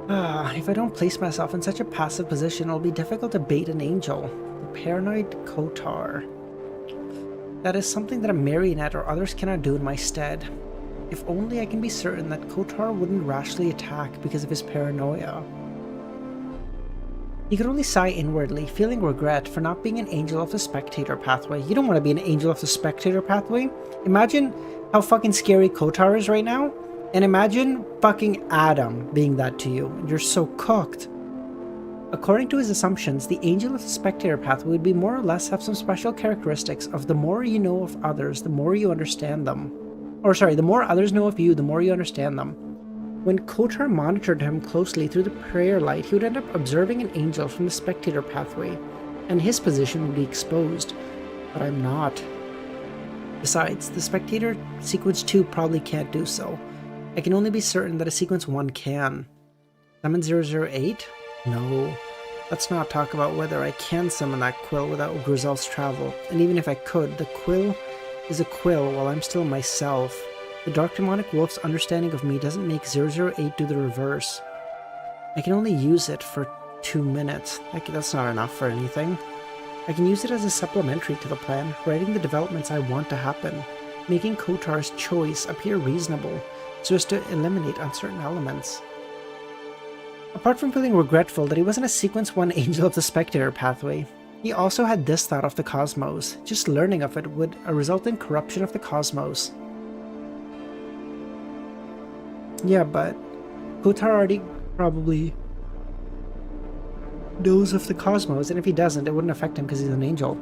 If I don't place myself in such a passive position, it'll be difficult to bait an angel. The paranoid Kotar. That is something that a marionette or others cannot do in my stead. If only I can be certain that Kotar wouldn't rashly attack because of his paranoia. He could only sigh inwardly, feeling regret for not being an angel of the spectator pathway. You don't want to be an angel of the spectator pathway. Imagine how fucking scary Kotar is right now, and imagine fucking Adam being that to you. You're so cooked. According to his assumptions, the angel of the spectator pathway would be more or less have some special characteristics of the more you know of others, the more you understand them. The more others know of you, the more you understand them. When Kotar monitored him closely through the prayer light, he would end up observing an angel from the spectator pathway, and his position would be exposed. But I'm not. Besides, the spectator sequence 2 probably can't do so. I can only be certain that a sequence 1 can. Summon 008? No. Let's not talk about whether I can summon that quill without Grizel's travel, and even if I could, the quill is a quill while I'm still myself. The Dark Demonic Wolf's understanding of me doesn't make 008 do the reverse. I can only use it for 2 minutes. That's not enough for anything. I can use it as a supplementary to the plan, writing the developments I want to happen, making Kotar's choice appear reasonable, so as to eliminate uncertain elements. Apart from feeling regretful that he wasn't a Sequence 1 Angel of the Spectator pathway, he also had this thought of the cosmos. Just learning of it would result in corruption of the cosmos. Yeah, but Kotar already probably knows of the cosmos, and if he doesn't, it wouldn't affect him because he's an angel.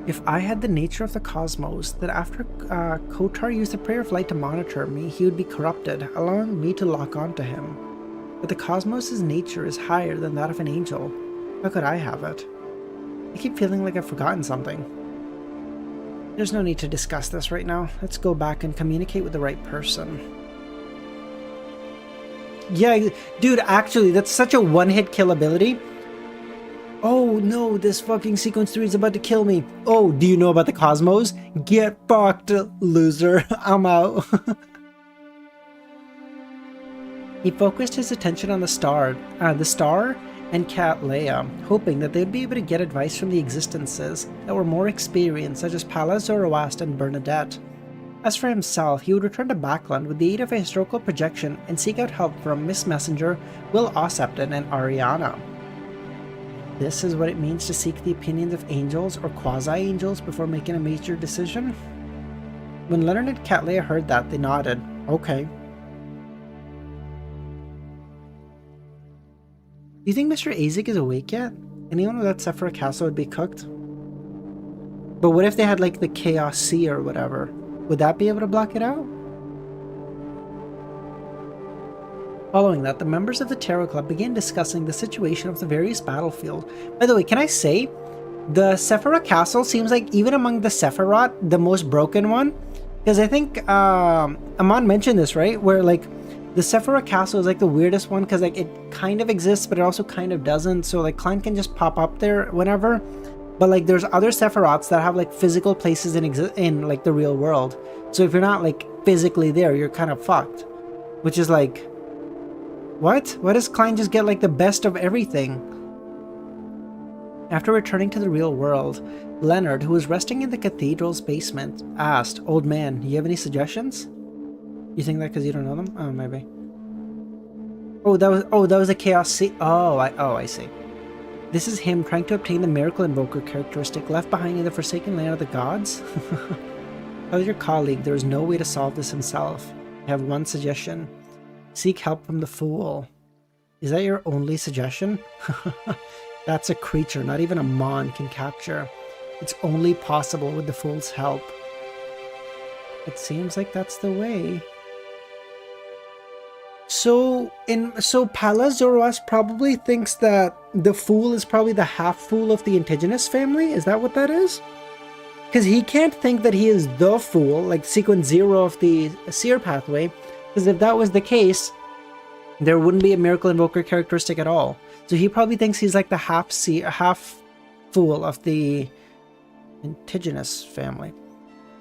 If I had the nature of the cosmos, then after Kotar used the Prayer of Light to monitor me, he would be corrupted, allowing me to lock onto him. But the cosmos' nature is higher than that of an angel. How could I have it? I keep feeling like I've forgotten something. There's no need to discuss this right now. Let's go back and communicate with the right person. Yeah, dude, actually, that's such a one-hit kill ability. Oh no, this fucking Sequence 3 is about to kill me. Oh, do you know about the cosmos? Get fucked, loser. I'm out. He focused his attention on the star and Cat Leia, hoping that they'd be able to get advice from the existences that were more experienced, such as Pala, Zoroast, and Bernadette. As for himself, he would return to Backland with the aid of a historical projection and seek out help from Miss Messenger, Will Ossepton, and Ariana. This is what it means to seek the opinions of angels or quasi-angels before making a major decision? When Leonard and Cat Leia heard that, they nodded. Okay. Do you think Mr. Azek is awake yet? Anyone without Sephira Castle would be cooked? But what if they had like the Chaos Sea or whatever? Would that be able to block it out? Following that, the members of the Tarot Club began discussing the situation of the various battlefield. By the way, can I say, the Sephira Castle seems like, even among the Sephiroth, the most broken one? Because I think Amon mentioned this, right? Where like, the Sephira Castle is like the weirdest one because like it kind of exists, but it also kind of doesn't. So like Klein can just pop up there whenever. But like there's other Sephiroths that have like physical places in like the real world. So if you're not like physically there, you're kind of fucked. Which is like What? Why does Klein just get like the best of everything? After returning to the real world, Leonard, who was resting in the cathedral's basement, asked, "Old man, do you have any suggestions?" You think that because you don't know them? Oh, maybe. Oh, that was a Chaos Sea. I see. This is him trying to obtain the Miracle Invoker characteristic left behind in the Forsaken Land of the Gods? Tell your colleague there is no way to solve this himself. I have one suggestion. Seek help from the Fool. Is that your only suggestion? That's a creature not even a Mon can capture. It's only possible with the Fool's help. It seems like that's the way. So Pallas Zoroast probably thinks that the Fool is probably the half-fool of the indigenous family? Is that what that is? Because he can't think that he is the Fool, like sequence 0 of the Seer pathway, because if that was the case, there wouldn't be a Miracle Invoker characteristic at all. So he probably thinks he's like the half-fool of the indigenous family.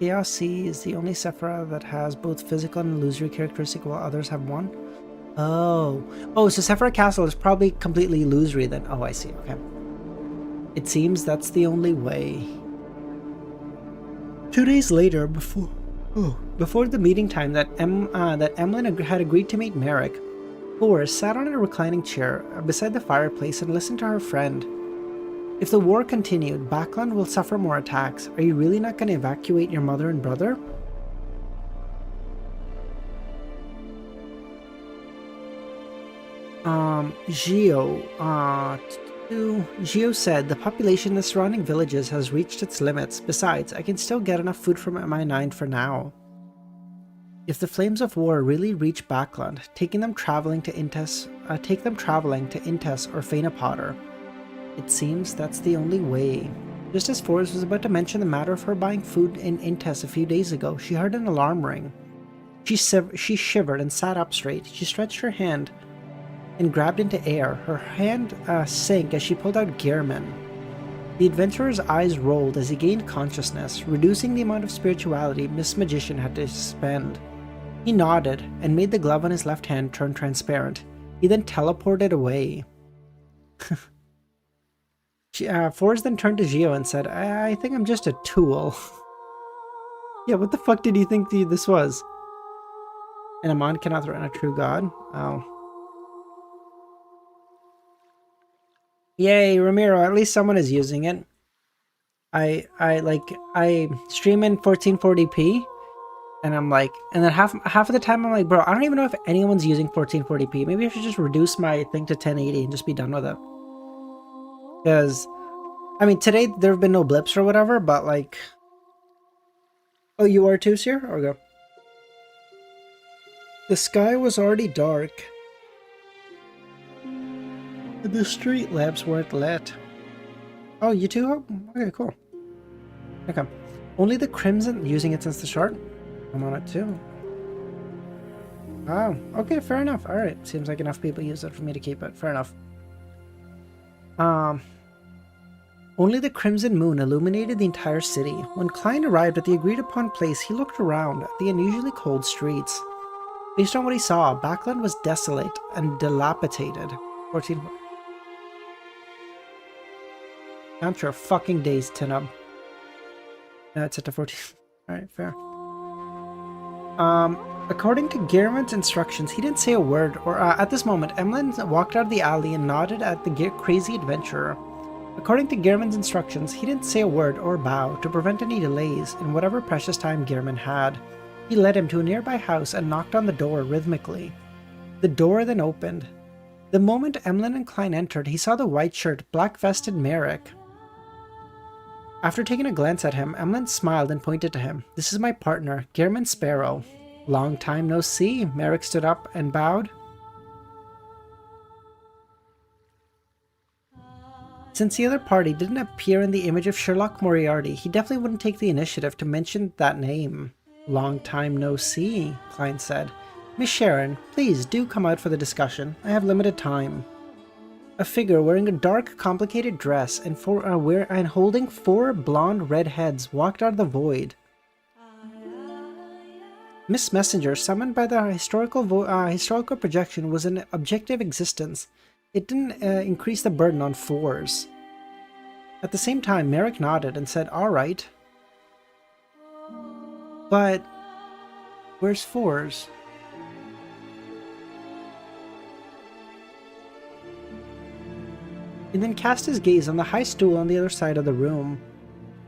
Chaos Sea is the only Sephira that has both physical and illusory characteristic while others have one. Oh, so Sephira Castle is probably completely illusory then. Oh, I see, okay. It seems that's the only way. 2 days later, before the meeting time that Emlyn had agreed to meet Merrick, Thor sat on a reclining chair beside the fireplace and listened to her friend. If the war continued, Backland will suffer more attacks. Are you really not going to evacuate your mother and brother? Gio said the population in the surrounding villages has reached its limits. Besides, I can still get enough food from MI9 for now. If the flames of war really reach Backland, take them traveling to Intes or Fainapotter. It seems that's the only way. Just as Forrest was about to mention the matter of her buying food in Intes a few days ago, she heard an alarm ring. She shivered and sat up straight. She stretched her hand and grabbed into air. Her hand sank as she pulled out Gehrman. The adventurer's eyes rolled as he gained consciousness, reducing the amount of spirituality Miss Magician had to spend. He nodded and made the glove on his left hand turn transparent. He then teleported away. Forrest then turned to Gio and said, I think I'm just a tool. Yeah, what the fuck did you think this was? An Amon cannot threaten a true god? Oh. Yay, Ramiro, at least someone is using it. I stream in 1440p, and I'm like, and then half of the time I'm like, bro, I don't even know if anyone's using 1440p. Maybe I should just reduce my thing to 1080 and just be done with it. Because, I mean, today there have been no blips or whatever, but like, oh, you are too, Sir? Or go. The sky was already dark. The street lamps weren't lit. Oh, you too? Oh, okay, cool. Okay. Only the Crimson using it since the start? I'm on it too. Oh, okay, fair enough. Alright, seems like enough people use it for me to keep it. Fair enough. Only the crimson moon illuminated the entire city. When Klein arrived at the agreed-upon place, he looked around at the unusually cold streets. Based on what he saw, Backland was desolate and dilapidated. 14. Count your fucking days, Tinub. No, it's set to 14. Alright, fair. According to Gehrman's instructions, he didn't say a word, or at this moment, Emlyn walked out of the alley and nodded at the crazy adventurer. According to Gehrman's instructions, he didn't say a word or bow to prevent any delays in whatever precious time Gehrman had. He led him to a nearby house and knocked on the door rhythmically. The door then opened. The moment Emlyn and Klein entered, he saw the white-shirt, black-vested Merrick. After taking a glance at him, Emlyn smiled and pointed to him. This is my partner, Gehrman Sparrow. Long time no see. Merrick stood up and bowed. Since the other party didn't appear in the image of Sherlock Moriarty, he definitely wouldn't take the initiative to mention that name. Long time no see, Klein said. Miss Sharon, please do come out for the discussion. I have limited time. A figure wearing a dark, complicated dress and holding 4 blonde red heads walked out of the void. Miss Messenger, summoned by the historical projection, was an objective existence. It didn't increase the burden on fours. At the same time, Merrick nodded and said, all right. But where's fours? He then cast his gaze on the high stool on the other side of the room.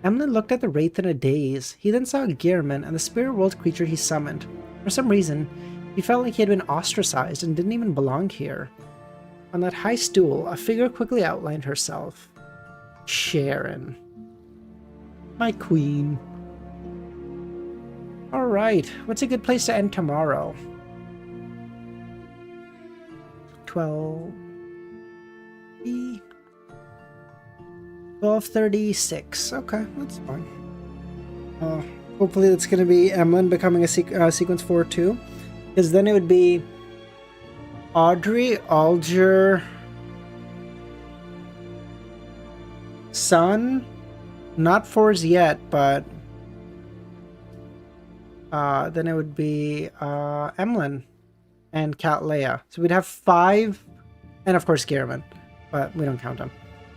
Emlyn looked at the wraith in a daze. He then saw Gehrman and the spirit world creature he summoned. For some reason, he felt like he had been ostracized and didn't even belong here. On that high stool, a figure quickly outlined herself. Sharon. My queen. Alright, what's a good place to end tomorrow? 12... 12:36. Okay, that's fine. Hopefully that's going to be Emlyn becoming a sequence 4 too. Because then it would be Audrey, Alger, Sun, not 4s yet, but then it would be Emlyn and Cat Leia. So we'd have 5, and of course Gehrman, but we don't count him.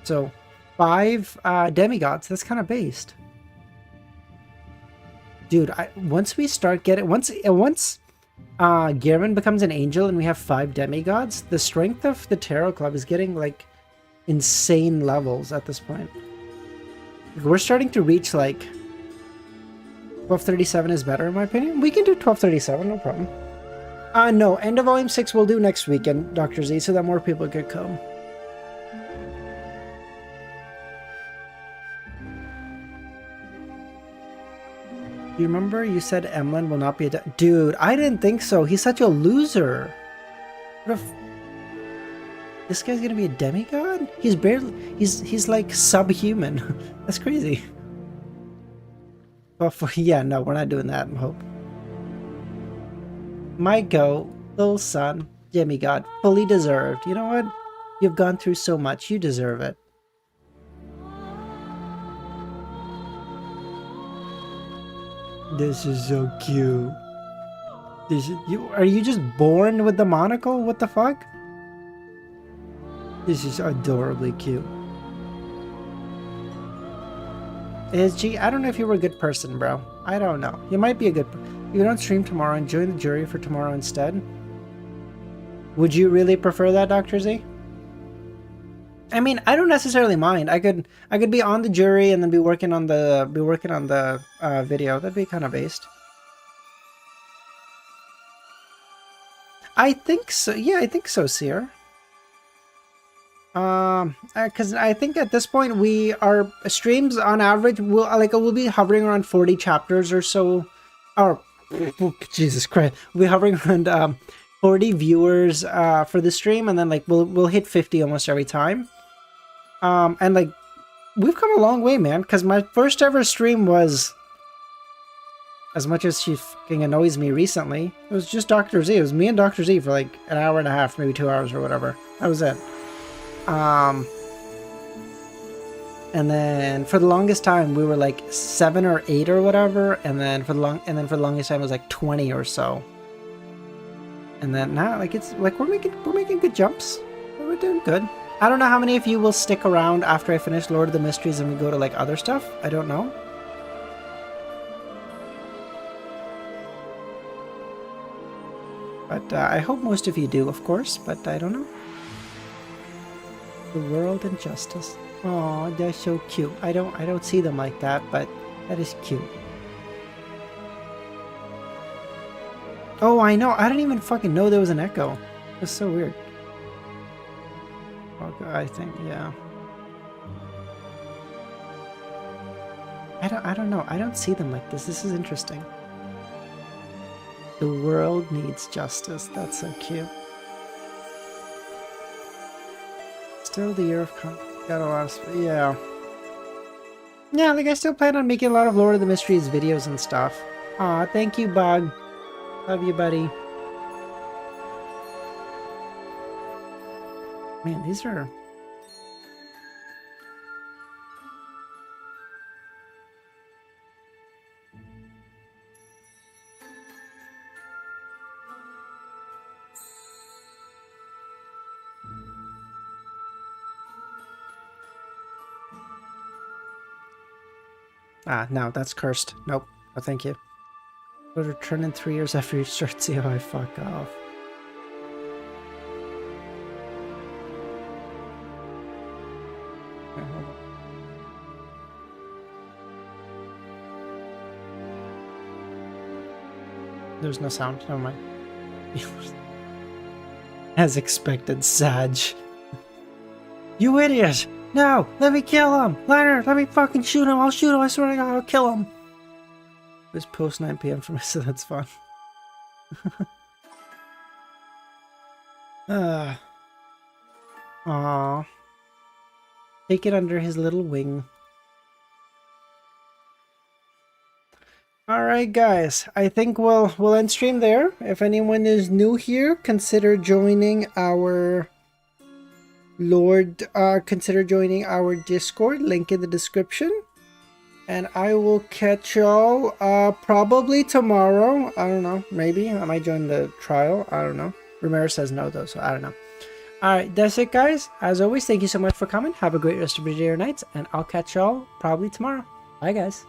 So 5 demigods. That's kind of based. Dude, once we start getting... Once Gehrman becomes an angel and we have 5 demigods, the strength of the Tarot Club is getting, like, insane levels at this point. Like, we're starting to reach, like... 1237 is better, in my opinion. We can do 1237, no problem. No, end of Volume 6 we'll do next weekend, Dr. Z, so that more people could come. You remember you said Emlyn will not be a... Dude, I didn't think so. He's such a loser. What if... This guy's gonna be a demigod? He's barely... He's like subhuman. That's crazy. Well, yeah, no, we're not doing that, I hope. My go, little son, demigod, fully deserved. You know what? You've gone through so much. You deserve it. This is so cute. Are you just born with the monocle? What the fuck? This is adorably cute. ASG, I don't know if you were a good person, bro. I don't know. You might be a good... If you don't stream tomorrow and join the jury for tomorrow instead. Would you really prefer that, Dr. Z? I mean, I don't necessarily mind. I could be on the jury and then be working on the video. That'd be kind of based. I think so. Yeah, I think so, Seer. Because I think at this point our streams on average we'll be hovering around 40 chapters or so. Or Jesus Christ, we'll be hovering around 40 viewers for the stream, and then like we'll hit 50 almost every time. And like, we've come a long way, man, because my first ever stream was, as much as she fucking annoys me recently, it was just Dr. Z. It was me and Dr. Z for like an hour and a half, maybe 2 hours or whatever. That was it. And then for the longest time we were like 7 or 8 or whatever, and then for the longest time it was like 20 or so. And then now like it's like we're making good jumps. We're doing good. I don't know how many of you will stick around after I finish Lord of the Mysteries and we go to like other stuff. I don't know. But I hope most of you do, of course, but I don't know. The world and justice. Oh, they're so cute. I don't see them like that, but that is cute. Oh, I know. I didn't even fucking know there was an echo. That's so weird. Okay, I think, yeah. I don't know. I don't see them like this. This is interesting. The world needs justice. That's so cute. Still the year of got a lot of yeah. Yeah, like I still plan on making a lot of Lord of the Mysteries videos and stuff. Aw, thank you, Bug. Love you, buddy. Man, these are... Ah, no, that's cursed. Nope. No, thank you. Go to return in 3 years after you start COI. Fuck off. Okay, hold on. There's no sound. Never mind. As expected, Sag. You idiot! No! Let me kill him! Leonard, let me fucking shoot him! I'll shoot him! I swear to God, I'll kill him! It was post 9 p.m. for me, so that's fun. Aww. Take it under his little wing. Alright guys, I think we'll end stream there. If anyone is new here, consider joining our consider joining our Discord, link in the description. And I will catch y'all probably tomorrow. I don't know, maybe. I might join the trial, I don't know. Romero says no though, so I don't know. Alright, that's it guys. As always, thank you so much for coming. Have a great rest of your day or night, and I'll catch y'all probably tomorrow. Bye guys.